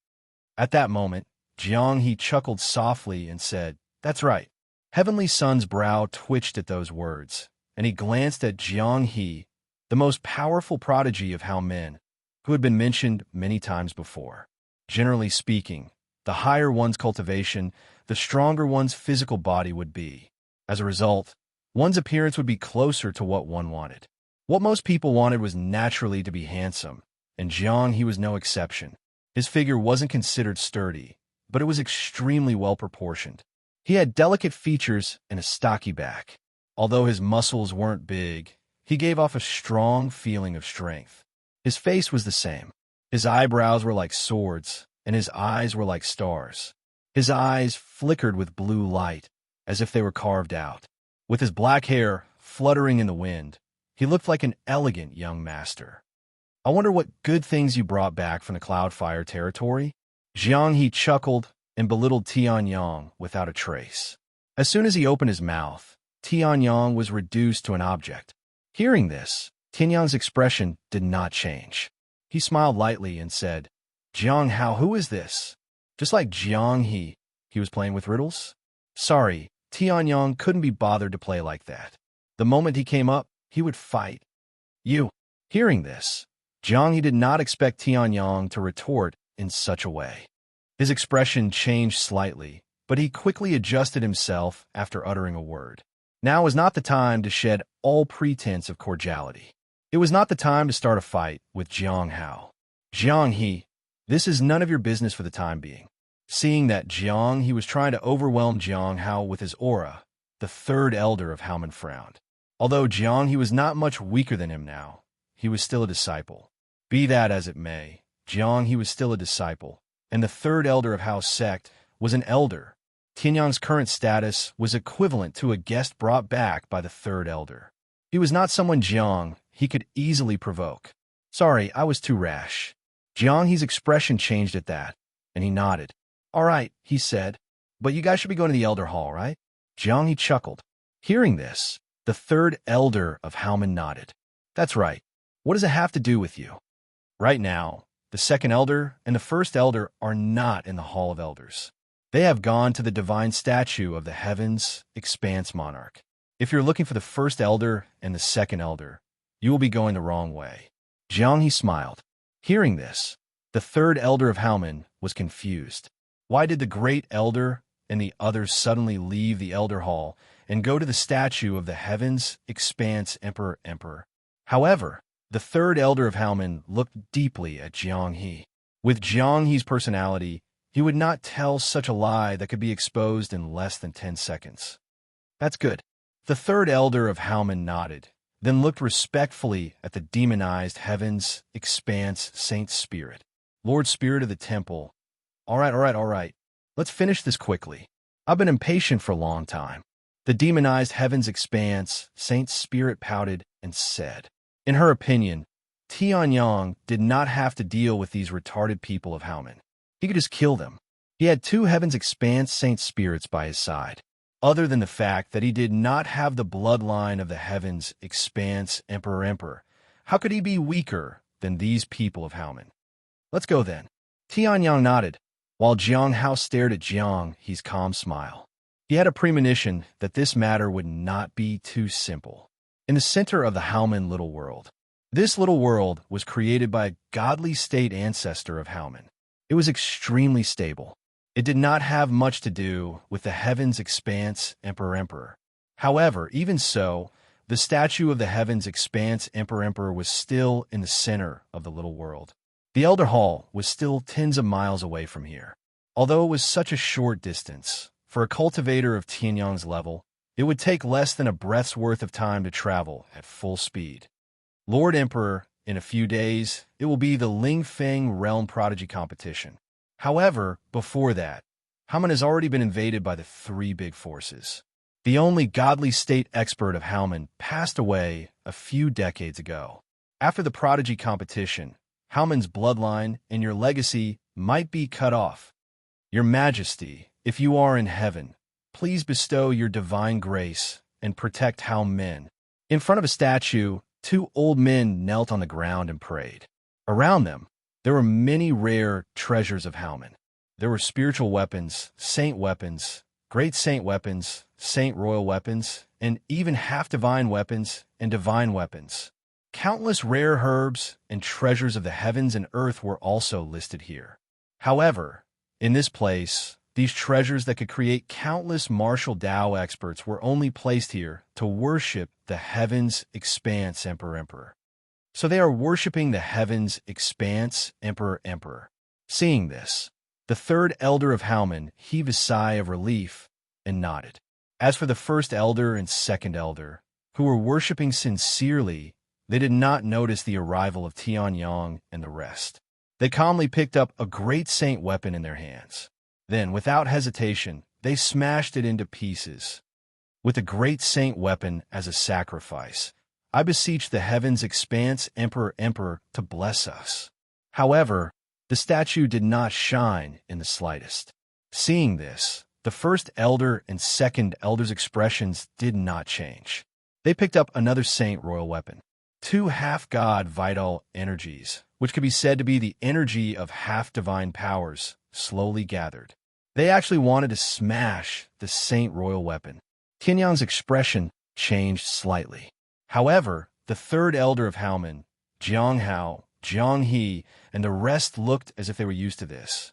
At that moment, Jiang He chuckled softly and said, "That's right." Heavenly Sun's brow twitched at those words, and he glanced at Jiang He, the most powerful prodigy of Haomen, who had been mentioned many times before. Generally speaking, the higher one's cultivation, the stronger one's physical body would be. As a result, one's appearance would be closer to what one wanted. What most people wanted was naturally to be handsome, and Jiang He was no exception. His figure wasn't considered sturdy, but it was extremely well-proportioned. He had delicate features and a stocky back. Although his muscles weren't big, he gave off a strong feeling of strength. His face was the same. His eyebrows were like swords, and his eyes were like stars. His eyes flickered with blue light, as if they were carved out. With his black hair fluttering in the wind, he looked like an elegant young master. "I wonder what good things you brought back from the Cloudfire territory?" Jiang He chuckled and belittled Tianyang without a trace. As soon as he opened his mouth, Tianyang was reduced to an object. Hearing this, Tianyang's expression did not change. He smiled lightly and said, "Jiang Hao, who is this?" Just like Jiang He was playing with riddles? Sorry, Tianyang couldn't be bothered to play like that. The moment he came up, he would fight. "You." Hearing this, Jiang He did not expect Tianyang to retort in such a way. His expression changed slightly, but he quickly adjusted himself after uttering a word. Now was not the time to shed all pretense of cordiality. It was not the time to start a fight with Jiang Hao. "Jiang He, this is none of your business for the time being." Seeing that Jiang He was trying to overwhelm Jiang Hao with his aura, the third elder of Haomen frowned. Although Jiang He was not much weaker than him now, he was still a disciple. Be that as it may, Jiang He was still a disciple, and the third elder of Hao's sect was an elder. Tianyang's current status was equivalent to a guest brought back by the third elder. He was not someone Jiang He could easily provoke. "Sorry, I was too rash." Jiang He's expression changed at that, and he nodded. "All right," he said, "but you guys should be going to the Elder Hall, right?" Jiang He chuckled. Hearing this, the third elder of Haomen nodded. "That's right. What does it have to do with you?" Right now, the second elder and the first elder are not in the Hall of Elders. They have gone to the divine statue of the Heavens Expanse Monarch. If you're looking for the first elder and the second elder, you will be going the wrong way. Jiang He smiled. Hearing this, the third elder of Haomen was confused. Why did the great elder and the others suddenly leave the Elder Hall and go to the statue of the Heavens Expanse Emperor? However, the third elder of Haomen looked deeply at Jiang He. With Jiang He's personality, he would not tell such a lie that could be exposed in less than 10 seconds. "That's good." The third elder of Haomen nodded, then looked respectfully at the demonized Heavens Expanse Saint Spirit. "Lord Spirit of the Temple, all right. Let's finish this quickly. I've been impatient for a long time." The demonized heaven's expanse, Saint Spirit pouted and said. In her opinion, Tianyang did not have to deal with these retarded people of Haomen. He could just kill them. He had two heaven's expanse Saint Spirits by his side. Other than the fact that he did not have the bloodline of the heavens expanse Emperor, how could he be weaker than these people of Haomen? Let's go then. Tianyang nodded, while Jiang Hao stared at Jiang He's calm smile. He had a premonition that this matter would not be too simple. In the center of the Haomen little world, this little world was created by a godly state ancestor of Haomen. It was extremely stable. It did not have much to do with the heavens expanse Emperor. However, even so, the statue of the heavens expanse Emperor was still in the center of the little world. The Elder Hall was still tens of miles away from here. Although it was such a short distance, for a cultivator of Tianyang's level, it would take less than a breath's worth of time to travel at full speed. Lord Emperor, in a few days, it will be the Lingfeng Realm Prodigy Competition. However, before that, Haomen has already been invaded by the three big forces. The only godly state expert of Haomen passed away a few decades ago. After the Prodigy Competition, Haomen's bloodline and your legacy might be cut off. Your Majesty, if you are in heaven, please bestow your divine grace and protect Haomen. In front of a statue, two old men knelt on the ground and prayed. Around them, there were many rare treasures of Haomen. There were spiritual weapons, saint weapons, great saint weapons, saint royal weapons, and even half-divine weapons and divine weapons. Countless rare herbs and treasures of the heavens and earth were also listed here. However, in this place, these treasures that could create countless martial Tao experts were only placed here to worship the heavens expanse Emperor. So they are worshipping the heavens expanse Emperor. Seeing this, the third elder of Haomen heaved a sigh of relief and nodded. As for the first elder and second elder, who were worshipping sincerely, they did not notice the arrival of Tianyang and the rest. They calmly picked up a great saint weapon in their hands. Then, without hesitation, they smashed it into pieces. With the great saint weapon as a sacrifice, I beseech the heavens expanse Emperor to bless us. However, the statue did not shine in the slightest. Seeing this, the first elder and second elder's expressions did not change. They picked up another saint royal weapon. Two half-god vital energies, which could be said to be the energy of half-divine powers, slowly gathered. They actually wanted to smash the saint royal weapon. Tianyang's expression changed slightly. However, the third elder of Haomen, Jiang Hao, Jiang He, and the rest looked as if they were used to this.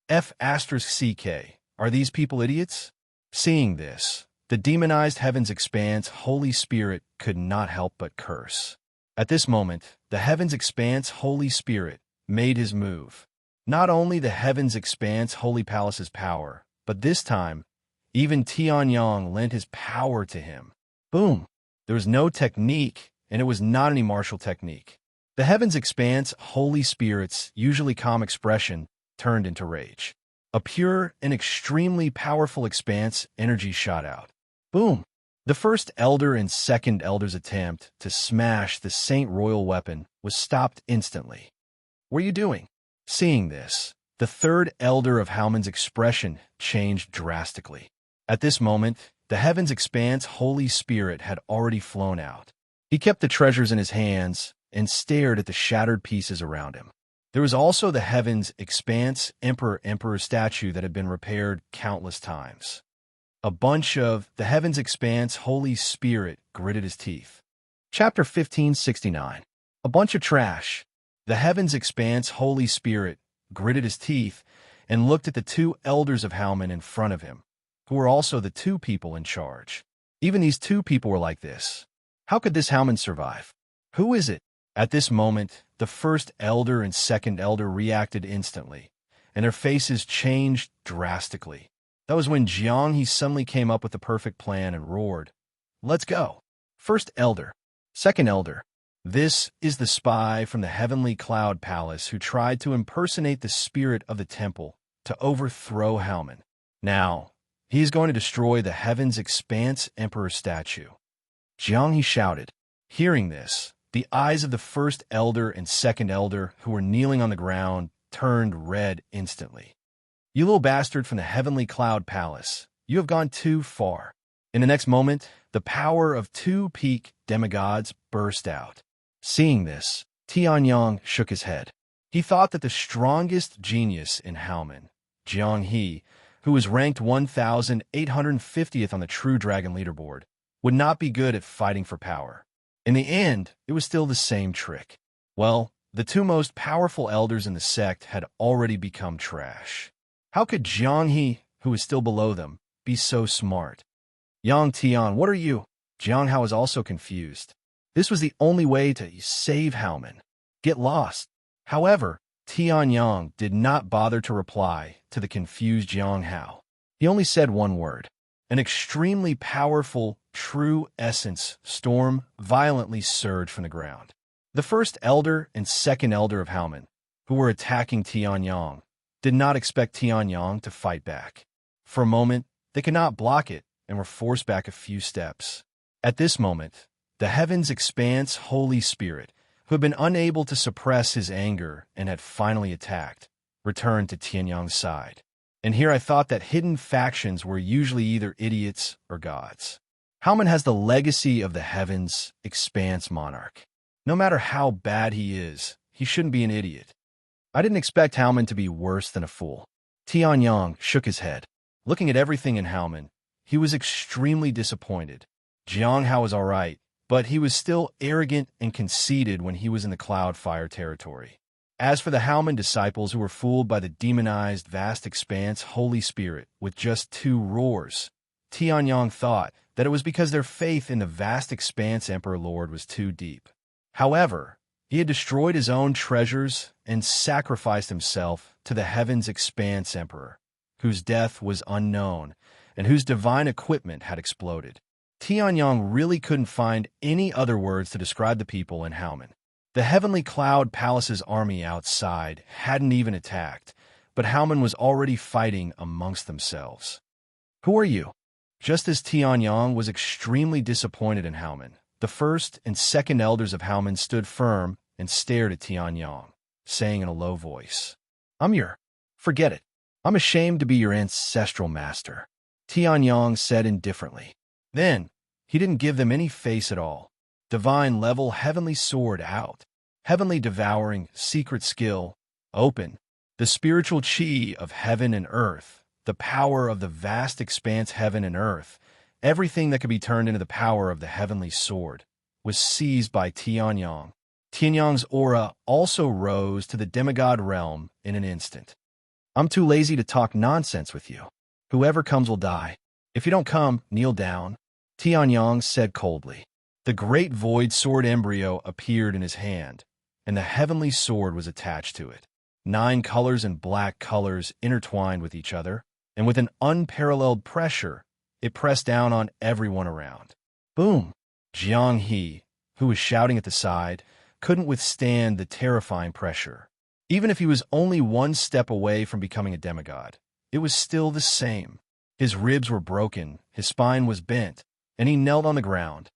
F***CK, are these people idiots? Seeing this, the demonized heavens expanse Holy Spirit could not help but curse. At this moment, the heavens expanse Holy Spirit made his move. Not only the heavens expanse Holy Palace's power, but this time, even Tianyang lent his power to him. Boom! There was no technique, and it was not any martial technique. The heavens expanse Holy Spirit's usually calm expression turned into rage. A pure and extremely powerful expanse energy shot out. Boom! The first elder and second elder's attempt to smash the Saint Royal weapon was stopped instantly. What are you doing? Seeing this, the third elder of Haomen's expression changed drastically. At this moment, the heavens expanse Holy Spirit had already flown out. He kept the treasures in his hands and stared at the shattered pieces around him. There was also the heavens expanse Emperor statue that had been repaired countless times. A bunch of the heavens expanse Holy Spirit gritted his teeth. Chapter 1569. A bunch of trash. The heavens expanse Holy Spirit gritted his teeth and looked at the two elders of Haomen in front of him, who were also the two people in charge. Even these two people were like this. How could this Haomen survive? Who is it? At this moment, the first elder and second elder reacted instantly, and their faces changed drastically. That was when Jiang He suddenly came up with the perfect plan and roared, "Let's go!" First elder. Second elder. This is the spy from the heavenly cloud palace who tried to impersonate the spirit of the temple to overthrow Haomen. Now, He is going to destroy the heavens expanse emperor statue. Jiang He shouted. Hearing this, the eyes of the first elder and second elder who were kneeling on the ground turned red instantly. You little bastard from the heavenly cloud palace, you have gone too far. In the next moment, the power of two peak demigods burst out. Seeing this, Tianyang shook his head. He thought that the strongest genius in Haomen, Jiang He, who was ranked 1,850th on the True Dragon leaderboard, would not be good at fighting for power. In the end, it was still the same trick. Well, the two most powerful elders in the sect had already become trash. How could Jiang He, who was still below them, be so smart? Yang Tian, what are you? Jiang Hao was also confused. This was the only way to save Haomen. Get lost. However, Tianyang did not bother to reply to the confused Jiang Hao. He only said one word. An extremely powerful, true essence storm violently surged from the ground. The first elder and second elder of Haomen, who were attacking Tianyang, did not expect Tianyang to fight back. For a moment, they could not block it and were forced back a few steps. At this moment, the heavens expanse Holy Spirit, who had been unable to suppress his anger and had finally attacked, returned to Tianyang's side. And here I thought that hidden factions were usually either idiots or gods. Haomen has the legacy of the heavens expanse monarch. No matter how bad he is, he shouldn't be an idiot. I didn't expect Haomen to be worse than a fool. Tianyang shook his head. Looking at everything in Haomen, he was extremely disappointed. Jiang Hao was all right, but he was still arrogant and conceited when he was in the cloud fire territory. As for the Haomen disciples who were fooled by the demonized vast expanse Holy Spirit with just two roars, Tianyang thought that it was because their faith in the vast expanse Emperor Lord was too deep. However, he had destroyed his own treasures and sacrificed himself to the heavens expanse Emperor, whose death was unknown and whose divine equipment had exploded. Tianyang really couldn't find any other words to describe the people in Haomen. The heavenly cloud palace's army outside hadn't even attacked, but Haomen was already fighting amongst themselves. Who are you? Just as Tianyang was extremely disappointed in Haomen, the first and second elders of Haomen stood firm and stared at Tianyang, saying in a low voice, Forget it. I'm ashamed to be your ancestral master. Tianyang said indifferently. Then, he didn't give them any face at all. Divine level heavenly sword out. Heavenly devouring secret skill open. The spiritual chi of heaven and earth. The power of the vast expanse heaven and earth. Everything that could be turned into the power of the heavenly sword was seized by Tianyang. Tianyang's aura also rose to the demigod realm in an instant. I'm too lazy to talk nonsense with you. Whoever comes will die. If you don't come, kneel down. Tianyang said coldly. The great void sword embryo appeared in his hand, and the heavenly sword was attached to it. 9 colors and black colors intertwined with each other, and with an unparalleled pressure, it pressed down on everyone around. Boom! Jiang He, who was shouting at the side, couldn't withstand the terrifying pressure. Even if he was only one step away from becoming a demigod, it was still the same. His ribs were broken, his spine was bent, and he knelt on the ground.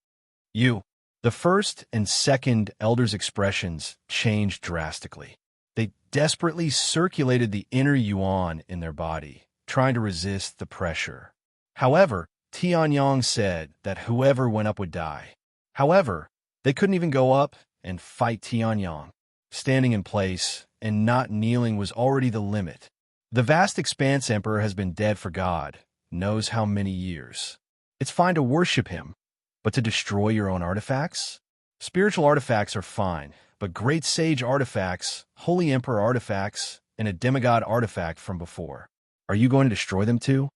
The first and second elders' expressions changed drastically. They desperately circulated the inner yuan in their body, trying to resist the pressure. However, Tianyang said that whoever went up would die. However, they couldn't even go up and fight Tianyang. Standing in place and not kneeling was already the limit. The vast expanse emperor has been dead for God knows how many years. It's fine to worship him, but to destroy your own artifacts? Spiritual artifacts are fine, but great sage artifacts, holy emperor artifacts, and a demigod artifact from before. Are you going to destroy them too?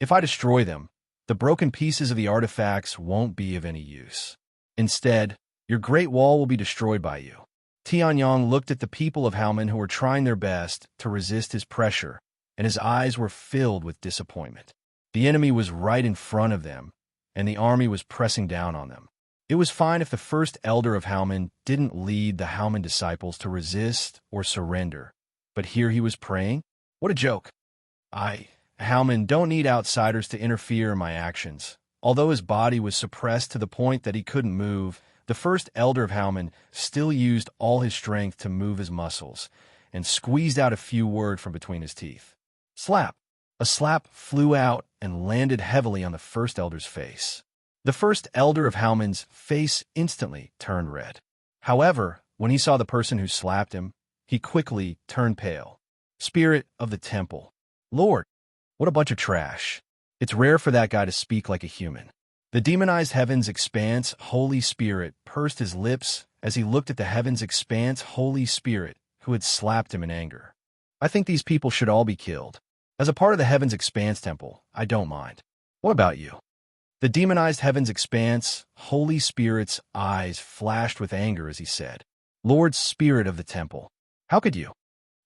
If I destroy them, the broken pieces of the artifacts won't be of any use. Instead, your great wall will be destroyed by you. Tianyang looked at the people of Haomen who were trying their best to resist his pressure, and his eyes were filled with disappointment. The enemy was right in front of them, and the army was pressing down on them. It was fine if the first elder of Haomen didn't lead the Haomen disciples to resist or surrender, but here he was praying? What a joke! I Haoman don't need outsiders to interfere in my actions. Although his body was suppressed to the point that he couldn't move, the first elder of Haoman still used all his strength to move his muscles and squeezed out a few words from between his teeth. Slap! A slap flew out and landed heavily on the first elder's face. The first elder of Haoman's face instantly turned red. However, when he saw the person who slapped him, he quickly turned pale. Spirit of the temple. Lord, what a bunch of trash. It's rare for that guy to speak like a human. The demonized heaven's expanse, Holy Spirit, pursed his lips as he looked at the heaven's expanse, Holy Spirit, who had slapped him in anger. I think these people should all be killed. As a part of the heaven's expanse temple, I don't mind. What about you? The demonized heaven's expanse, Holy Spirit's eyes flashed with anger as he said, Lord Spirit of the temple, how could you?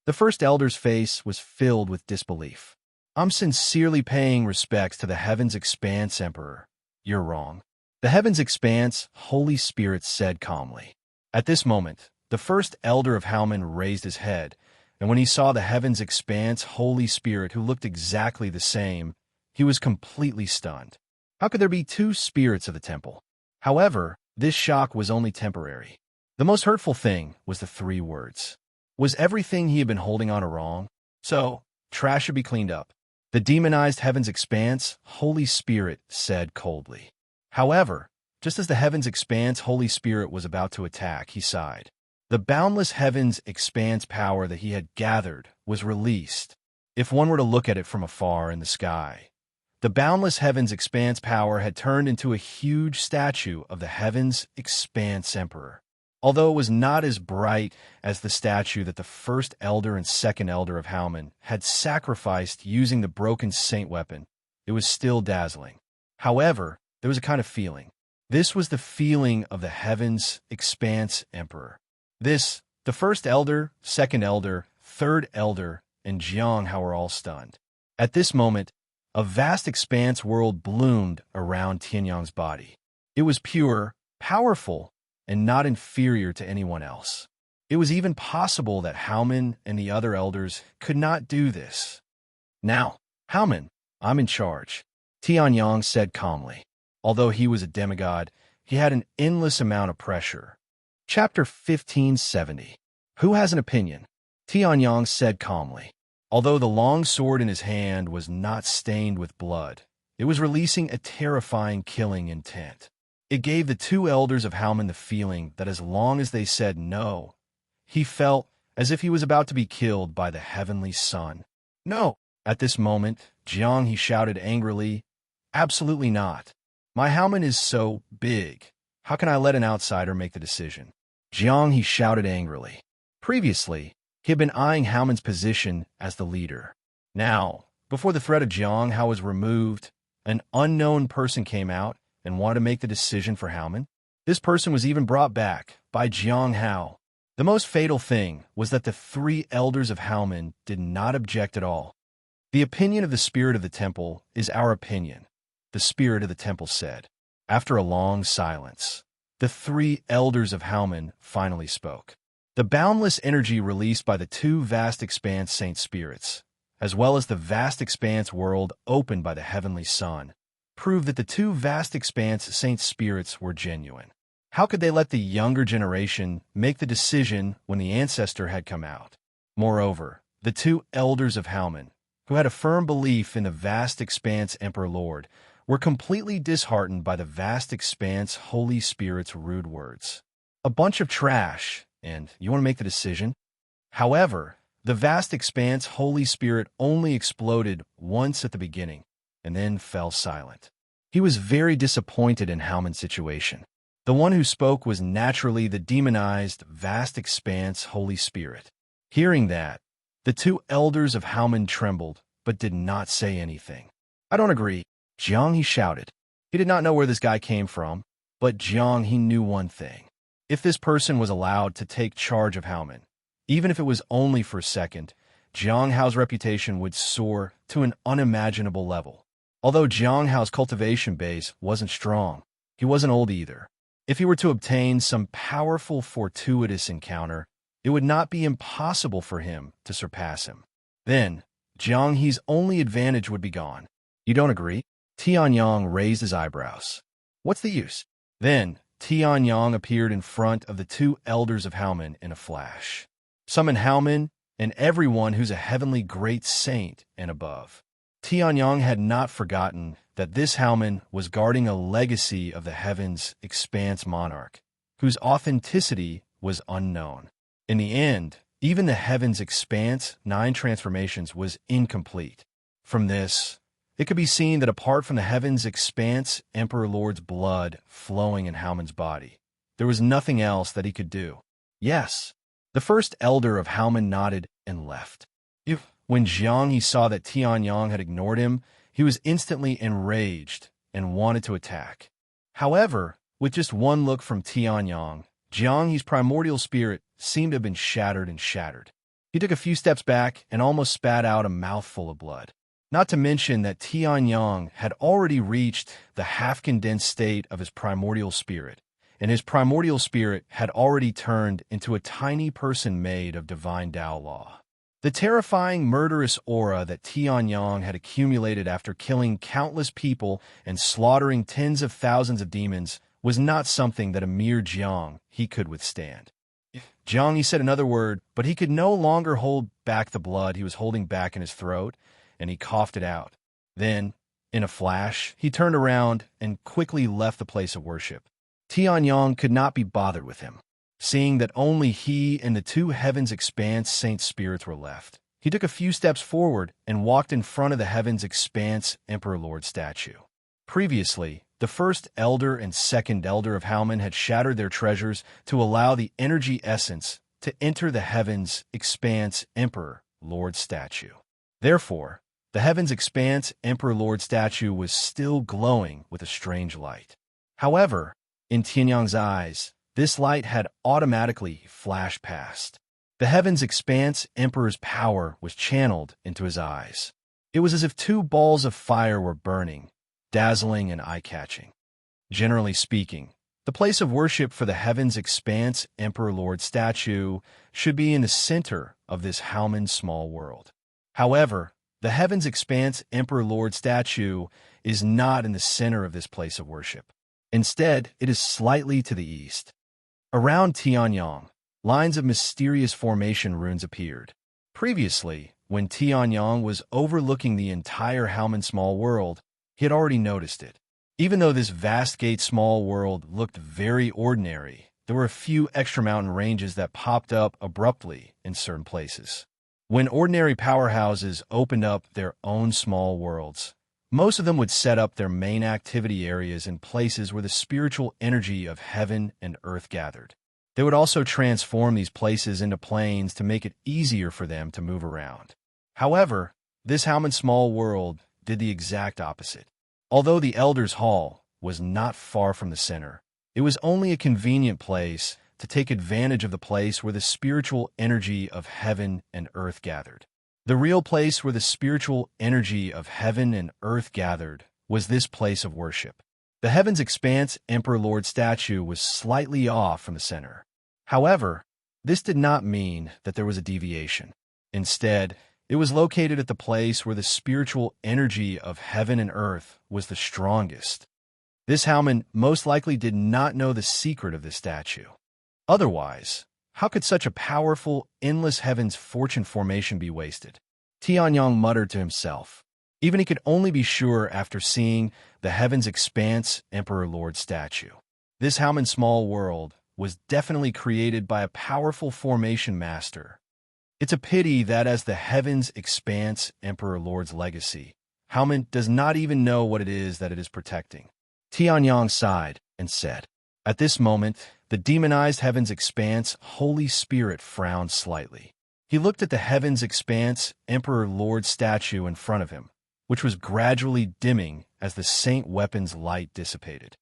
The first elder's face was filled with disbelief. I'm sincerely paying respects to the heaven's expanse emperor. You're wrong. The heaven's expanse, Holy Spirit said calmly. At this moment, the first elder of Haoman raised his head, and when he saw the heaven's expanse, Holy Spirit, who looked exactly the same, he was completely stunned. How could there be two spirits of the temple? However, this shock was only temporary. The most hurtful thing was the three words. Was everything he had been holding on wrong? So, trash should be cleaned up. The demonized heaven's expanse, Holy Spirit, said coldly. However, just as the heaven's expanse, Holy Spirit, was about to attack, he sighed. The boundless heaven's expanse power that he had gathered was released. If one were to look at it from afar in the sky, the boundless heaven's expanse power had turned into a huge statue of the heaven's expanse emperor. Although it was not as bright as the statue that the first elder and second elder of Haoman had sacrificed using the broken saint weapon, it was still dazzling. However, there was a kind of feeling. This was the feeling of the heaven's expanse emperor. This, the first elder, second elder, third elder, and Jiang were all stunned. At this moment, a vast expanse world bloomed around Tianyang's body. It was pure, powerful, and not inferior to anyone else. It was even possible that Haoman and the other elders could not do this. Now, Haoman, I'm in charge, Tianyang said calmly. Although he was a demigod, he had an endless amount of pressure. Chapter 1570. Who has an opinion? Tianyang said calmly. Although the long sword in his hand was not stained with blood, it was releasing a terrifying killing intent. It gave the two elders of Haoman the feeling that as long as they said no, he felt as if he was about to be killed by the heavenly sun. No! At this moment, Jiang, he shouted angrily, absolutely not. My Haoman is so big. How can I let an outsider make the decision? Jiang, he shouted angrily. Previously, he had been eyeing Haoman's position as the leader. Now, before the threat of Jiang was removed, an unknown person came out and wanted to make the decision for Haoman. This person was even brought back by Jiang Hao. The most fatal thing was that the three elders of Haoman did not object at all. The opinion of the spirit of the temple is our opinion, the spirit of the temple said. After a long silence, the three elders of Haoman finally spoke. The boundless energy released by the two vast expanse saint spirits, as well as the vast expanse world opened by the heavenly sun, proved that the two vast expanse saint spirits were genuine. How could they let the younger generation make the decision when the ancestor had come out? Moreover, the two elders of Haoman, who had a firm belief in the vast expanse Emperor Lord, were completely disheartened by the vast expanse Holy Spirit's rude words. A bunch of trash, and you want to make the decision? However, the vast expanse Holy Spirit only exploded once at the beginning, and then fell silent. He was very disappointed in Haoman's situation. The one who spoke was naturally the demonized, vast expanse Holy Spirit. Hearing that, the two elders of Haoman trembled, but did not say anything. I don't agree. Jiang, he shouted. He did not know where this guy came from, but Jiang, he knew one thing. If this person was allowed to take charge of Haoman, even if it was only for a second, Jiang Hao's reputation would soar to an unimaginable level. Although Jiang Hao's cultivation base wasn't strong, he wasn't old either. If he were to obtain some powerful fortuitous encounter, it would not be impossible for him to surpass him. Then, Jiang He's only advantage would be gone. You don't agree? Tianyang raised his eyebrows. What's the use? Then, Tianyang appeared in front of the two elders of Haomen in a flash. Summon Haomen and everyone who's a heavenly great saint and above. Tianyang had not forgotten that this Haomen was guarding a legacy of the heavens' expanse monarch, whose authenticity was unknown. In the end, even the heavens' expanse 9 transformations was incomplete. From this, it could be seen that apart from the heavens' expanse Emperor Lord's blood flowing in Haomen's body, there was nothing else that he could do. Yes, the first elder of Haomen nodded and left. When Jiang He saw that Tianyang had ignored him, he was instantly enraged and wanted to attack. However, with just one look from Tianyang, Jiang He's primordial spirit seemed to have been shattered and shattered. He took a few steps back and almost spat out a mouthful of blood. Not to mention that Tianyang had already reached the half-condensed state of his primordial spirit, and his primordial spirit had already turned into a tiny person made of divine Tao law. The terrifying, murderous aura that Tianyang had accumulated after killing countless people and slaughtering tens of thousands of demons was not something that a mere Jiang He could withstand. Jiang He said another word, but he could no longer hold back the blood he was holding back in his throat, and he coughed it out. Then, in a flash, he turned around and quickly left the place of worship. Tianyang could not be bothered with him. Seeing that only he and the two heavens' expanse saint spirits were left, he took a few steps forward and walked in front of the heavens' expanse Emperor Lord statue. Previously, the first elder and second elder of Haomen had shattered their treasures to allow the energy essence to enter the heavens' expanse Emperor Lord statue. Therefore, the heavens' expanse Emperor Lord statue was still glowing with a strange light. However, in Tianyang's eyes, this light had automatically flashed past. The heavens' expanse Emperor's power was channeled into his eyes. It was as if 2 balls of fire were burning, dazzling and eye-catching. Generally speaking, the place of worship for the heavens' expanse Emperor Lord statue should be in the center of this Haomen small world. However, the heavens' expanse Emperor Lord statue is not in the center of this place of worship. Instead, it is slightly to the east. Around Tianyang, lines of mysterious formation runes appeared. Previously, when Tianyang was overlooking the entire Haomen small world, he had already noticed it. Even though this vast gate small world looked very ordinary, there were a few extra mountain ranges that popped up abruptly in certain places. When ordinary powerhouses opened up their own small worlds, most of them would set up their main activity areas in places where the spiritual energy of heaven and earth gathered. They would also transform these places into planes to make it easier for them to move around. However, this Haomen small world did the exact opposite. Although the Elders' Hall was not far from the center, it was only a convenient place to take advantage of the place where the spiritual energy of heaven and earth gathered. The real place where the spiritual energy of heaven and earth gathered was this place of worship. The heavens' expanse Emperor Lord statue was slightly off from the center. However, this did not mean that there was a deviation. Instead, it was located at the place where the spiritual energy of heaven and earth was the strongest. This Haomen most likely did not know the secret of this statue. Otherwise, how could such a powerful, endless heaven's fortune formation be wasted? Tianyang muttered to himself. Even he could only be sure after seeing the heavens' expanse Emperor Lord statue. This Haomen small world was definitely created by a powerful formation master. It's a pity that as the heavens' expanse Emperor Lord's legacy, Haomen does not even know what it is that it is protecting. Tianyang sighed and said, at this moment, the demonized heavens' expanse Holy Spirit frowned slightly. He looked at the heavens' expanse Emperor Lord statue in front of him, which was gradually dimming as the saint weapon's light dissipated.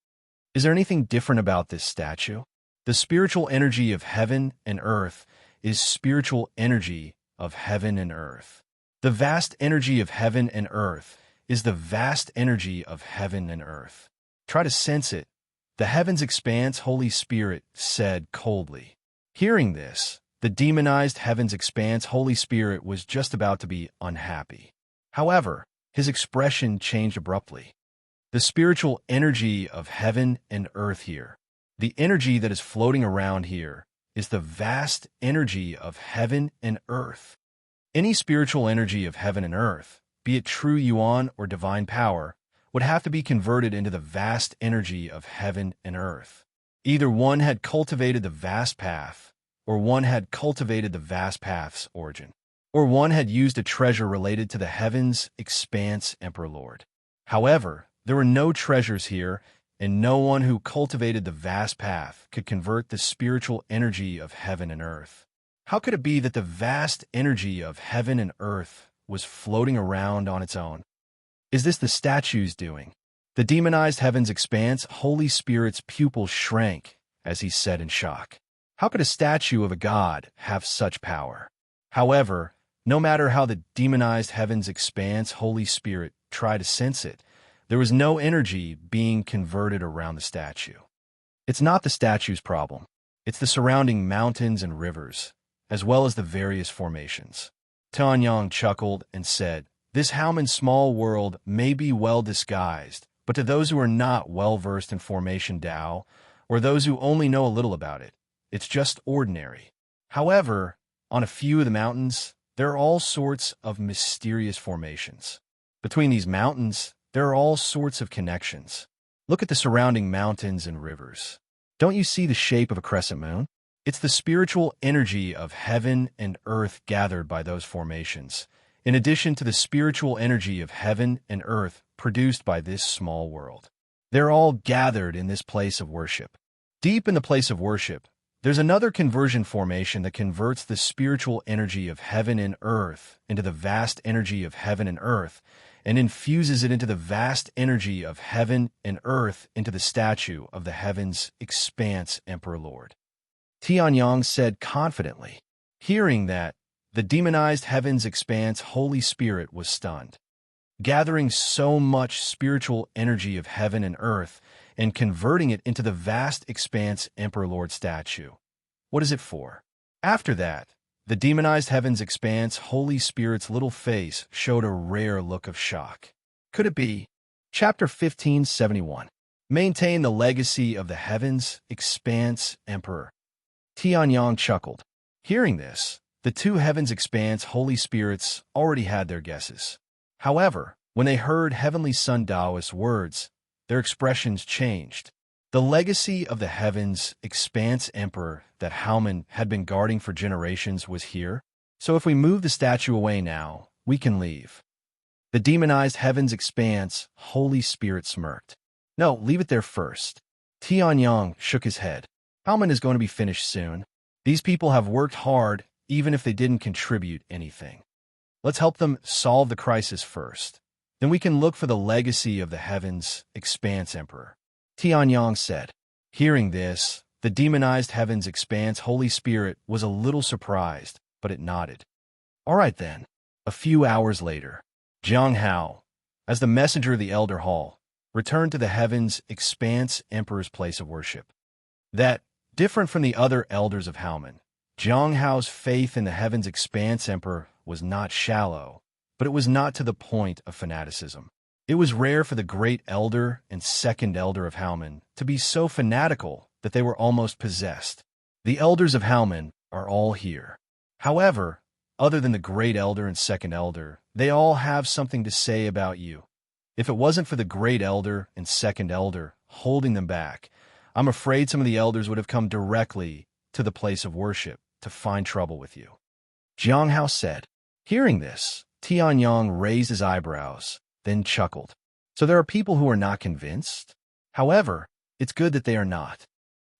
Is there anything different about this statue? The spiritual energy of heaven and earth is spiritual energy of heaven and earth. The vast energy of heaven and earth is the vast energy of heaven and earth. Try to sense it. The heavens' expanse Holy Spirit said coldly. Hearing this, The demonized heaven's expanse Holy Spirit was just about to be unhappy. However, his expression changed abruptly. The spiritual energy of heaven and earth here, the energy that is floating around here, is the vast energy of heaven and earth. Any spiritual energy of heaven and earth, be it true yuan or divine power, would have to be converted into the vast energy of heaven and earth. Either one had cultivated the vast path, or one had cultivated the vast path's origin, or one had used a treasure related to the heavens' expanse Emperor Lord. However, there were no treasures here, and no one who cultivated the vast path could convert the spiritual energy of heaven and earth. How could it be that the vast energy of heaven and earth was floating around on its own? Is this the statue's doing? The demonized heaven's expanse Holy Spirit's pupil shrank as he said in shock. How could a statue of a god have such power? However, no matter how the demonized heaven's expanse Holy Spirit tried to sense it, there was no energy being converted around the statue. It's not the statue's problem. It's the surrounding mountains and rivers, as well as the various formations. Tianyang chuckled and said, "This Haoman's small world may be well disguised, but to those who are not well-versed in formation Tao, or those who only know a little about it, it's just ordinary. However, on a few of the mountains, there are all sorts of mysterious formations. Between these mountains, there are all sorts of connections. Look at the surrounding mountains and rivers. Don't you see the shape of a crescent moon? It's the spiritual energy of heaven and earth gathered by those formations, in addition to the spiritual energy of heaven and earth produced by this small world. They're all gathered in this place of worship. Deep in the place of worship, there's another conversion formation that converts the spiritual energy of heaven and earth into the vast energy of heaven and earth, and infuses it into the vast energy of heaven and earth into the statue of the heavens' expanse Emperor Lord." Tianyang said confidently. Hearing that, the demonized heaven's expanse Holy Spirit was stunned. Gathering so much spiritual energy of heaven and earth and converting it into the vast expanse Emperor Lord statue. What is it for? After that, the demonized heaven's expanse Holy Spirit's little face showed a rare look of shock. Could it be? Chapter 1571. Maintain the legacy of the heavens expanse Emperor. Tianyang chuckled. Hearing this, the two heavens expanse Holy Spirits already had their guesses. However, when they heard Heavenly Sun Taoist's words, their expressions changed. The legacy of the heavens expanse Emperor that Haoman had been guarding for generations was here, so if we move the statue away now, we can leave. The demonized heavens expanse Holy Spirit smirked. No, leave it there first. Tianyang shook his head. Haoman is going to be finished soon. These people have worked hard, even if they didn't contribute anything. Let's help them solve the crisis first. Then we can look for the legacy of the heavens expanse Emperor. Tianyang said. Hearing this, the demonized heavens expanse Holy Spirit was a little surprised, but it nodded. All right then. A few hours later, Jiang Hao, as the messenger of the Elder Hall, returned to the heavens expanse Emperor's place of worship. That, different from the other elders of Haoman, Jiang Hao's faith in the heavens expanse Emperor was not shallow, but it was not to the point of fanaticism. It was rare for the great elder and second elder of Haoman to be so fanatical that they were almost possessed. The elders of Haoman are all here. However, other than the great elder and second elder, they all have something to say about you. If it wasn't for the great elder and second elder holding them back, I'm afraid some of the elders would have come directly to the place of worship to find trouble with you. Jiang Hao said. Hearing this, Tianyang raised his eyebrows, then chuckled. So there are people who are not convinced? However, it's good that they are not.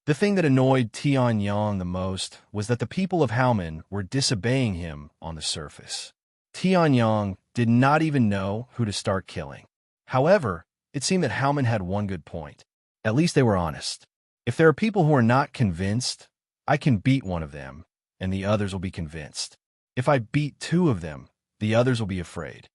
The thing that annoyed Tianyang the most was that the people of Haoman were disobeying him on the surface. Tianyang did not even know who to start killing. However, it seemed that Haoman had one good point. At least they were honest. If there are people who are not convinced, I can beat one of them, and the others will be convinced. If I beat two of them, the others will be afraid.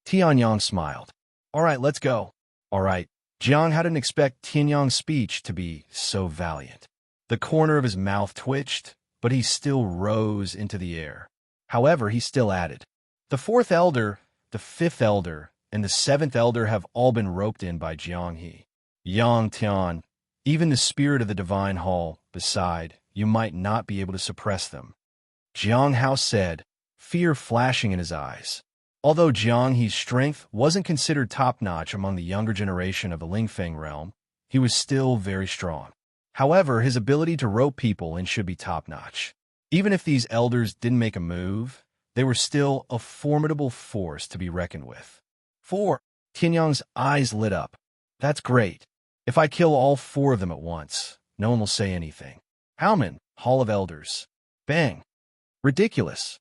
Tianyang smiled. All right, let's go. All right. Jiang hadn't expected Tianyang's speech to be so valiant. The corner of his mouth twitched, but he still rose into the air. However, he still added, "The fourth elder, the fifth elder, and the seventh elder have all been roped in by Jianghe. Yang Tian, even the spirit of the divine hall, beside, you might not be able to suppress them." Jiang Hao said, fear flashing in his eyes. Although Jianghe's strength wasn't considered top-notch among the younger generation of the Lingfeng realm, he was still very strong. However, his ability to rope people in should be top-notch. Even if these elders didn't make a move, they were still a formidable force to be reckoned with. 4. Tianyang's eyes lit up. That's great. If I kill all 4 of them at once, no one will say anything. Haomen, Hall of Elders. Bang. Ridiculous.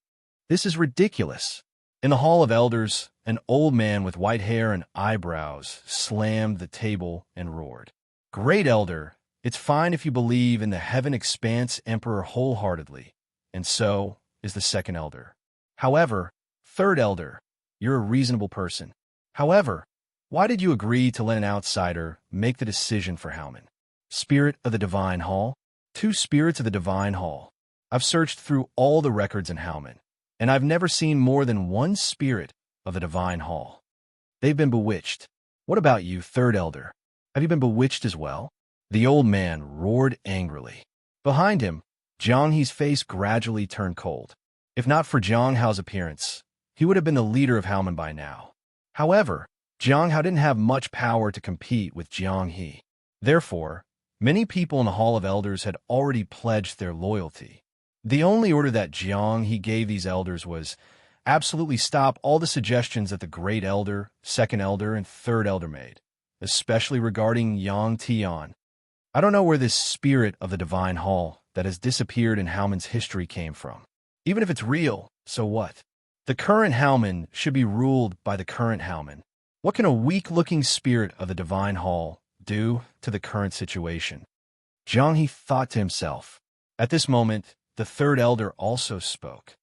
This is ridiculous. In the Hall of Elders, an old man with white hair and eyebrows slammed the table and roared, "Great Elder, it's fine if you believe in the Heaven Expanse Emperor wholeheartedly, and so is the second Elder. However, third Elder, you're a reasonable person. However, why did you agree to let an outsider make the decision for Haomen? Spirit of the Divine Hall? 2 spirits of the Divine Hall. I've searched through all the records in Haomen, and I've never seen more than 1 spirit of the Divine Hall. They've been bewitched. What about you, third Elder? Have you been bewitched as well?" The old man roared angrily. Behind him, Jianghe's face gradually turned cold. If not for Jiang Hao's appearance, he would have been the leader of Haomen by now. However, Jiang Hao didn't have much power to compete with Jianghe. Therefore, many people in the Hall of Elders had already pledged their loyalty. The only order that Jianghe gave these elders was absolutely stop all the suggestions that the Great Elder, Second Elder, and Third Elder made, especially regarding Yang Tian. I don't know where this spirit of the Divine Hall that has disappeared in Haomen's history came from. Even if it's real, so what? The current Haomen should be ruled by the current Haomen. What can a weak-looking spirit of the Divine Hall do to the current situation? Jianghe thought to himself. At this moment, the third elder also spoke.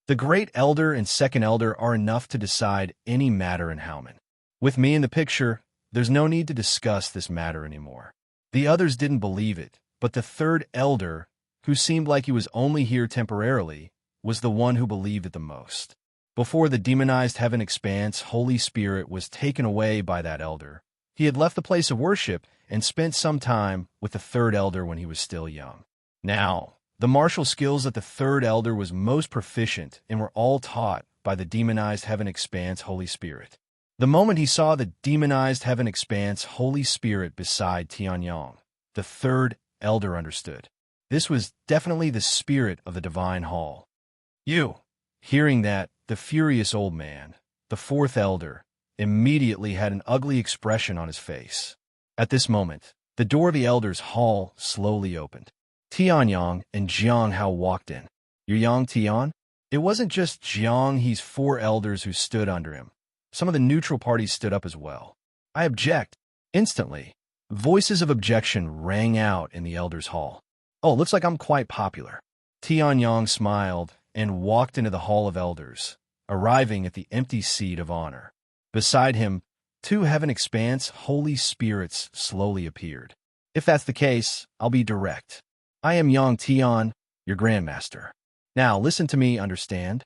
The Great Elder and Second Elder are enough to decide any matter in Haomen. With me in the picture, there's no need to discuss this matter anymore. The others didn't believe it, but the third elder, who seemed like he was only here temporarily, was the one who believed it the most. Before the demonized Heaven Expanse Holy Spirit was taken away by that elder, he had left the place of worship and spent some time with the third elder when he was still young. Now, the martial skills that the third elder was most proficient in were all taught by the demonized Heaven Expanse Holy Spirit. The moment he saw the demonized Heaven Expanse Holy Spirit beside Tianyang, the third elder understood. This was definitely the spirit of the Divine Hall. "You!" Hearing that, the furious old man, the fourth elder, immediately had an ugly expression on his face. At this moment, the door of the elder's hall slowly opened. Tianyang and Jiang Hao walked in. "You're Yang Tian?" It wasn't just Jianghe's 4 elders who stood under him. Some of the neutral parties stood up as well. "I object." Instantly, voices of objection rang out in the elders' hall. "Oh, looks like I'm quite popular." Tianyang smiled and walked into the Hall of Elders, arriving at the empty seat of honor. Beside him, 2 Heaven Expanse Holy Spirits slowly appeared. "If that's the case, I'll be direct. I am Yang Tian, your Grandmaster. Now listen to me, understand?"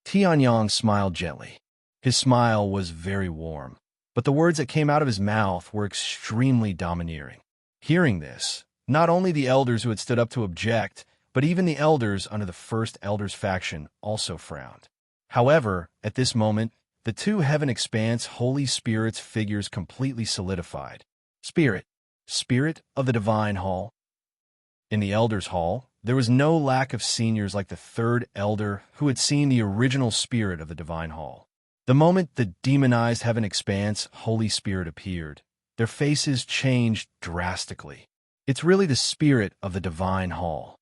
Tianyang smiled gently. His smile was very warm, but the words that came out of his mouth were extremely domineering. Hearing this, not only the elders who had stood up to object, but even the elders under the first elder's faction also frowned. However, at this moment, the 2 Heaven Expanse Holy Spirits figures completely solidified. Spirit of the Divine Hall. In the Elders' Hall, there was no lack of seniors like the third elder who had seen the original spirit of the Divine Hall. The moment the demonized Heaven Expanse Holy Spirit appeared, their faces changed drastically. "It's really the spirit of the Divine Hall."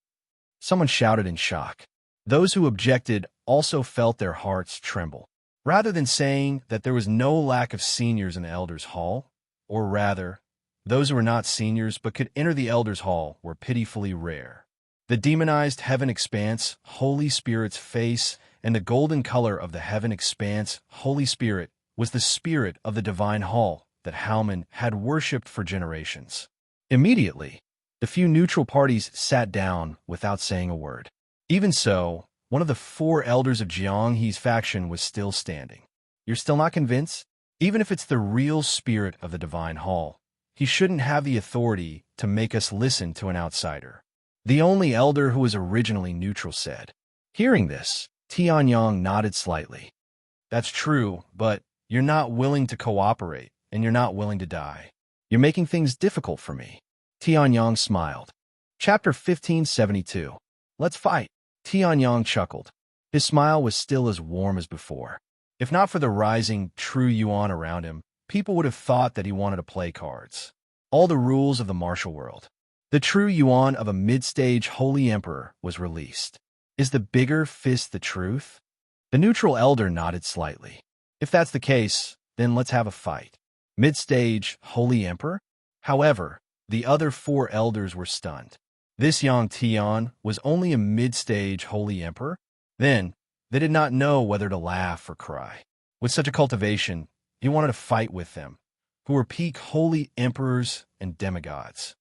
Someone shouted in shock. Those who objected also felt their hearts tremble. Rather than saying that there was no lack of seniors in the Elders' Hall, or rather, those who were not seniors but could enter the Elders' Hall were pitifully rare. The demonized Heaven Expanse Holy Spirit's face and the golden color of the Heaven Expanse Holy Spirit was the spirit of the Divine Hall that Haomen had worshipped for generations. Immediately, the few neutral parties sat down without saying a word. Even so, one of the four elders of Jianghe's faction was still standing. You're still not convinced? Even if it's the real spirit of the Divine Hall, he shouldn't have the authority to make us listen to an outsider. The only elder who was originally neutral said. Hearing this, Tianyang nodded slightly. That's true, but you're not willing to cooperate, and you're not willing to die. You're making things difficult for me. Tianyang smiled. Chapter 1572. Let's fight. Tianyang chuckled. His smile was still as warm as before. If not for the rising true yuan around him, people would have thought that he wanted to play cards. All the rules of the martial world. The true yuan of a mid-stage holy emperor was released. Is the bigger fist the truth? The neutral elder nodded slightly. If that's the case, then let's have a fight. Mid-stage holy emperor? However, the other four elders were stunned. This Yang Tian was only a mid-stage holy emperor? Then, they did not know whether to laugh or cry. With such a cultivation, he wanted to fight with them, who were peak holy emperors and demigods.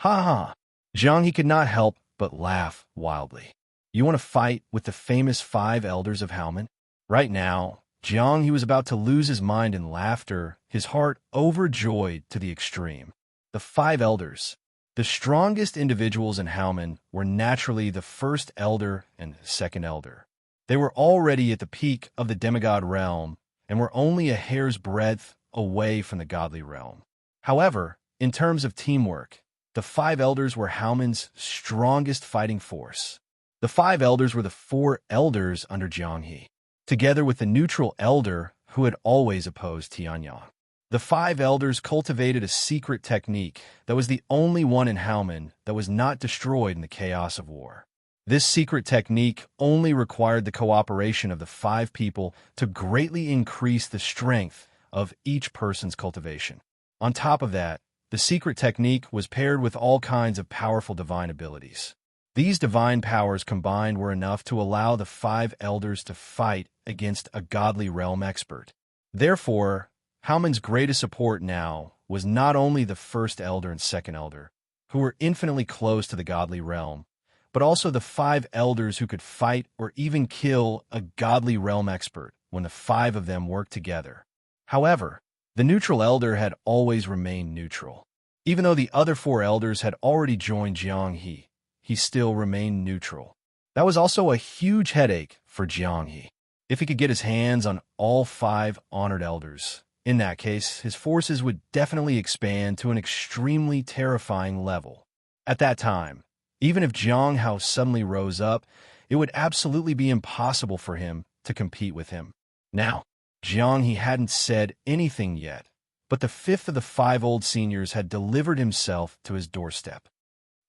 Ha ha! Jiang he could not help but laugh wildly. You want to fight with the famous five elders of Haomen? Right now, Jiang he was about to lose his mind in laughter, his heart overjoyed to the extreme. The five elders. The strongest individuals in Haomen were naturally the first elder and second elder. They were already at the peak of the demigod realm and were only a hair's breadth away from the godly realm. However, in terms of teamwork, the five elders were Haomen's strongest fighting force. The five elders were the four elders under Jianghe, together with the neutral elder who had always opposed Tianyang. The five elders cultivated a secret technique that was the only one in Haomen that was not destroyed in the chaos of war. This secret technique only required the cooperation of the five people to greatly increase the strength of each person's cultivation. On top of that, the secret technique was paired with all kinds of powerful divine abilities. These divine powers combined were enough to allow the five elders to fight against a godly realm expert. Therefore, Haomen's greatest support now was not only the first elder and second elder, who were infinitely close to the godly realm, but also the five elders who could fight or even kill a godly realm expert when the five of them worked together. However, the neutral elder had always remained neutral. Even though the other four elders had already joined Jianghe, he still remained neutral. That was also a huge headache for Jianghe. If he could get his hands on all five honored elders, in that case, his forces would definitely expand to an extremely terrifying level. At that time, even if Jiang Hao suddenly rose up, it would absolutely be impossible for him to compete with him. Now, Jiang he hadn't said anything yet, but the fifth of the five old seniors had delivered himself to his doorstep.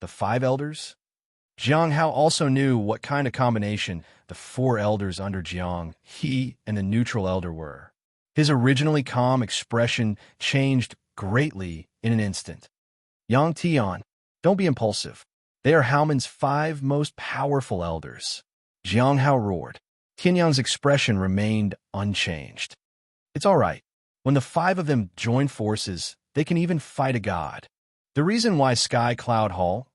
The five elders? Jiang Hao also knew what kind of combination the four elders under Jiang, he and the neutral elder were. His originally calm expression changed greatly in an instant. Yang Tian, don't be impulsive. They are Haomen's five most powerful elders. Jiang Hao roared. Tianyang's expression remained unchanged. It's all right. When the five of them join forces, they can even fight a god. The reason why Sky Cloud Hall,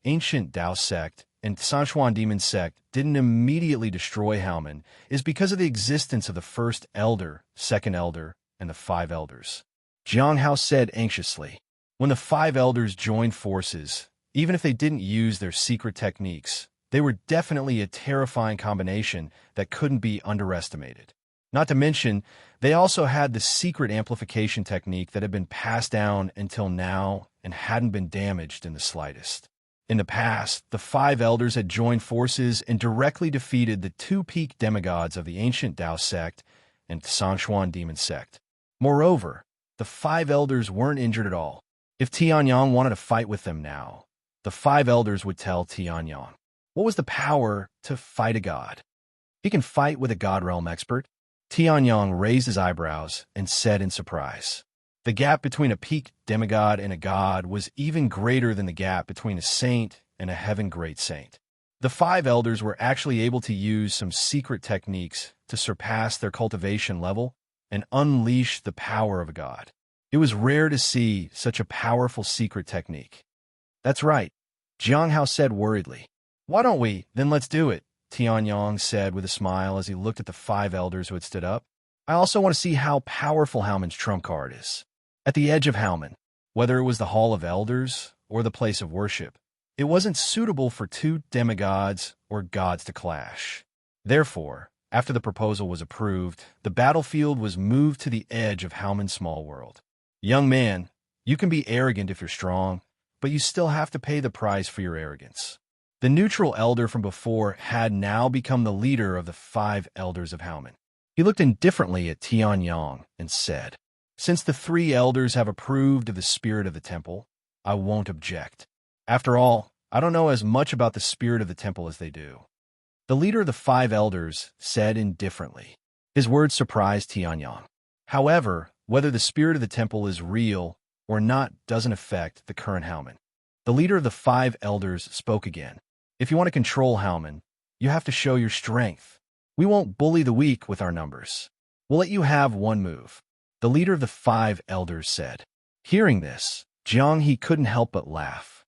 Ancient Tao Sect, and Sanchuan Demon Sect didn't immediately destroy Haomen is because of the existence of the first elder, second elder, and the five elders. Jiang Hao said anxiously. When the five elders joined forces, even if they didn't use their secret techniques, they were definitely a terrifying combination that couldn't be underestimated. Not to mention, they also had the secret amplification technique that had been passed down until now and hadn't been damaged in the slightest. In the past, the five elders had joined forces and directly defeated the two peak demigods of the Ancient Tao Sect and Sanchuan Demon Sect. Moreover, the five elders weren't injured at all. If Tianyang wanted to fight with them now, the five elders would tell Tianyang. What was the power to fight a god? He can fight with a god realm expert. Tianyang raised his eyebrows and said in surprise. The gap between a peak demigod and a god was even greater than the gap between a saint and a heaven great saint. The five elders were actually able to use some secret techniques to surpass their cultivation level and unleash the power of a god. It was rare to see such a powerful secret technique. That's right, Jiang Hao said worriedly. Why don't we? Then let's do it, Tianyong said with a smile as he looked at the 5 elders who had stood up. I also want to see how powerful Howman's trump card is. At the edge of Howman, whether it was the Hall of Elders or the place of worship, it wasn't suitable for two demigods or gods to clash. Therefore, after the proposal was approved, the battlefield was moved to the edge of Howman's small world. Young man, you can be arrogant if you're strong, but you still have to pay the price for your arrogance. The neutral elder from before had now become the leader of the 5 elders of Howman. He looked indifferently at Tianyong and said, Since the 3 elders have approved of the spirit of the temple, I won't object. After all, I don't know as much about the spirit of the temple as they do. The leader of the 5 elders said indifferently. His words surprised Tianyong. However, whether the spirit of the temple is real or not doesn't affect the current Howman. The leader of the 5 elders spoke again. If you want to control Howman, you have to show your strength. We won't bully the weak with our numbers. We'll let you have one move. The leader of the 5 elders said. Hearing this, Jiang He couldn't help but laugh.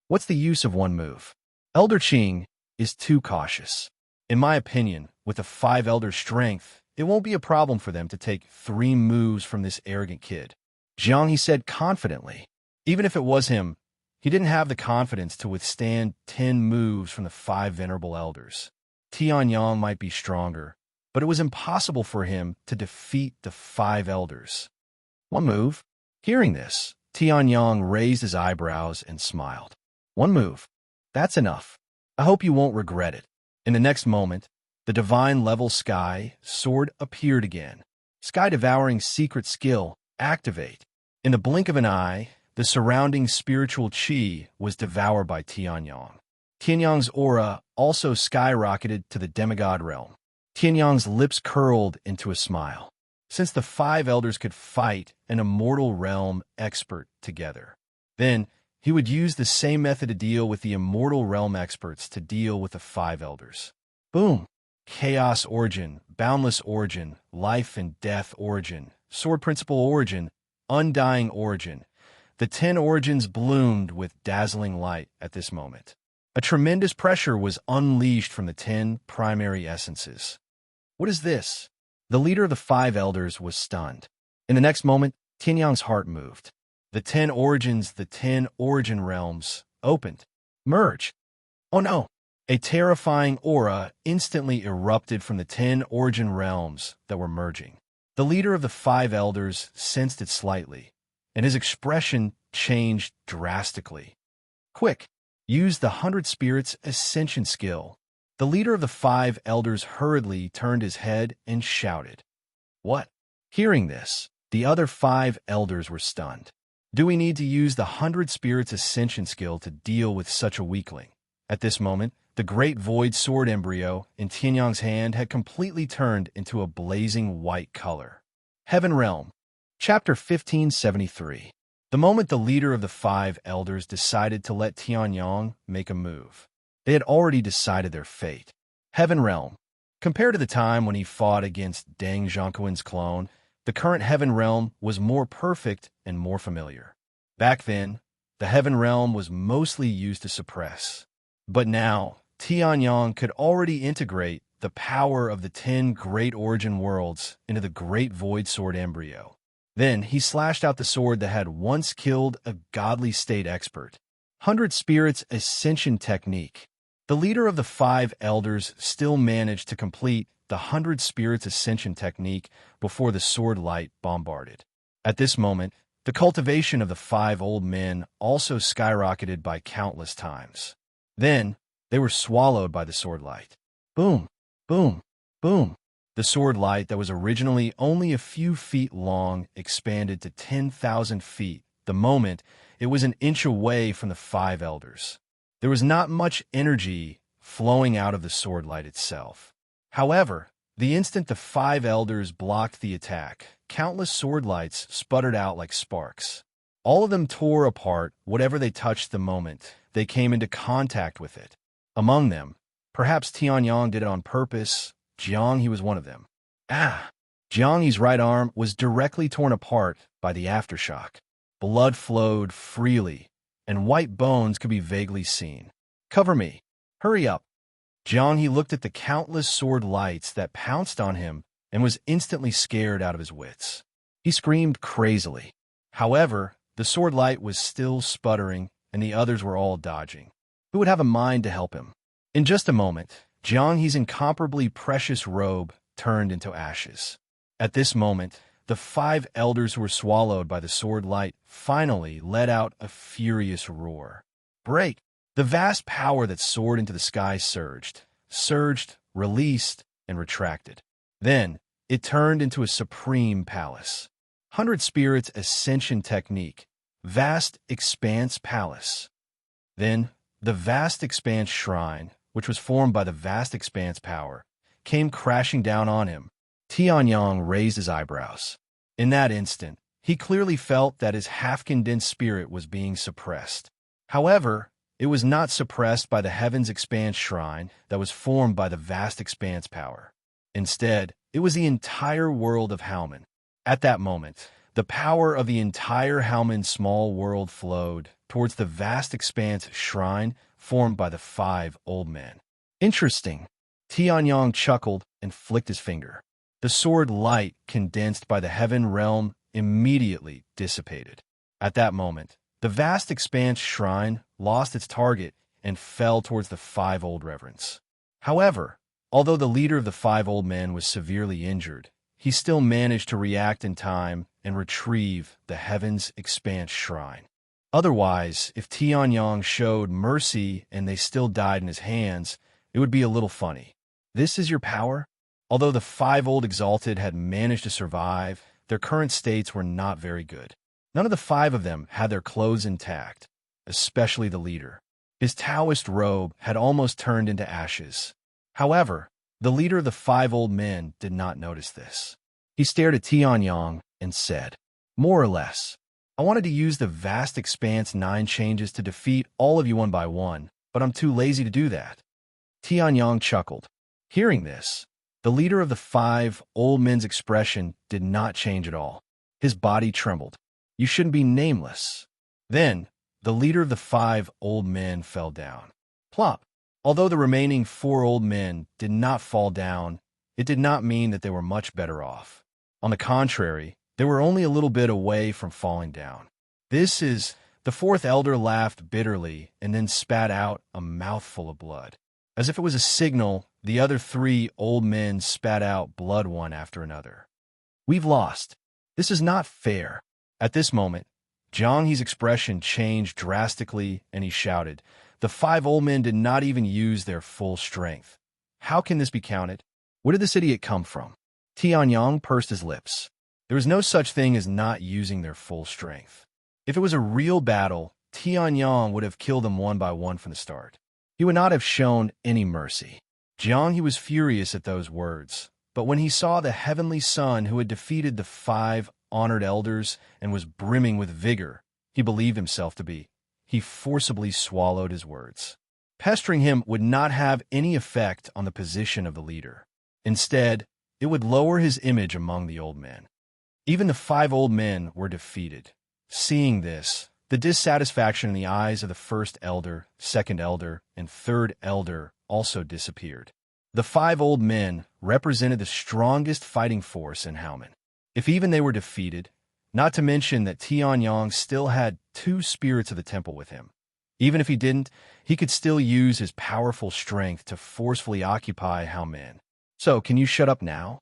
What's the use of one move? Elder Qing is too cautious. In my opinion, with the 5 elders' strength, it won't be a problem for them to take 3 moves from this arrogant kid. Jiang He said confidently. Even if it was him, he didn't have the confidence to withstand 10 moves from the 5 venerable elders. Tianyong might be stronger, but it was impossible for him to defeat the 5 elders. One move? Hearing this, Tianyong raised his eyebrows and smiled. One move. That's enough. I hope you won't regret it. In the next moment, the divine level sky sword appeared again. Sky-devouring secret skill, activate. In the blink of an eye, the surrounding spiritual chi was devoured by Tianyong. Tianyong's aura also skyrocketed to the demigod realm. Tianyong's lips curled into a smile. Since the 5 elders could fight an immortal realm expert together, then he would use the same method to deal with the immortal realm experts to deal with the 5 elders. Boom! Chaos origin, boundless origin, life and death origin, sword principle origin, undying origin. The 10 origins bloomed with dazzling light at this moment. A tremendous pressure was unleashed from the 10 primary essences. What is this? The leader of the 5 elders was stunned. In the next moment, Tianyong's heart moved. The 10 origins, the 10 origin realms, opened. Merge. Oh no! A terrifying aura instantly erupted from the 10 origin realms that were merging. The leader of the 5 elders sensed it slightly, and his expression changed drastically. Quick! Use the 100 Spirits Ascension skill. The leader of the 5 elders hurriedly turned his head and shouted. What? Hearing this, the other 5 elders were stunned. Do we need to use the 100 Spirits Ascension skill to deal with such a weakling? At this moment, the great void sword embryo in Tianyong's hand had completely turned into a blazing white color. Heaven Realm, Chapter 1573. The moment the leader of the 5 elders decided to let Tianyong make a move, they had already decided their fate. Heaven Realm. Compared to the time when he fought against Deng Zhongquan's clone, the current Heaven Realm was more perfect and more familiar. Back then, the Heaven Realm was mostly used to suppress. But now, Tianyong could already integrate the power of the 10 great origin worlds into the great void sword embryo. Then he slashed out the sword that had once killed a godly state expert. 100 Spirits Ascension Technique. The leader of the 5 elders still managed to complete the 100 Spirits Ascension Technique before the sword light bombarded. At this moment, the cultivation of the 5 old men also skyrocketed by countless times. Then, they were swallowed by the sword light. Boom, boom, boom. The sword light that was originally only a few feet long expanded to 10,000 feet the moment it was an inch away from the 5 elders. There was not much energy flowing out of the sword light itself. However, the instant the 5 elders blocked the attack, countless sword lights sputtered out like sparks. All of them tore apart whatever they touched the moment they came into contact with it. Among them, perhaps Tianyong did it on purpose. Jiang He was one of them. Jiang He's right arm was directly torn apart by the aftershock. Blood flowed freely, and white bones could be vaguely seen. Cover me. Hurry up. Jiang He looked at the countless sword lights that pounced on him and was instantly scared out of his wits. He screamed crazily. However, the sword light was still sputtering, and the others were all dodging. Who would have a mind to help him? In just a moment, Jiang He's incomparably precious robe turned into ashes. At this moment, the 5 elders who were swallowed by the sword light finally let out a furious roar. Break! The vast power that soared into the sky surged, released, and retracted. Then, it turned into a supreme palace. 100 Spirits Ascension Technique. Vast Expanse Palace. Then, the Vast Expanse Shrine, which was formed by the Vast Expanse power, came crashing down on him. Tianyang raised his eyebrows. In that instant, he clearly felt that his half-condensed spirit was being suppressed. However, it was not suppressed by the Heaven's Expanse Shrine that was formed by the Vast Expanse power. Instead, it was the entire world of Howman. At that moment, the power of the entire Howman small world flowed towards the Vast Expanse Shrine formed by the 5 old men. Interesting. Tianyang chuckled and flicked his finger. The sword light condensed by the heaven realm immediately dissipated. At that moment, the Vast Expanse Shrine lost its target and fell towards the 5 old reverends. However, although the leader of the 5 old men was severely injured, he still managed to react in time and retrieve the Heaven's Expanse Shrine. Otherwise, if Tianyang showed mercy and they still died in his hands, it would be a little funny. This is your power? Although the 5 old exalted had managed to survive, their current states were not very good. None of the 5 of them had their clothes intact, especially the leader. His Taoist robe had almost turned into ashes. However, the leader of the 5 old men did not notice this. He stared at Tianyang and said, "More or less. I wanted to use the Vast Expanse 9 changes to defeat all of you one by one, but I'm too lazy to do that." Tianyang chuckled. Hearing this, the leader of the 5 old men's expression did not change at all. His body trembled. "You shouldn't be nameless." Then, the leader of the 5 old men fell down. Plop! Although the remaining 4 old men did not fall down, it did not mean that they were much better off. On the contrary, they were only a little bit away from falling down. The 4th elder laughed bitterly and then spat out a mouthful of blood. As if it was a signal, the other 3 old men spat out blood one after another. "We've lost. This is not fair." At this moment, Jiang He's expression changed drastically and he shouted, "The 5 old men did not even use their full strength. How can this be counted? Where did this idiot come from?" Tianyang pursed his lips. There was no such thing as not using their full strength. If it was a real battle, Tianyang would have killed them one by one from the start. He would not have shown any mercy. Jiang He was furious at those words, but when he saw the heavenly son who had defeated the 5 honored elders and was brimming with vigor, he believed himself to be. He forcibly swallowed his words. Pestering him would not have any effect on the position of the leader. Instead, it would lower his image among the old men. Even the 5 old men were defeated. Seeing this, the dissatisfaction in the eyes of the 1st elder, 2nd elder, and 3rd elder also disappeared. The 5 old men represented the strongest fighting force in Howman. If even they were defeated, not to mention that Tianyang still had 2 spirits of the temple with him. Even if he didn't, he could still use his powerful strength to forcefully occupy Howman. "So, can you shut up now?"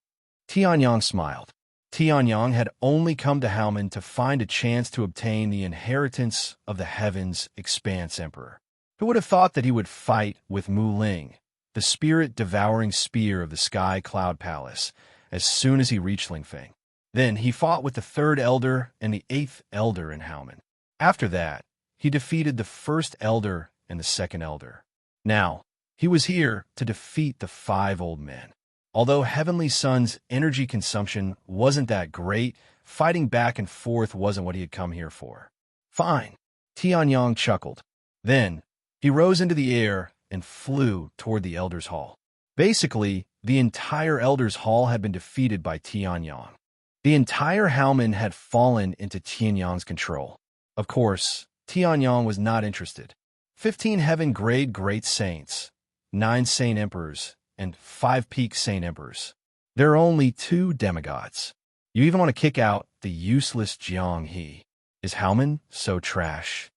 Tianyang smiled. Tianyang had only come to Howman to find a chance to obtain the inheritance of the Heaven's Expanse Emperor. Who would have thought that he would fight with Mu Ling, the spirit-devouring spear of the Sky Cloud Palace, as soon as he reached Lingfeng? Then he fought with the 3rd elder and the 8th elder in Howman. After that, he defeated the 1st elder and the 2nd elder. Now, he was here to defeat the 5 old men. Although Heavenly Son's energy consumption wasn't that great, fighting back and forth wasn't what he had come here for. "Fine," Tianyang chuckled. Then, he rose into the air and flew toward the Elders' Hall. Basically, the entire Elders' Hall had been defeated by Tianyang. The entire Howman had fallen into Tianyang's control. Of course, Tianyang was not interested. 15 heaven-grade great saints, 9 Saint Emperors, and 5 Peak Saint Emperors. There are only 2 demigods. You even want to kick out the useless Jiang He. Is Haoman so trash?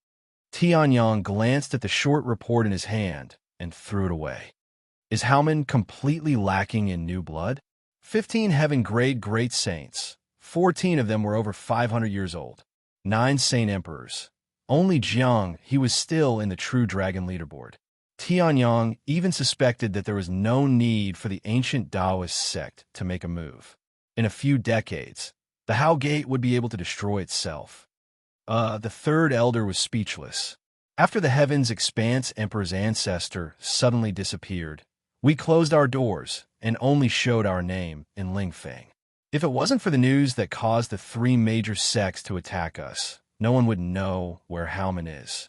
Tianyang glanced at the short report in his hand and threw it away. Is Haoman completely lacking in new blood? 15 heaven-grade great saints. 14 of them were over 500 years old. 9 Saint Emperors. Only Jiang He was still in the True Dragon leaderboard. Tianyang even suspected that there was no need for the ancient Taoist sect to make a move. In a few decades, the Hao Gate would be able to destroy itself. The third elder was speechless. After the Heavens Expanse Emperor's ancestor suddenly disappeared, we closed our doors and only showed our name in Lingfeng. If it wasn't for the news that caused the 3 major sects to attack us, no one would know where Haoman is.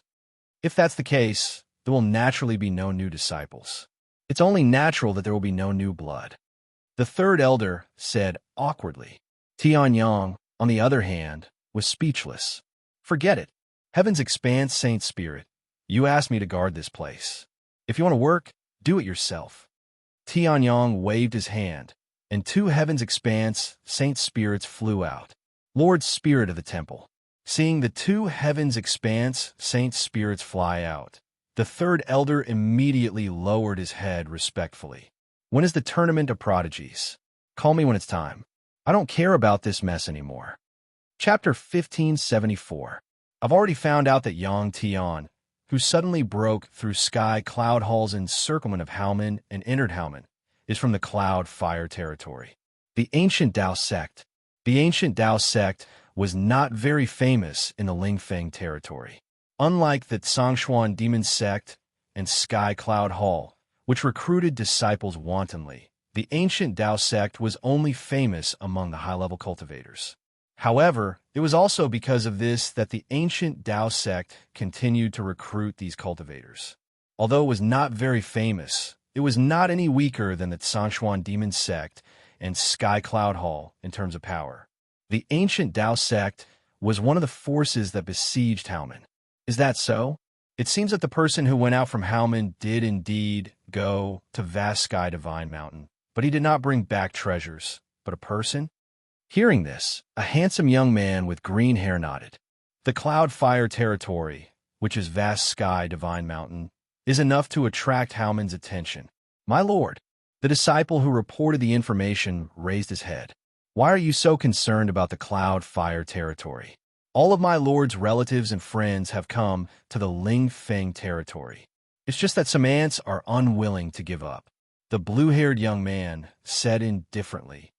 If that's the case, there will naturally be no new disciples. It's only natural that there will be no new blood. The third elder said awkwardly. Tianyang, on the other hand, was speechless. Forget it. Heaven's Expanse Saint Spirit, you asked me to guard this place. If you want to work, do it yourself. Tianyang waved his hand, and 2 Heaven's Expanse Saint Spirits flew out. Lord Spirit of the Temple. Seeing the 2 Heaven's Expanse Saint Spirits fly out, the third elder immediately lowered his head respectfully. When is the Tournament of Prodigies? Call me when it's time. I don't care about this mess anymore. Chapter 1574. I've already found out that Yang Tian, who suddenly broke through Sky Cloud Hall's encirclement of Haoman and entered Haoman, is from the Cloud Fire territory. The ancient Tao sect. The ancient Tao sect was not very famous in the Lingfeng territory. Unlike the Tsangshuan Demon sect and Sky Cloud Hall, which recruited disciples wantonly, the ancient Tao sect was only famous among the high-level cultivators. However, it was also because of this that the ancient Tao sect continued to recruit these cultivators. Although it was not very famous, it was not any weaker than the Tsangshuan Demon sect and Sky Cloud Hall in terms of power. The ancient Tao sect was one of the forces that besieged Haoman. Is that so? It seems that the person who went out from Haoman did indeed go to vast Sky Divine Mountain, but he did not bring back treasures, but a person? Hearing this, a handsome young man with green hair nodded. The Cloud Fire territory, which is vast Sky Divine Mountain, is enough to attract Haoman's attention. My lord, the disciple who reported the information raised his head. Why are you so concerned about the Cloud Fire territory? All of my lord's relatives and friends have come to the Lingfeng territory. It's just that some ants are unwilling to give up. The blue-haired young man said indifferently.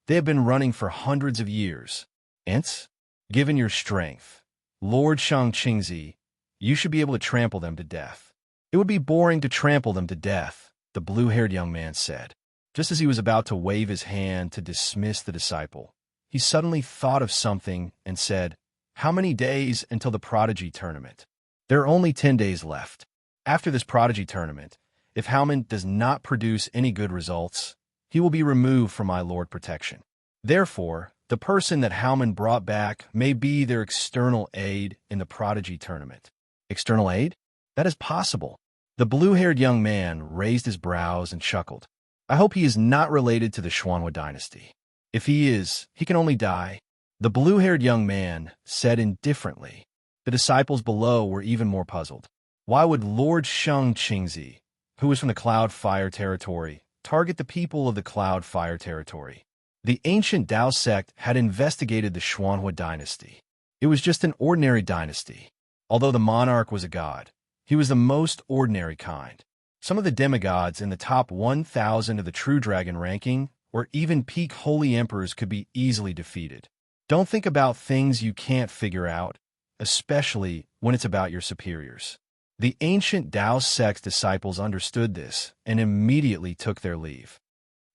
They have been running for hundreds of years. Ants? Given your strength, Lord Shang Qingzi, you should be able to trample them to death. It would be boring to trample them to death, the blue-haired young man said. Just as he was about to wave his hand to dismiss the disciple, he suddenly thought of something and said, how many days until the Prodigy Tournament? There are only 10 days left. After this Prodigy Tournament, if Haoman does not produce any good results, he will be removed from my lord protection. Therefore, the person that Haoman brought back may be their external aid in the Prodigy Tournament. External aid? That is possible. The blue-haired young man raised his brows and chuckled. I hope he is not related to the Xuanhua dynasty. If he is, he can only die. The blue-haired young man said indifferently. The disciples below were even more puzzled. Why would Lord Shang Qingzi, who was from the Cloud Fire territory, target the people of the Cloud Fire territory? The ancient Tao sect had investigated the Xuanhua dynasty. It was just an ordinary dynasty. Although the monarch was a god, he was the most ordinary kind. Some of the demigods in the top 1,000 of the True Dragon ranking, or even peak holy emperors, could be easily defeated. Don't think about things you can't figure out, especially when it's about your superiors. The ancient Tao sect's disciples understood this and immediately took their leave.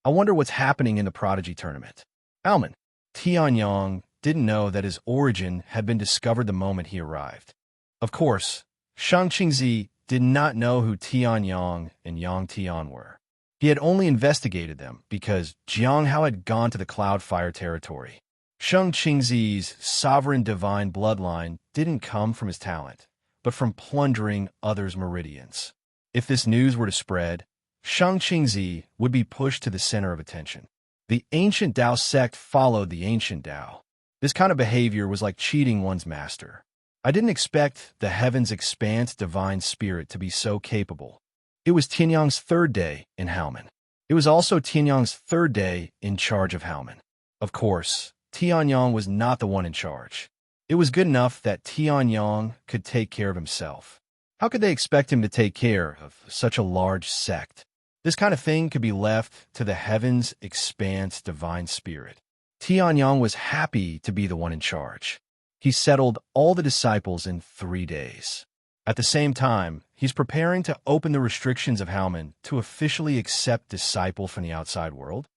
I wonder what's happening in the Prodigy Tournament. Haoman. Tianyang didn't know that his origin had been discovered the moment he arrived. Of course, Shang Qingzi did not know who Tianyang and Yang Tian were. He had only investigated them because Jiang Hao had gone to the Cloud Fire territory. Shang Qingzi's sovereign divine bloodline didn't come from his talent, but from plundering others' meridians. If this news were to spread, Shang Qingzi would be pushed to the center of attention. The ancient Tao sect followed the ancient Tao. This kind of behavior was like cheating one's master. I didn't expect the heavens expanse divine spirit to be so capable. It was Tianyang's third day in Haomen. It was also Tianyang's third day in charge of Haomen. Of course, Tianyang was not the one in charge. It was good enough that Tianyang could take care of himself. How could they expect him to take care of such a large sect? This kind of thing could be left to the heavens expanse divine spirit. Tianyang was happy to be the one in charge. He settled all the disciples in 3 days. At the same time, he's preparing to open the restrictions of Haomen to officially accept disciples from the outside world.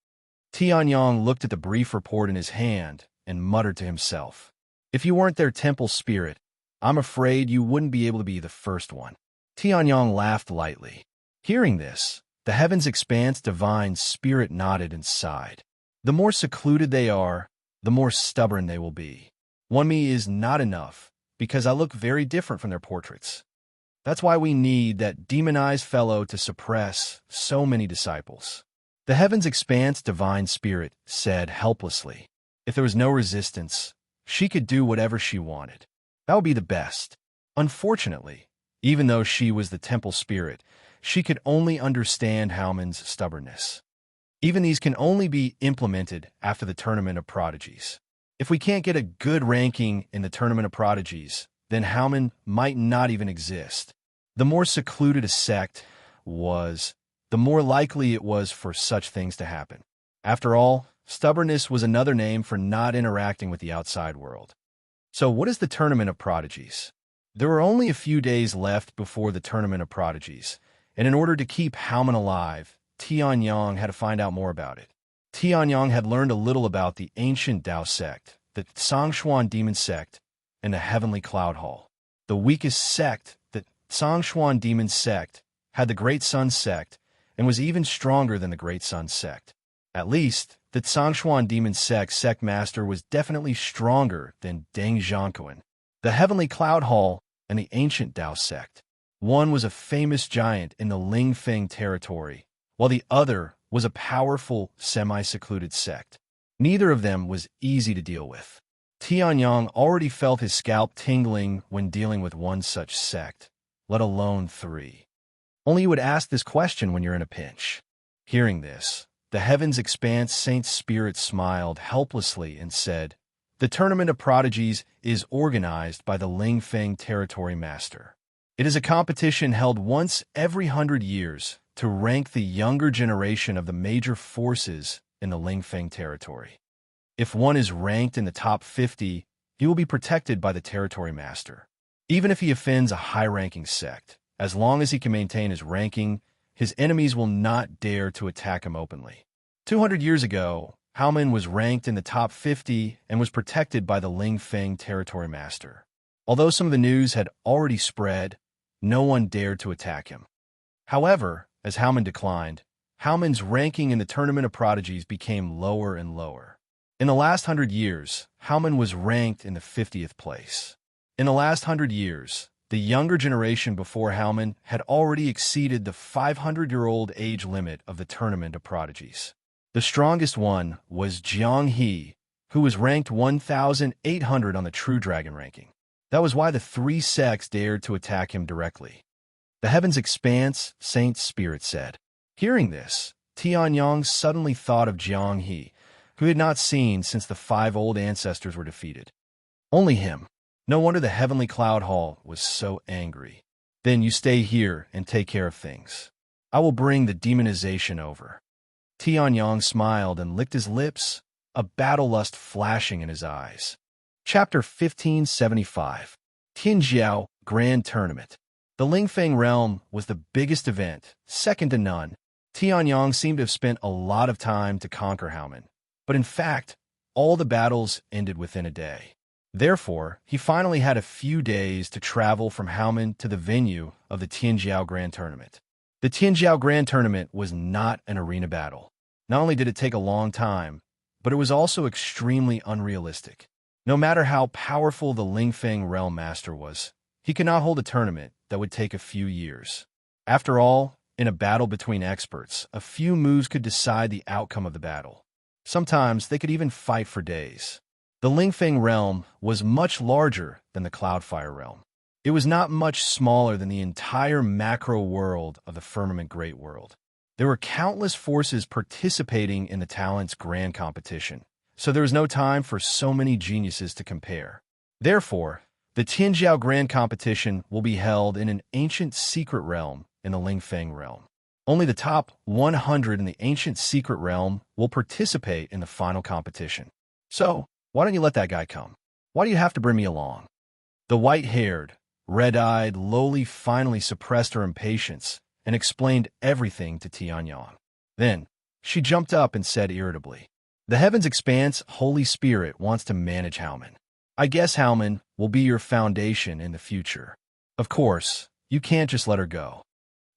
Tianyang looked at the brief report in his hand and muttered to himself, "If you weren't their temple spirit, I'm afraid you wouldn't be able to be the first one." Tianyang laughed lightly. Hearing this, the heavens expanse divine spirit nodded and sighed. The more secluded they are, the more stubborn they will be. One me is not enough, because I look very different from their portraits. That's why we need that demonized fellow to suppress so many disciples. The heavens expanse divine spirit said helplessly. If there was no resistance, she could do whatever she wanted. That would be the best. Unfortunately, even though she was the temple spirit, she could only understand Haomen's stubbornness. Even these can only be implemented after the Tournament of Prodigies. If we can't get a good ranking in the Tournament of Prodigies, then Haomen might not even exist. The more secluded a sect was, the more likely it was for such things to happen. After all, stubbornness was another name for not interacting with the outside world. So what is the Tournament of Prodigies? There were only a few days left before the Tournament of Prodigies, and in order to keep Haomen alive, Tianyang had to find out more about it. Tianyang had learned a little about the ancient Tao sect, the Tsangxuan demon sect, and the heavenly cloud hall. The weakest sect, the Tsangxuan demon sect, had the Great Sun sect, and was even stronger than the Great Sun sect. At least, the Tsangxuan demon sect master was definitely stronger than Deng Zhangquan, the heavenly cloud hall, and the ancient Tao sect. One was a famous giant in the Lingfeng territory, while the other was a powerful, semi-secluded sect. Neither of them was easy to deal with. Tianyang already felt his scalp tingling when dealing with one such sect, let alone 3. Only you would ask this question when you're in a pinch. Hearing this, the heavens expanse Saint Spirit smiled helplessly and said, "The Tournament of Prodigies is organized by the Lingfeng Territory Master. It is a competition held once every 100 years to rank the younger generation of the major forces in the Lingfeng territory. If one is ranked in the top 50, he will be protected by the Territory Master. Even if he offends a high-ranking sect, as long as he can maintain his ranking, his enemies will not dare to attack him openly." 200 years ago, Haomen was ranked in the top 50 and was protected by the Lingfeng Territory Master. Although some of the news had already spread, no one dared to attack him. However, as Haomen declined, Haomen's ranking in the Tournament of Prodigies became lower and lower. In the last 100 years, Haomen was ranked in the 50th place. In the last 100 years, the younger generation before Haomen had already exceeded the 500-year-old age limit of the Tournament of Prodigies. The strongest one was Jiang He, who was ranked 1,800 on the True Dragon ranking. That was why the 3 sects dared to attack him directly. The heavens expanse, Saint Spirit said. Hearing this, Tianyang suddenly thought of Jiang He, who he had not seen since the 5 old ancestors were defeated. Only him. No wonder the heavenly cloud hall was so angry. "Then you stay here and take care of things. I will bring the demonization over." Tianyang smiled and licked his lips, a battle lust flashing in his eyes. Chapter 1575. Tianjiao Grand Tournament. The Lingfeng realm was the biggest event, second to none. Tianyang seemed to have spent a lot of time to conquer Haomen, but in fact, all the battles ended within a day. Therefore, he finally had a few days to travel from Haomen to the venue of the Tianjiao Grand Tournament. The Tianjiao Grand Tournament was not an arena battle. Not only did it take a long time, but it was also extremely unrealistic. No matter how powerful the Lingfeng Realm Master was, he could not hold a tournament that would take a few years. After all, In a battle between experts, a few moves could decide the outcome of the battle. Sometimes they could even fight for days. The Lingfeng realm was much larger than the Cloudfire realm. It was not much smaller than the entire macro world of the Firmament Great World. There were countless forces participating in the talent's grand competition, so there was no time for so many geniuses to compare. Therefore, the Tianjiao Grand Competition will be held in an ancient secret realm in the Lingfeng realm. Only the top 100 in the ancient secret realm will participate in the final competition. So, why don't you let that guy come? Why do you have to bring me along? The white-haired, red-eyed Loli finally suppressed her impatience and explained everything to Tianyang. Then, she jumped up and said irritably, "The Heavens Expanse Holy Spirit wants to manage Haomen. I guess Haomen will be your foundation in the future. Of course, you can't just let her go."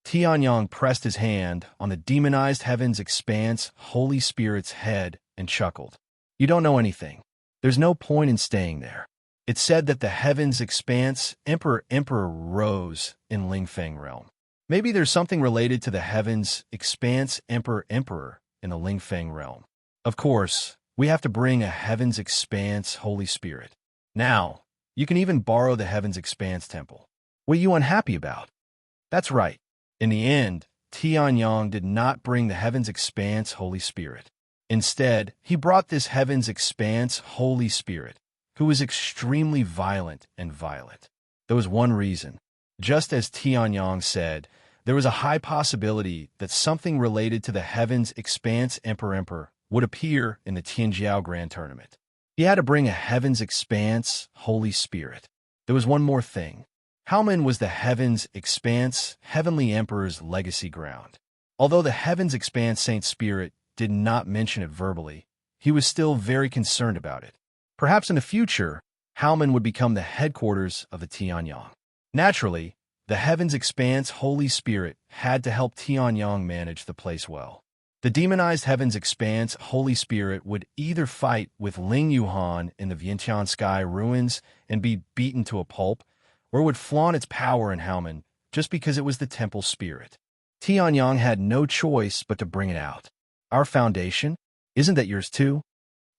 Tianyang pressed his hand on the demonized Heavens Expanse Holy Spirit's head and chuckled. "You don't know anything. There's no point in staying there." It said that the Heavens Expanse Emperor rose in Lingfeng realm. Maybe there's something related to the Heavens Expanse Emperor in the Lingfeng realm. Of course, we have to bring a Heavens Expanse Holy Spirit. Now, you can even borrow the Heavens Expanse Temple. What are you unhappy about? That's right. In the end, Tianyang did not bring the Heavens Expanse Holy Spirit. Instead, he brought this Heavens Expanse Holy Spirit, who was extremely violent and violent. There was one reason. Just as Tianyang said, there was a high possibility that something related to the Heavens Expanse Emperor would appear in the Tianjiao Grand Tournament. He had to bring a Heavens Expanse Holy Spirit. There was one more thing. Haomen was the Heavens Expanse Heavenly Emperor's legacy ground. Although the Heavens Expanse Saint Spirit did not mention it verbally, he was still very concerned about it. Perhaps in the future, Haomen would become the headquarters of the Tianyang. Naturally, the Heavens Expanse Holy Spirit had to help Tianyang manage the place well. The demonized Heavens Expanse Holy Spirit would either fight with Ling Yuhan in the Vientiane Sky ruins and be beaten to a pulp, or would flaunt its power in Haomen just because it was the temple spirit. Tianyang had no choice but to bring it out. Our foundation? Isn't that yours too?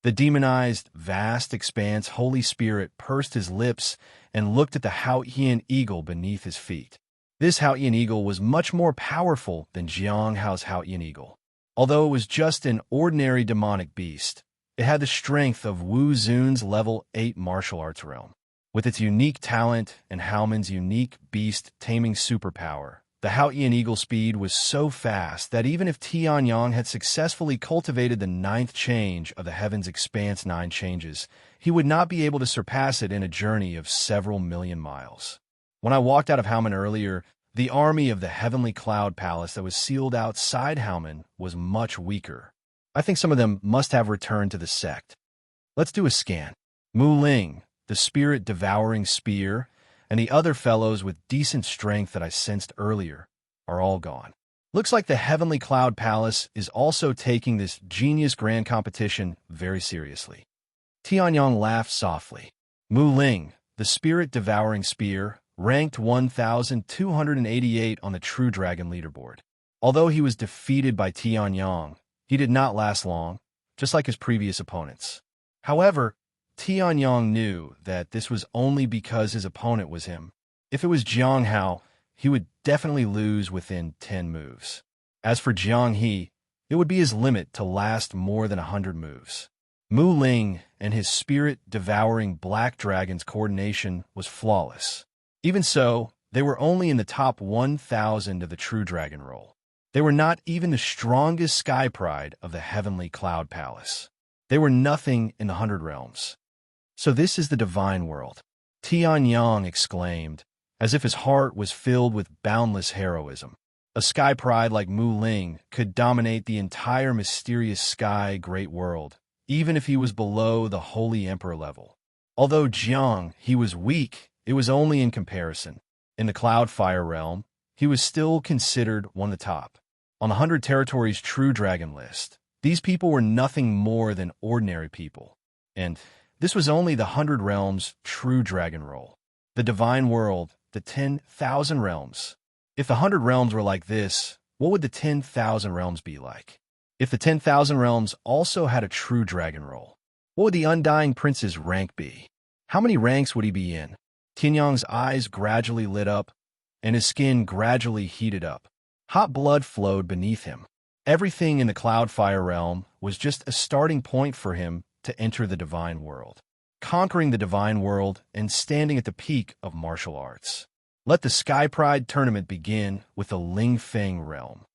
The demonized, vast expanse Holy Spirit pursed his lips and looked at the Haotian eagle beneath his feet. This Haotian eagle was much more powerful than Jiang Hao's Haotian eagle. Although it was just an ordinary demonic beast, it had the strength of Wu Zun's level 8 martial arts realm. With its unique talent and Haomen's unique beast-taming superpower, the Haotian eagle speed was so fast that even if Tianyang had successfully cultivated the 9th change of the Heavens Expanse 9 changes, he would not be able to surpass it in a journey of several million miles. When I walked out of Haomen earlier, the army of the Heavenly Cloud Palace that was sealed outside Haomen was much weaker. I think some of them must have returned to the sect. Let's do a scan. Mu Ling, the spirit-devouring spear, and the other fellows with decent strength that I sensed earlier are all gone. Looks like the Heavenly Cloud Palace is also taking this genius grand competition very seriously. Tianyang laughed softly. Mu Ling, the spirit-devouring spear, ranked 1,288 on the True Dragon leaderboard. Although he was defeated by Tianyang, he did not last long, just like his previous opponents. However, Tianyang knew that this was only because his opponent was him. If it was Jiang Hao, he would definitely lose within 10 moves. As for Jiang He, it would be his limit to last more than 100 moves. Mu Ling and his spirit-devouring black dragon's coordination was flawless. Even so, they were only in the top 1,000 of the True Dragon roll. They were not even the strongest sky pride of the Heavenly Cloud Palace. They were nothing in the 100 realms. So this is the divine world, Tianyang exclaimed, as if his heart was filled with boundless heroism. A sky pride like Mu Ling could dominate the entire mysterious sky great world, even if he was below the Holy Emperor level. Although Jiang, he was weak, it was only in comparison. In the Cloudfire realm, he was still considered one of the top. On the 100 territories True Dragon list, these people were nothing more than ordinary people. And this was only the 100 realms True Dragon roll. The divine world, the 10,000 realms. If the 100 realms were like this, What would the 10,000 realms be like? If the 10,000 realms also had a true dragon role, what would the Undying Prince's rank be? How many ranks would he be in? Tianyang's eyes gradually lit up, and his skin gradually heated up. Hot blood flowed beneath him. Everything in the Cloudfire realm was just a starting point for him to enter the divine world, conquering the divine world and standing at the peak of martial arts. Let the Sky Pride tournament begin with the Lingfeng realm.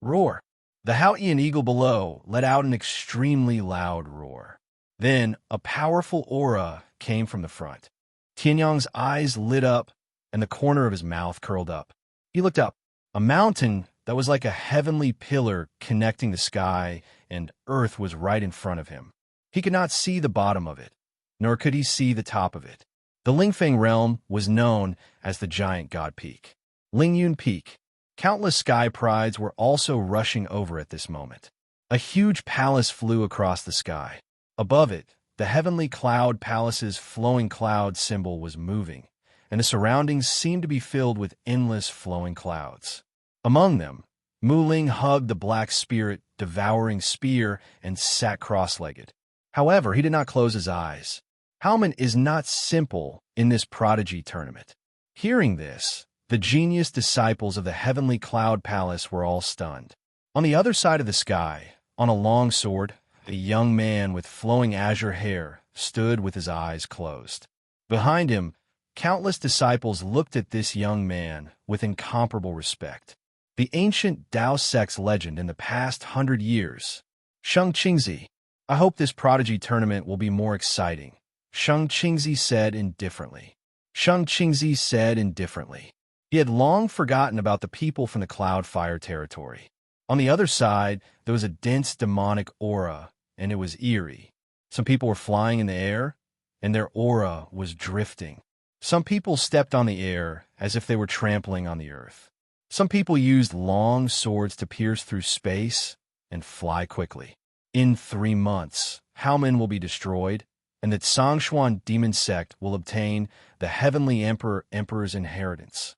Roar! The Haotian eagle below let out an extremely loud roar. Then a powerful aura came from the front. Tianyang's eyes lit up, and the corner of his mouth curled up. He looked up. A mountain that was like a heavenly pillar connecting the sky and earth was right in front of him. He could not see the bottom of it, nor could he see the top of it. The Lingfeng realm was known as the Giant God Peak. Lingyun Peak. Countless sky prides were also rushing over at this moment. A huge palace flew across the sky. Above it, the heavenly cloud palace's flowing cloud symbol was moving, and the surroundings seemed to be filled with endless flowing clouds. Among them, Muling hugged the black spirit, devouring spear, and sat cross-legged. However, he did not close his eyes. Haoman is not simple in this prodigy tournament. Hearing this, the genius disciples of the heavenly cloud palace were all stunned. On the other side of the sky, on a long sword, a young man with flowing azure hair stood with his eyes closed. Behind him, countless disciples looked at this young man with incomparable respect. The ancient Dao sect's legend in the past 100 years. Sheng Qingzi. I hope this prodigy tournament will be more exciting, Sheng Qingzi said indifferently. Sheng Qingzi said indifferently. He had long forgotten about the people from the Cloudfire territory. On the other side, there was a dense demonic aura, and it was eerie. Some people were flying in the air, and their aura was drifting. Some people stepped on the air as if they were trampling on the earth. Some people used long swords to pierce through space and fly quickly. In 3 months, Haoman will be destroyed, and the Zhongshuan demon sect will obtain the Heavenly Emperor's inheritance.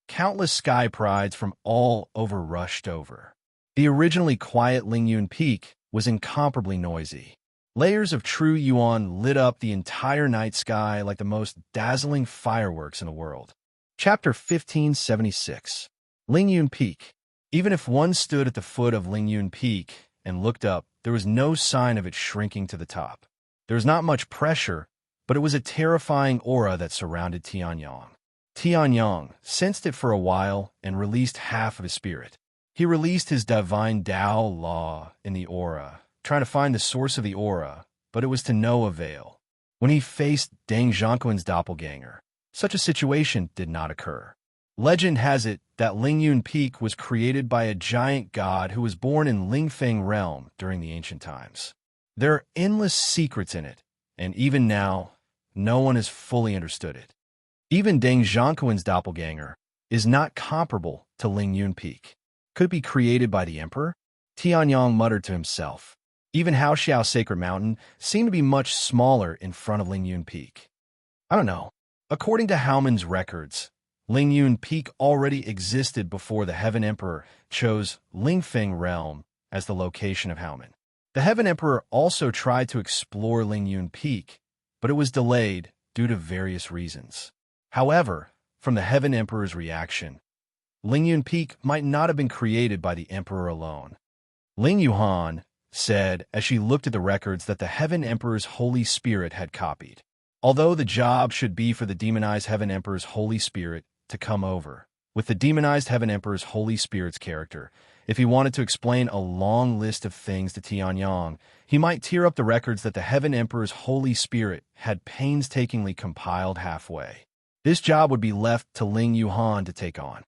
Countless sky prides from all over rushed over. The originally quiet Lingyun Peak was incomparably noisy. Layers of true yuan lit up the entire night sky like the most dazzling fireworks in the world. Chapter 1576. Lingyun Peak. Even if one stood at the foot of Lingyun Peak and looked up, there was no sign of it shrinking to the top. There was not much pressure, but it was a terrifying aura that surrounded Tianyang. Tianyang sensed it for a while and released half of his spirit. He released his divine Dao law in the aura, trying to find the source of the aura, but it was to no avail. When he faced Deng Zhongquan's doppelganger, such a situation did not occur. Legend has it that Lingyun Peak was created by a giant god who was born in Lingfeng realm during the ancient times. There are endless secrets in it, and even now, no one has fully understood it. Even Deng Zhongquan's doppelganger is not comparable to Lingyun Peak. Could it be created by the emperor? Tianyang muttered to himself. Even Haoxiao's sacred mountain seemed to be much smaller in front of Lingyun Peak. I don't know. According to Haoman's records, Lingyun Peak already existed before the Heaven Emperor chose Lingfeng realm as the location of Haoman. The Heaven Emperor also tried to explore Lingyun Peak, but it was delayed due to various reasons. However, from the Heaven Emperor's reaction, Lingyun Peak might not have been created by the Emperor alone. Ling Yuhan said as she looked at the records that the Heaven Emperor's Holy Spirit had copied. Although the job should be for the demonized Heaven Emperor's Holy Spirit to come over, with the demonized Heaven Emperor's Holy Spirit's character, if he wanted to explain a long list of things to Tianyang, he might tear up the records that the Heaven Emperor's Holy Spirit had painstakingly compiled halfway. This job would be left to Ling Yuhan to take on.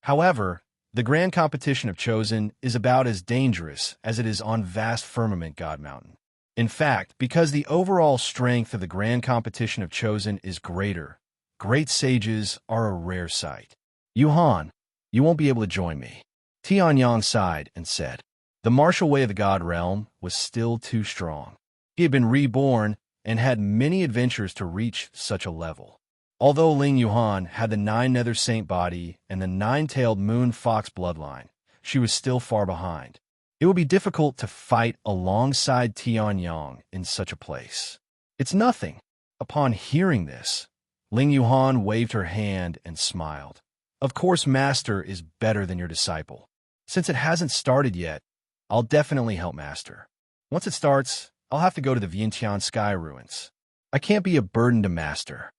However, the grand competition of Chosen is about as dangerous as it is on vast firmament God Mountain. In fact, because the overall strength of the grand competition of Chosen is greater, great sages are a rare sight. Yuhan, you won't be able to join me. Tianyang sighed and said. The martial way of the God realm was still too strong. He had been reborn and had many adventures to reach such a level. Although Ling Yuhan had the 9 Nether Saint body and the 9-tailed Moon Fox bloodline, she was still far behind. It would be difficult to fight alongside Tianyang in such a place. It's nothing. Upon hearing this, Ling Yuhan waved her hand and smiled. Of course, Master is better than your disciple. Since it hasn't started yet, I'll definitely help Master. Once it starts, I'll have to go to the Vientiane Sky Ruins. I can't be a burden to Master.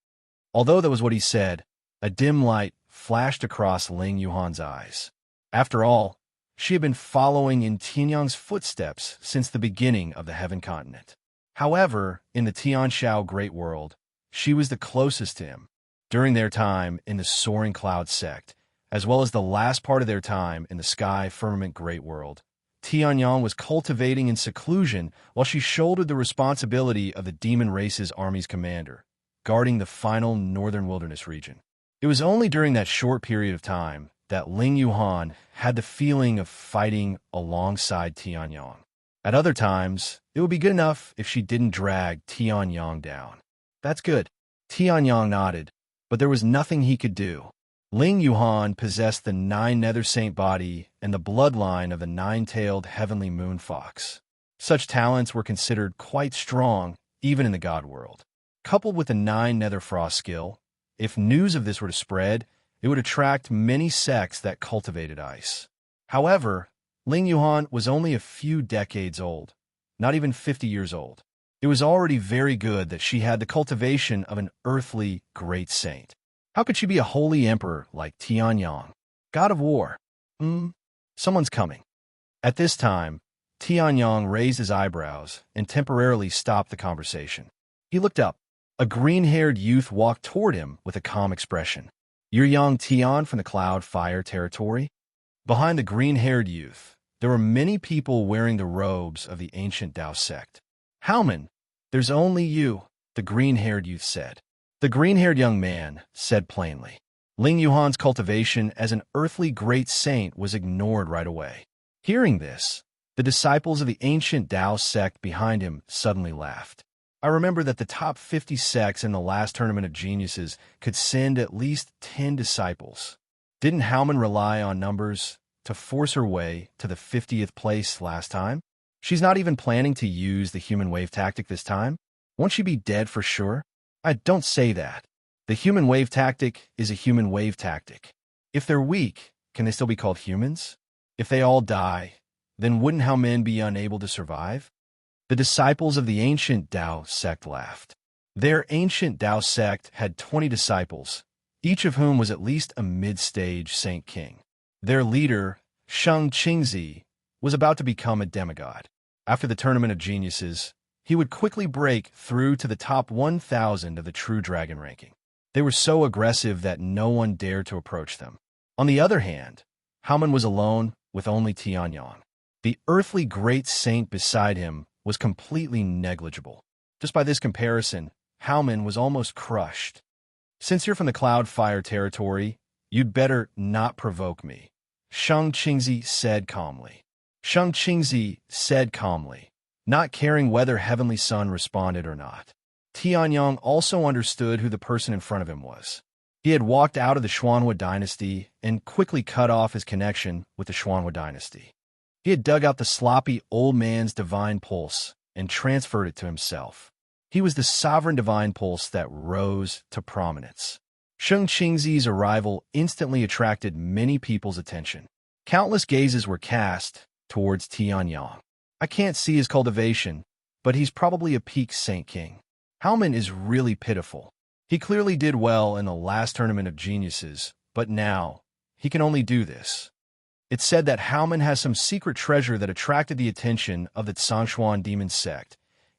Although that was what he said, a dim light flashed across Ling Yuhan's eyes. After all, she had been following in Tianyang's footsteps since the beginning of the Heaven Continent. However, in the Tianshao Great World, she was the closest to him. During their time in the Soaring Cloud sect, as well as the last part of their time in the Sky Firmament Great World, Tianyang was cultivating in seclusion while she shouldered the responsibility of the demon race's army's commander, guarding the final northern wilderness region. It was only during that short period of time that Ling Yuhan had the feeling of fighting alongside Tianyang. At other times, it would be good enough if she didn't drag Tianyang down. That's good. Tianyang nodded, but there was nothing he could do. Ling Yuhan possessed the 9 Nether Saint body and the bloodline of the 9-tailed heavenly moon fox. Such talents were considered quite strong, even in the God world. Coupled with the 9 Nether Frost skill, if news of this were to spread, it would attract many sects that cultivated ice. However, Ling Yuhan was only a few decades old, not even 50 years old. It was already very good that she had the cultivation of an earthly great saint. How could she be a holy emperor like Tianyang, god of war? Someone's coming. At this time, Tianyang raised his eyebrows and temporarily stopped the conversation. He looked up. A green-haired youth walked toward him with a calm expression. You're young Tian from the Cloud Fire territory? Behind the green-haired youth, there were many people wearing the robes of the ancient Dao sect. Haoman, there's only you, the green-haired youth said. The green-haired young man said plainly. Ling Yuhan's cultivation as an earthly great saint was ignored right away. Hearing this, the disciples of the ancient Dao sect behind him suddenly laughed. I remember that the top 50 sects in the last Tournament of Geniuses could send at least 10 disciples. Didn't Haoman rely on numbers to force her way to the 50th place last time? She's not even planning to use the human wave tactic this time? Won't she be dead for sure? I don't say that. The human wave tactic is a human wave tactic. If they're weak, can they still be called humans? If they all die, then wouldn't Haoman be unable to survive? The disciples of the ancient Dao sect laughed. Their ancient Dao sect had 20 disciples, each of whom was at least a mid-stage Saint King. Their leader, Sheng Qingzi, was about to become a demigod. After the Tournament of Geniuses, he would quickly break through to the top 1,000 of the True Dragon ranking. They were so aggressive that no one dared to approach them. On the other hand, Haoman was alone with only Tianyang. The earthly great saint beside him was completely negligible. Just by this comparison, Haoman was almost crushed. Since you're from the Cloud Fire territory, you'd better not provoke me, Sheng Qingzi said calmly. Sheng Qingzi said calmly, not caring whether Heavenly Sun responded or not. Tianyang also understood who the person in front of him was. He had walked out of the Xuanhua dynasty and quickly cut off his connection with the Xuanhua dynasty. He had dug out the sloppy old man's divine pulse and transferred it to himself. He was the sovereign divine pulse that rose to prominence. Sheng Qingzi's arrival instantly attracted many people's attention. Countless gazes were cast towards Tianyang. I can't see his cultivation, but he's probably a peak Saint King. Haoman is really pitiful. He clearly did well in the last Tournament of Geniuses, but now he can only do this. It's said that Haoman has some secret treasure that attracted the attention of the Tsangshuan Demon Sect,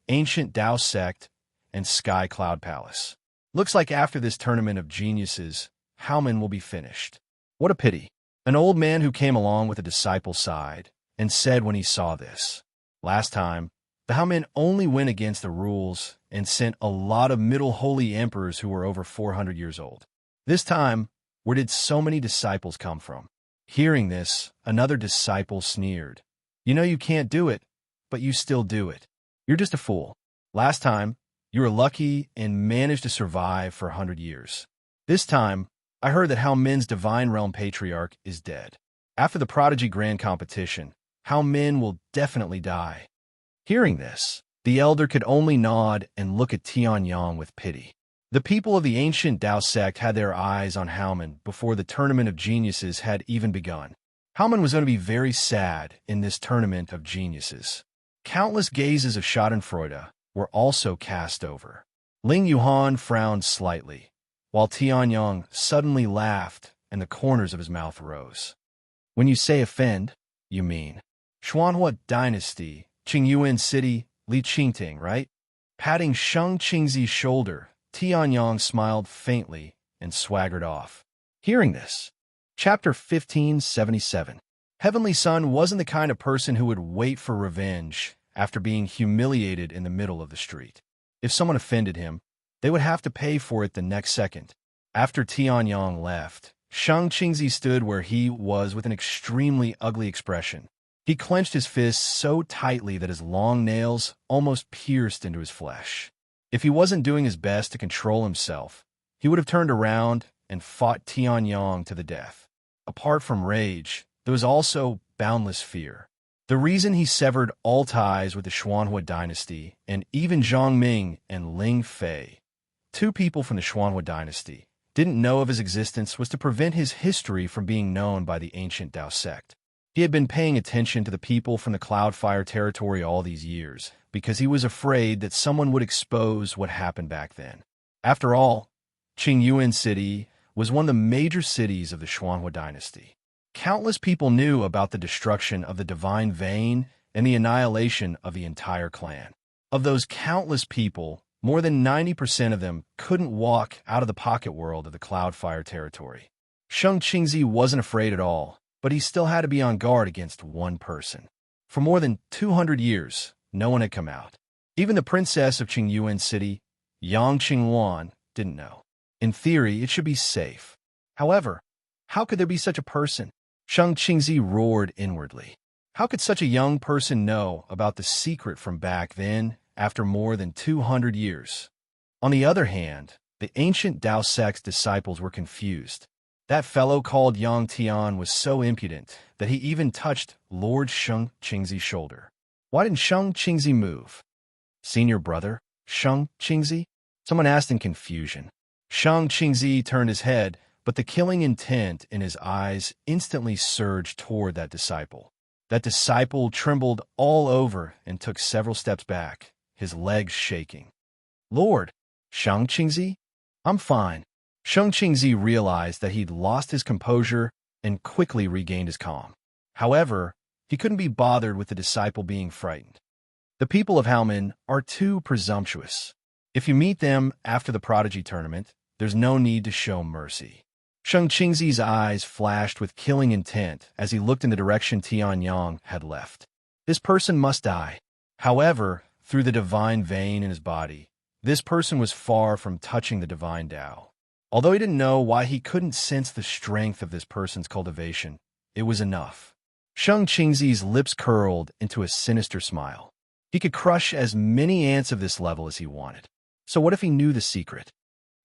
Ancient Dao Sect, and Sky Cloud Palace. Looks like after this Tournament of Geniuses, Haoman will be finished. What a pity. An old man who came along with a disciple sighed and said when he saw this. Last time, the Haoman only went against the rules and sent a lot of middle holy emperors who were over 400 years old. This time, where did so many disciples come from? Hearing this, another disciple sneered. You know you can't do it, but you still do it. You're just a fool. Last time, you were lucky and managed to survive for 100 years. This time, I heard that Haoman's Divine Realm Patriarch is dead. After the Prodigy Grand Competition, how men will definitely die. Hearing this, the elder could only nod and look at Tianyang with pity. The people of the ancient Tao sect had their eyes on Haoman before the Tournament of Geniuses had even begun. Haoman was going to be very sad in this Tournament of Geniuses. Countless gazes of schadenfreude were also cast over. Ling Yuhan frowned slightly, while Tianyang suddenly laughed and the corners of his mouth rose. When you say offend, you mean Xuanhua Dynasty, Qingyuan City, Li Qingting, right? Patting Sheng Qingzi's shoulder, Tianyang smiled faintly and swaggered off. Hearing this, Chapter 1577. Heavenly Sun wasn't the kind of person who would wait for revenge after being humiliated in the middle of the street. If someone offended him, they would have to pay for it the next second. After Tianyang left, Sheng Qingzi stood where he was with an extremely ugly expression. He clenched his fists so tightly that his long nails almost pierced into his flesh. If he wasn't doing his best to control himself, he would have turned around and fought Tianyang to the death. Apart from rage, there was also boundless fear. The reason he severed all ties with the Xuanhua dynasty and even Zhang Ming and Ling Fei, two people from the Xuanhua dynasty, didn't know of his existence was to prevent his history from being known by the ancient Tao sect. He had been paying attention to the people from the Cloudfire territory all these years because he was afraid that someone would expose what happened back then. After all, Qingyuan City was one of the major cities of the Xuanhua dynasty. Countless people knew about the destruction of the divine vein and the annihilation of the entire clan. Of those countless people, more than 90% of them couldn't walk out of the pocket world of the Cloudfire territory. Sheng Qingzi wasn't afraid at all, but he still had to be on guard against one person. For more than 200 years, no one had come out. Even the princess of Qingyuan City, Yang Qingwan, didn't know. In theory, it should be safe. However, how could there be such a person? Sheng Qingzi roared inwardly. How could such a young person know about the secret from back then after more than 200 years? On the other hand, the ancient Tao sect's disciples were confused. That fellow called Yang Tian was so impudent that he even touched Lord Sheng Qingzi's shoulder. Why didn't Sheng Qingzi move? Senior brother, Sheng Qingzi? Someone asked in confusion. Sheng Qingzi turned his head, but the killing intent in his eyes instantly surged toward that disciple. That disciple trembled all over and took several steps back, his legs shaking. Lord, Sheng Qingzi? I'm fine. Sheng Qingzi realized that he'd lost his composure and quickly regained his calm. However, he couldn't be bothered with the disciple being frightened. The people of Haoman are too presumptuous. If you meet them after the Prodigy Tournament, there's no need to show mercy. Sheng Qingzi's eyes flashed with killing intent as he looked in the direction Tianyang had left. This person must die. However, through the divine vein in his body, this person was far from touching the divine Tao. Although he didn't know why he couldn't sense the strength of this person's cultivation, it was enough. Sheng Qingzi's lips curled into a sinister smile. He could crush as many ants of this level as he wanted. So what if he knew the secret?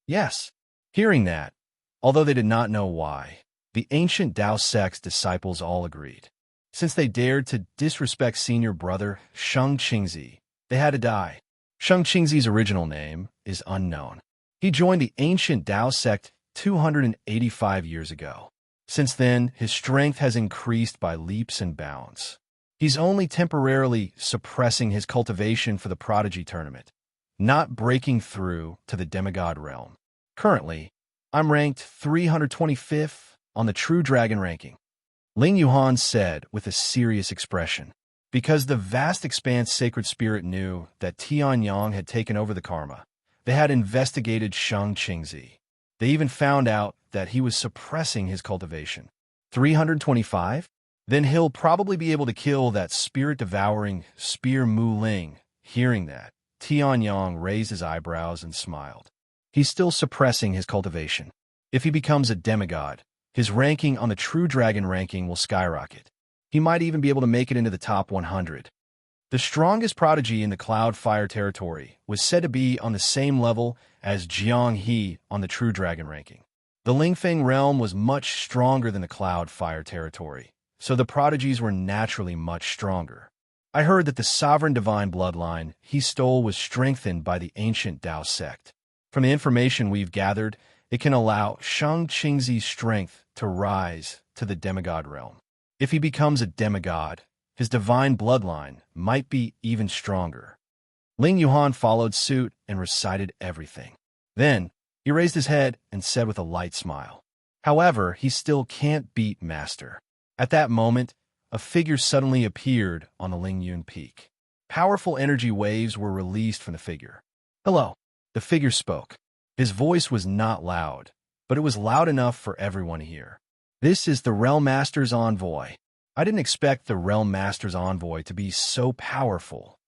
Yes. Hearing that, although they did not know why, the ancient Tao sect's disciples all agreed. Since they dared to disrespect senior brother Sheng Qingzi, they had to die. Sheng Qingzi's original name is unknown. He joined the ancient Tao sect 285 years ago. Since then, his strength has increased by leaps and bounds. He's only temporarily suppressing his cultivation for the Prodigy Tournament, not breaking through to the demigod realm. Currently, I'm ranked 325th on the True Dragon ranking, Ling Yuhan said with a serious expression. Because the vast expanse Sacred Spirit knew that Tianyang had taken over the karma, they had investigated Sheng Qingzi. They even found out that he was suppressing his cultivation. 325? Then he'll probably be able to kill that spirit-devouring Spear Mu Ling. Hearing that, Tianyang raised his eyebrows and smiled. He's still suppressing his cultivation. If he becomes a demigod, his ranking on the True Dragon ranking will skyrocket. He might even be able to make it into the top 100. The strongest prodigy in the Cloudfire territory was said to be on the same level as Jiang He on the True Dragon ranking. The Lingfeng realm was much stronger than the Cloudfire territory, so the prodigies were naturally much stronger. I heard that the sovereign divine bloodline he stole was strengthened by the ancient Tao sect. From the information we've gathered, it can allow Shang Qingzi's strength to rise to the demigod realm. If he becomes a demigod, his divine bloodline might be even stronger. Ling Yuhan followed suit and recited everything. Then, he raised his head and said with a light smile, "However, he still can't beat Master." At that moment, a figure suddenly appeared on the Lingyun Peak. Powerful energy waves were released from the figure. "Hello," the figure spoke. His voice was not loud, but it was loud enough for everyone to hear. "This is the Realm Master's envoy." I didn't expect the Realm Master's envoy to be so powerful.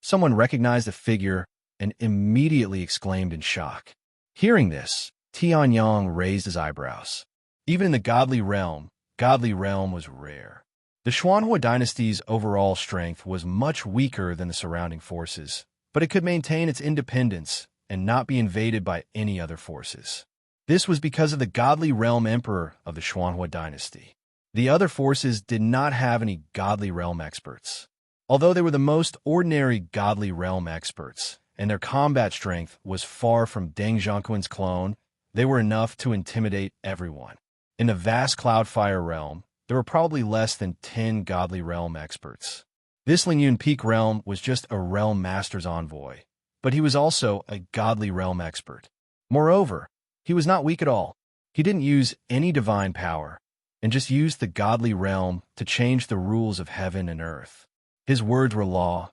Someone recognized the figure and immediately exclaimed in shock. Hearing this, Tianyang raised his eyebrows. Even in the godly realm was rare. The Xuanhua dynasty's overall strength was much weaker than the surrounding forces, but it could maintain its independence and not be invaded by any other forces. This was because of the godly realm emperor of the Xuanhua dynasty. The other forces did not have any godly realm experts. Although they were the most ordinary godly realm experts, and their combat strength was far from Deng Zhongquan's clone, they were enough to intimidate everyone. In the vast Cloudfire realm, there were probably less than 10 godly realm experts. This Lingyun Peak realm was just a realm master's envoy, but he was also a godly realm expert. Moreover, he was not weak at all. He didn't use any divine power, and just used the godly realm to change the rules of heaven and earth. His words were law,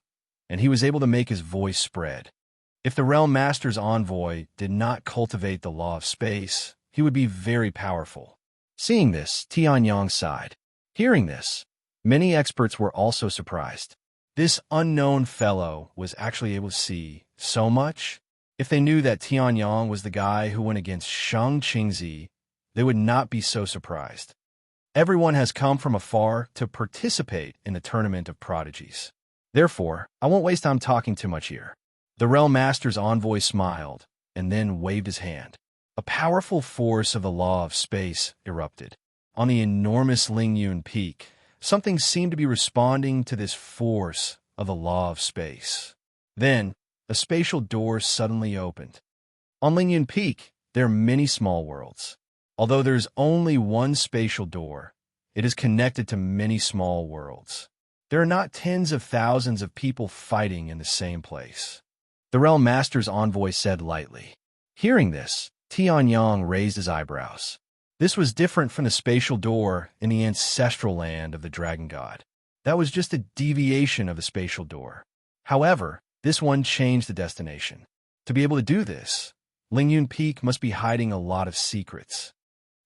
and he was able to make his voice spread. If the Realm Master's envoy did not cultivate the law of space, he would be very powerful. Seeing this, Tianyang sighed. Hearing this, many experts were also surprised. This unknown fellow was actually able to see so much. If they knew that Tianyang was the guy who went against Shang Qingzi, they would not be so surprised. Everyone has come from afar to participate in the tournament of prodigies. Therefore, I won't waste time talking too much here. The Realm Master's envoy smiled, and then waved his hand. A powerful force of the law of space erupted. On the enormous Lingyun Peak, something seemed to be responding to this force of the law of space. Then, a spatial door suddenly opened. On Lingyun Peak, there are many small worlds. Although there is only one spatial door, it is connected to many small worlds. There are not tens of thousands of people fighting in the same place. The Realm Master's envoy said lightly. Hearing this, Tianyang raised his eyebrows. This was different from the spatial door in the ancestral land of the Dragon God. That was just a deviation of the spatial door. However, this one changed the destination. To be able to do this, Lingyun Peak must be hiding a lot of secrets.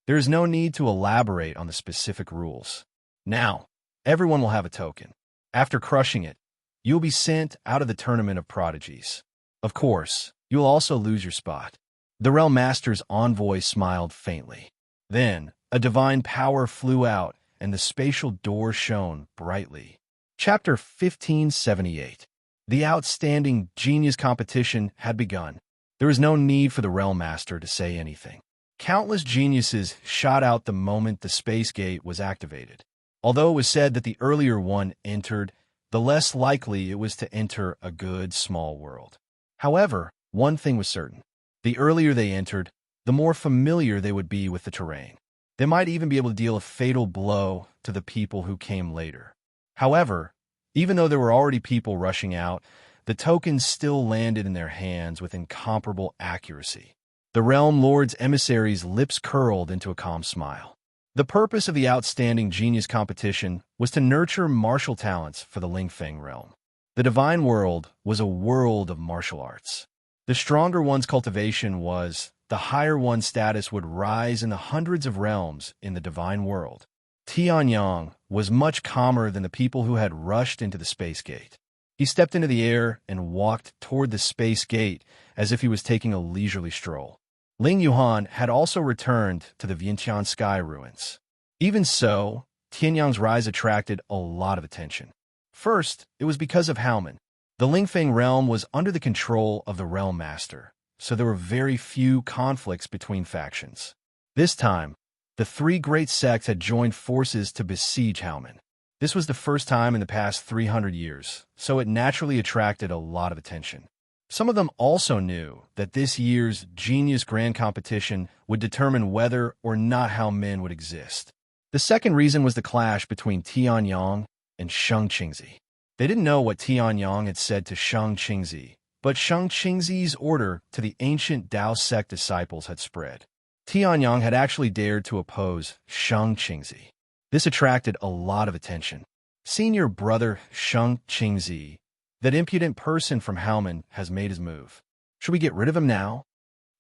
There is no need to elaborate on the specific rules. Now, everyone will have a token. After crushing it, you will be sent out of the tournament of prodigies. Of course, you will also lose your spot. The Realm Master's envoy smiled faintly. Then, a divine power flew out, and the spatial door shone brightly. Chapter 1578. The outstanding genius competition had begun. There was no need for the Realm Master to say anything. Countless geniuses shot out the moment the space gate was activated. Although it was said that the earlier one entered, the less likely it was to enter a good small world. However, one thing was certain. The earlier they entered, the more familiar they would be with the terrain. They might even be able to deal a fatal blow to the people who came later. However, even though there were already people rushing out, the tokens still landed in their hands with incomparable accuracy. The Realm Lord's emissary's lips curled into a calm smile. The purpose of the outstanding genius competition was to nurture martial talents for the Lingfeng realm. The divine world was a world of martial arts. The stronger one's cultivation was, the higher one's status would rise in the hundreds of realms in the divine world. Tianyang was much calmer than the people who had rushed into the space gate. He stepped into the air and walked toward the space gate as if he was taking a leisurely stroll. Ling Yuhan had also returned to the Vientiane Sky ruins. Even so, Tianyang's rise attracted a lot of attention. First, it was because of Haoman. The Lingfeng realm was under the control of the Realm Master, so there were very few conflicts between factions. This time, The three great sects had joined forces to besiege Howman. This was the first time in the past 300 years, so it naturally attracted a lot of attention. Some of them also knew that this year's Genius Grand Competition would determine whether or not how men would exist. The second reason was the clash between Tianyang and Sheng Qingzi. They didn't know what Tianyang had said to Sheng Qingzi, but Sheng Qingzi's order to the ancient Tao sect disciples had spread. Tianyang had actually dared to oppose Sheng Qingzi. This attracted a lot of attention. Senior brother Sheng Qingzi, that impudent person from Howman, has made his move. Should we get rid of him now?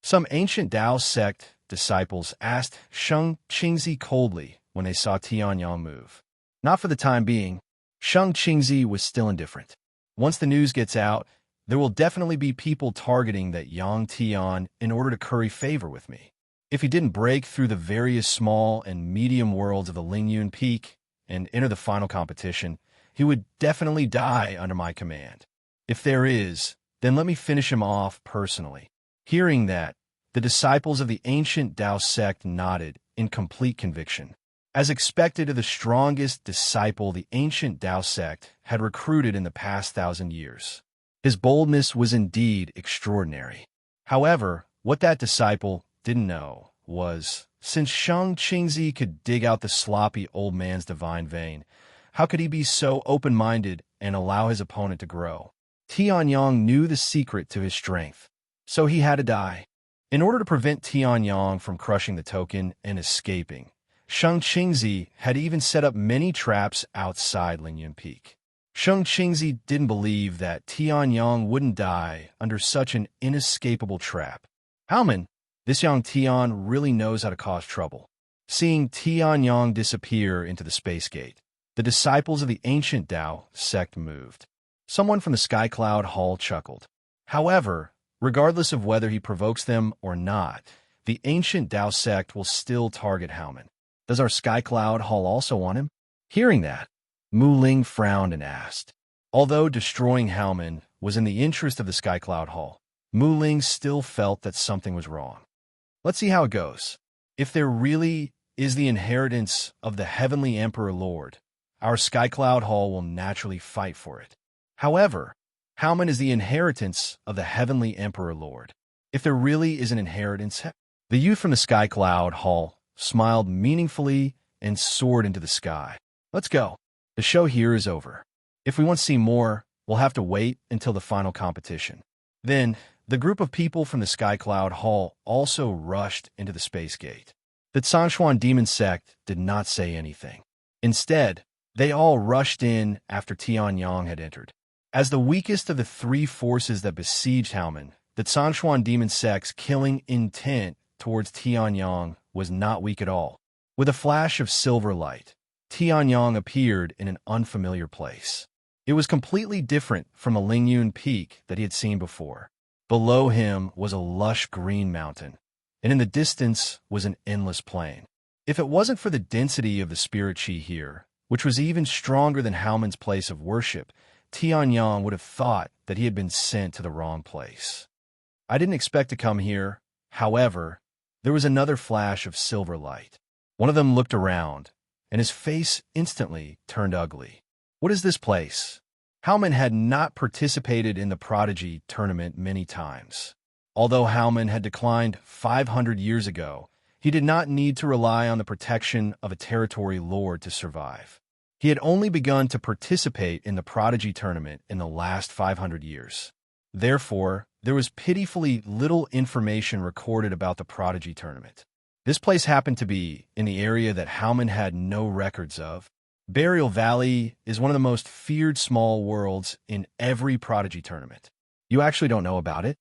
Some ancient Tao sect disciples asked Sheng Qingzi coldly when they saw Tianyang move. Not for the time being. Sheng Qingzi was still indifferent. Once the news gets out, there will definitely be people targeting that Yang Tian in order to curry favor with me. If he didn't break through the various small and medium worlds of the Lingyun Peak and enter the final competition, he would definitely die under my command. If there is, then let me finish him off personally. Hearing that, the disciples of the ancient Tao sect nodded in complete conviction. As expected of the strongest disciple the ancient Tao sect had recruited in the past 1,000 years. His boldness was indeed extraordinary. However, what that disciple didn't know was, since Sheng Qingzi could dig out the sloppy old man's divine vein, how could he be so open-minded and allow his opponent to grow? Tianyang knew the secret to his strength, so he had to die. In order to prevent Tianyang from crushing the token and escaping, Sheng Qingzi had even set up many traps outside Lingyun Peak. Sheng Qingzi didn't believe that Tianyang wouldn't die under such an inescapable trap. Howman, this young Tian really knows how to cause trouble. Seeing Tianyang disappear into the space gate, the disciples of the ancient Tao sect moved. Someone from the Sky Cloud Hall chuckled. However, regardless of whether he provokes them or not, the ancient Tao sect will still target Howman. Does our Sky Cloud Hall also want him? Hearing that, Mu Ling frowned and asked. Although destroying Howman was in the interest of the Sky Cloud Hall, Mu Ling still felt that something was wrong. Let's see how it goes. If there really is the inheritance of the Heavenly Emperor Lord, our Sky Cloud Hall will naturally fight for it. However, Howman is the inheritance of the Heavenly Emperor Lord. If there really is an inheritance, the youth from the Sky Cloud Hall smiled meaningfully and soared into the sky. Let's go. The show here is over. If we want to see more, we'll have to wait until the final competition. Then, the group of people from the Sky Cloud Hall also rushed into the space gate. The Canshuan demon sect did not say anything. Instead, they all rushed in after Tianyang had entered. As the weakest of the three forces that besieged Howman, the Canshuan demon sect's killing intent towards Tianyang was not weak at all. With a flash of silver light, Tianyang appeared in an unfamiliar place. It was completely different from a Lingyun Peak that he had seen before. Below him was a lush green mountain, and in the distance was an endless plain. If it wasn't for the density of the spirit chi here, which was even stronger than Howman's place of worship, Tianyang would have thought that he had been sent to the wrong place. I didn't expect to come here. However, there was another flash of silver light. One of them looked around, and his face instantly turned ugly. What is this place? Howman had not participated in the Prodigy tournament many times. Although Howman had declined 500 years ago, he did not need to rely on the protection of a territory lord to survive. He had only begun to participate in the Prodigy tournament in the last 500 years. Therefore, there was pitifully little information recorded about the Prodigy tournament. This place happened to be in the area that Howman had no records of. Burial Valley is one of the most feared small worlds in every Prodigy tournament. You actually don't know about it?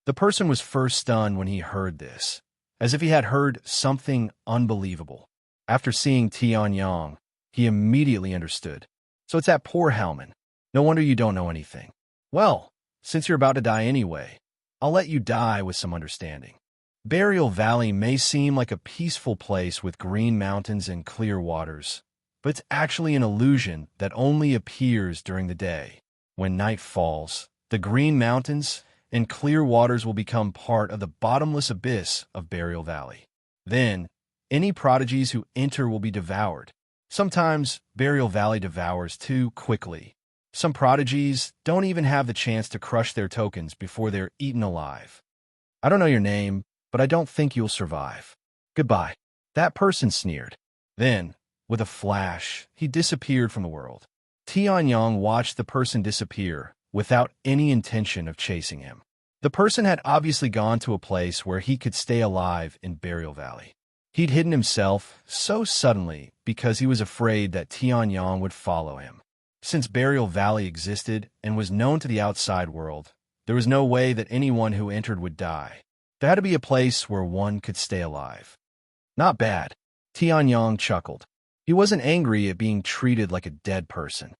The person was first stunned when he heard this, as if he had heard something unbelievable. After seeing Tianyang, he immediately understood. So it's that poor Howman. No wonder you don't know anything. Well, since you're about to die anyway, I'll let you die with some understanding. Burial Valley may seem like a peaceful place with green mountains and clear waters, but it's actually an illusion that only appears during the day. When night falls, the green mountains and clear waters will become part of the bottomless abyss of Burial Valley. Then, Any prodigies who enter will be devoured. Sometimes Burial Valley devours too quickly. Some prodigies don't even have the chance to crush their tokens before they're eaten alive. I don't know your name, but I don't think you'll survive. Goodbye. That person sneered. Then, with a flash, he disappeared from the world. Tianyang watched the person disappear without any intention of chasing him. The person had obviously gone to a place where he could stay alive in Burial Valley. He'd hidden himself so suddenly because he was afraid that Tianyang would follow him. Since Burial Valley existed and was known to the outside world, there was no way that anyone who entered would die. There had to be a place where one could stay alive. Not bad. Tianyang chuckled. He wasn't angry at being treated like a dead person.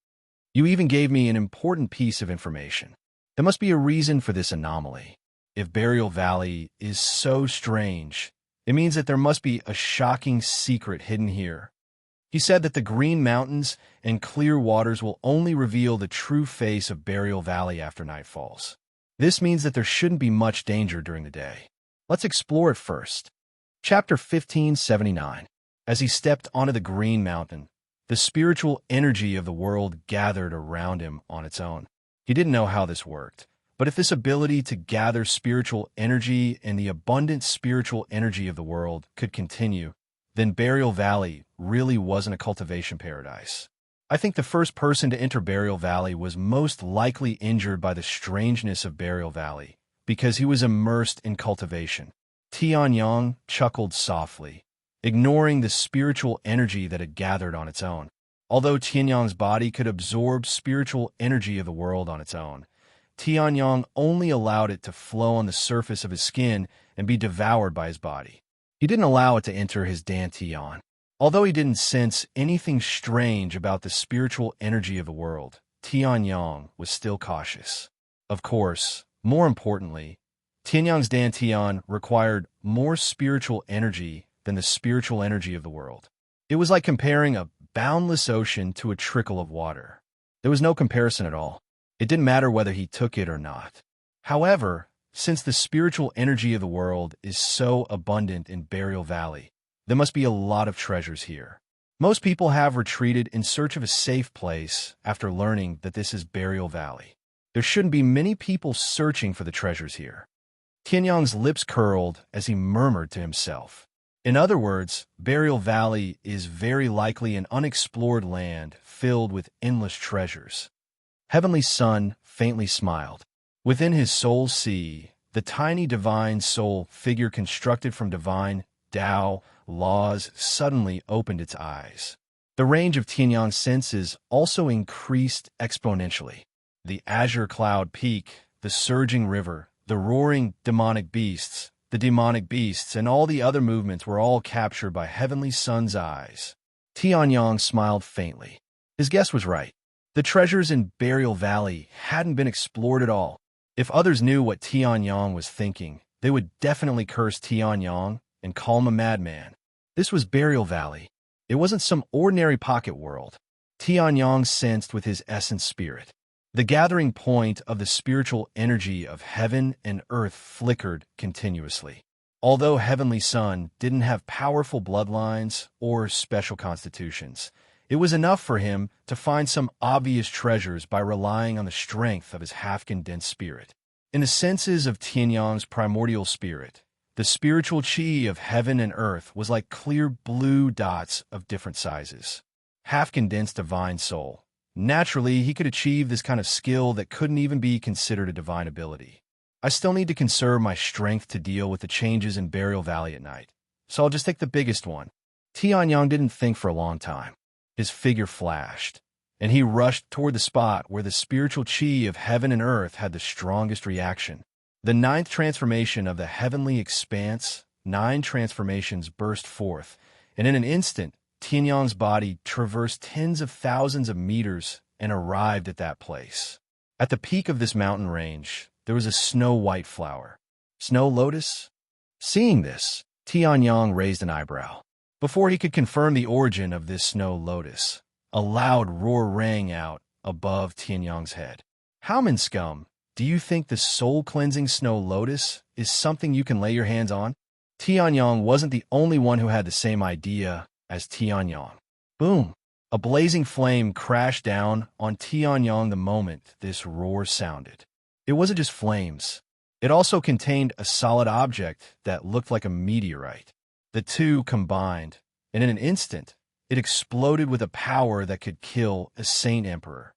You even gave me an important piece of information. There must be a reason for this anomaly. If Burial Valley is so strange, it means that there must be a shocking secret hidden here. He said that the green mountains and clear waters will only reveal the true face of Burial Valley after night falls. This means that there shouldn't be much danger during the day. Let's explore it first. Chapter 1579. As he stepped onto the green mountain, the spiritual energy of the world gathered around him on its own. He didn't know how this worked, but if this ability to gather spiritual energy and the abundant spiritual energy of the world could continue, then Burial Valley really wasn't a cultivation paradise. I think the first person to enter Burial Valley was most likely injured by the strangeness of Burial Valley, because he was immersed in cultivation. Tianyang chuckled softly, ignoring the spiritual energy that had gathered on its own. Although Tianyang's body could absorb spiritual energy of the world on its own, Tianyang only allowed it to flow on the surface of his skin and be devoured by his body. He didn't allow it to enter his dantian. Although he didn't sense anything strange about the spiritual energy of the world, Tianyang was still cautious. Of course, more importantly, Tianyang's dantian required more spiritual energy than the spiritual energy of the world. It was like comparing a boundless ocean to a trickle of water. There was no comparison at all. It didn't matter whether he took it or not. However, since the spiritual energy of the world is so abundant in Burial Valley, there must be a lot of treasures here. Most people have retreated in search of a safe place after learning that this is Burial Valley. There shouldn't be many people searching for the treasures here. Tianyang's lips curled as he murmured to himself. In other words, Burial Valley is very likely an unexplored land filled with endless treasures. Heavenly Sun faintly smiled. Within his soul sea, the tiny divine soul figure constructed from divine Tao laws suddenly opened its eyes. The range of Tianyang's senses also increased exponentially. The azure cloud peak, the surging river, the roaring demonic beasts, and all the other movements were all captured by Heavenly Sun's eyes. Tianyang smiled faintly. His guess was right. The treasures in Burial Valley hadn't been explored at all. If others knew what Tianyang was thinking, they would definitely curse Tianyang and call him a madman. This was Burial Valley. It wasn't some ordinary pocket world. Tianyang sensed with his essence spirit. The gathering point of the spiritual energy of heaven and earth flickered continuously. Although Heavenly Sun didn't have powerful bloodlines or special constitutions, it was enough for him to find some obvious treasures by relying on the strength of his half-condensed spirit. In the senses of Tianyang's primordial spirit, the spiritual chi of heaven and earth was like clear blue dots of different sizes. Half-condensed divine soul. Naturally, he could achieve this kind of skill that couldn't even be considered a divine ability. I still need to conserve my strength to deal with the changes in Burial Valley at night, so I'll just take the biggest one. Tianyang didn't think for a long time. His figure flashed, and he rushed toward the spot where the spiritual chi of heaven and earth had the strongest reaction. The 9th transformation of the heavenly expanse, 9 transformations burst forth, and in an instant, Tianyang's body traversed tens of thousands of meters and arrived at that place. At the peak of this mountain range, there was a snow-white flower. Snow lotus? Seeing this, Tianyang raised an eyebrow. Before he could confirm the origin of this snow lotus, a loud roar rang out above Tianyang's head. Howman scum, do you think the soul-cleansing snow lotus is something you can lay your hands on? Tianyang wasn't the only one who had the same idea as Tianyang. Boom! A blazing flame crashed down on Tianyang the moment this roar sounded. It wasn't just flames. It also contained a solid object that looked like a meteorite. The two combined, and in an instant, it exploded with a power that could kill a Saint Emperor.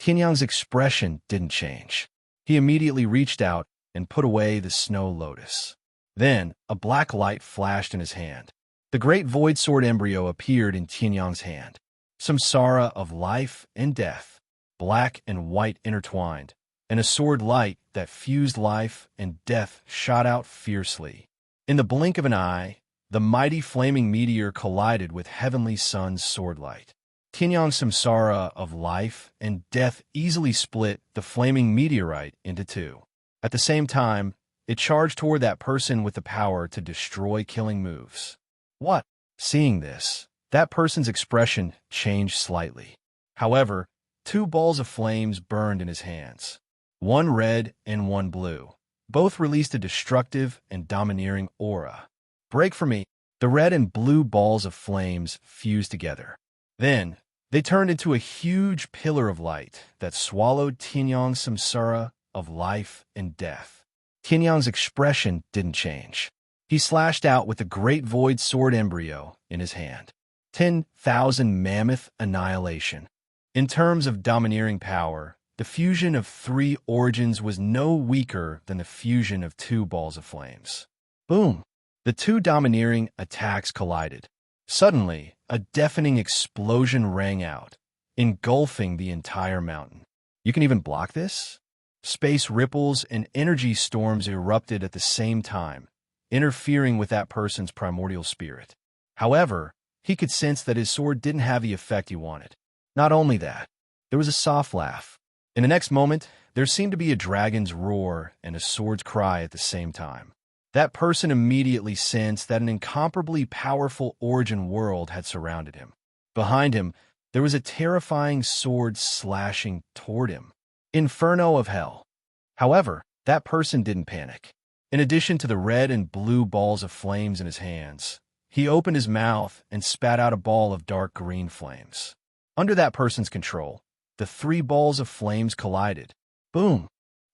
Tianyang's expression didn't change. He immediately reached out and put away the snow lotus. Then, a black light flashed in his hand. The great void sword embryo appeared in Tianyang's hand. Samsara of life and death, black and white intertwined, and a sword light that fused life and death shot out fiercely. In the blink of an eye, the mighty flaming meteor collided with Heavenly Sun's sword light. Tianyang's samsara of life and death easily split the flaming meteorite into two. At the same time, it charged toward that person with the power to destroy killing moves. What? Seeing this, that person's expression changed slightly. However, two balls of flames burned in his hands. One red and one blue. Both released a destructive and domineering aura. Break for me. The red and blue balls of flames fused together. Then, they turned into a huge pillar of light that swallowed Tianyang's samsara of life and death. Tianyang's expression didn't change. He slashed out with the great void sword embryo in his hand. 10,000 mammoth annihilation. In terms of domineering power, the fusion of three origins was no weaker than the fusion of two balls of flames. Boom! The two domineering attacks collided. Suddenly, a deafening explosion rang out, engulfing the entire mountain. You can even block this? Space ripples and energy storms erupted at the same time, interfering with that person's primordial spirit. However, he could sense that his sword didn't have the effect he wanted. Not only that, there was a soft laugh. In the next moment, there seemed to be a dragon's roar and a sword's cry at the same time. That person immediately sensed that an incomparably powerful origin world had surrounded him. Behind him, there was a terrifying sword slashing toward him. Inferno of hell. However, that person didn't panic. In addition to the red and blue balls of flames in his hands, he opened his mouth and spat out a ball of dark green flames. Under that person's control, the three balls of flames collided. Boom!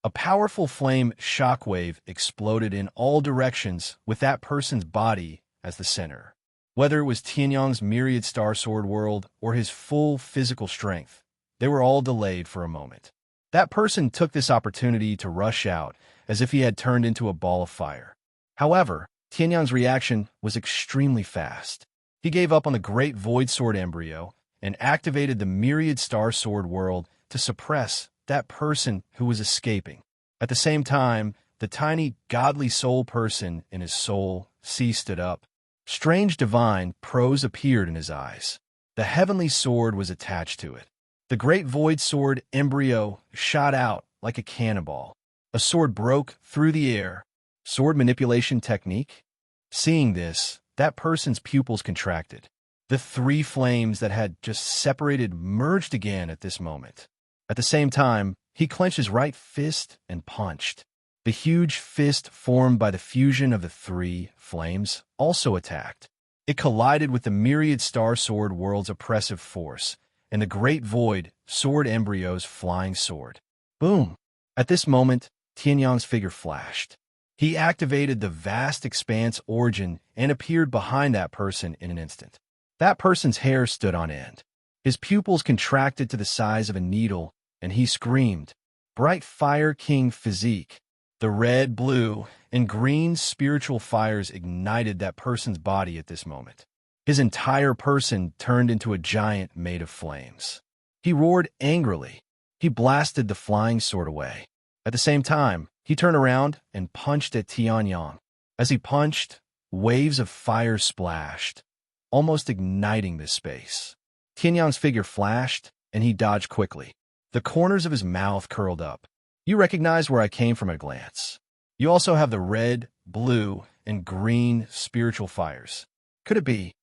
A powerful flame shockwave exploded in all directions with that person's body as the center. Whether it was Tianyang's myriad star sword world or his full physical strength, they were all delayed for a moment. That person took this opportunity to rush out as if he had turned into a ball of fire. However, Tianyang's reaction was extremely fast. He gave up on the great void sword embryo and activated the myriad star sword world to suppress that person who was escaping. At the same time, the tiny godly soul person in his soul stood up. Strange divine prose appeared in his eyes. The heavenly sword was attached to it. The great void sword embryo shot out like a cannonball. A sword broke through the air. Sword manipulation technique? Seeing this, that person's pupils contracted. The three flames that had just separated merged again at this moment. At the same time, he clenched his right fist and punched. The huge fist formed by the fusion of the three flames also attacked. It collided with the myriad star sword world's oppressive force and the great void sword embryo's flying sword. Boom! At this moment, Tianyang's figure flashed. He activated the vast expanse origin and appeared behind that person in an instant. That person's hair stood on end. His pupils contracted to the size of a needle, and he screamed. Bright Fire King physique. The red, blue, and green spiritual fires ignited that person's body at this moment. His entire person turned into a giant made of flames. He roared angrily. He blasted the flying sword away. At the same time, he turned around and punched at Tianyang. As he punched, waves of fire splashed, almost igniting the space. Tianyang's figure flashed, and he dodged quickly. The corners of his mouth curled up. You recognize where I came from at a glance. You also have the red, blue, and green spiritual fires. Could it be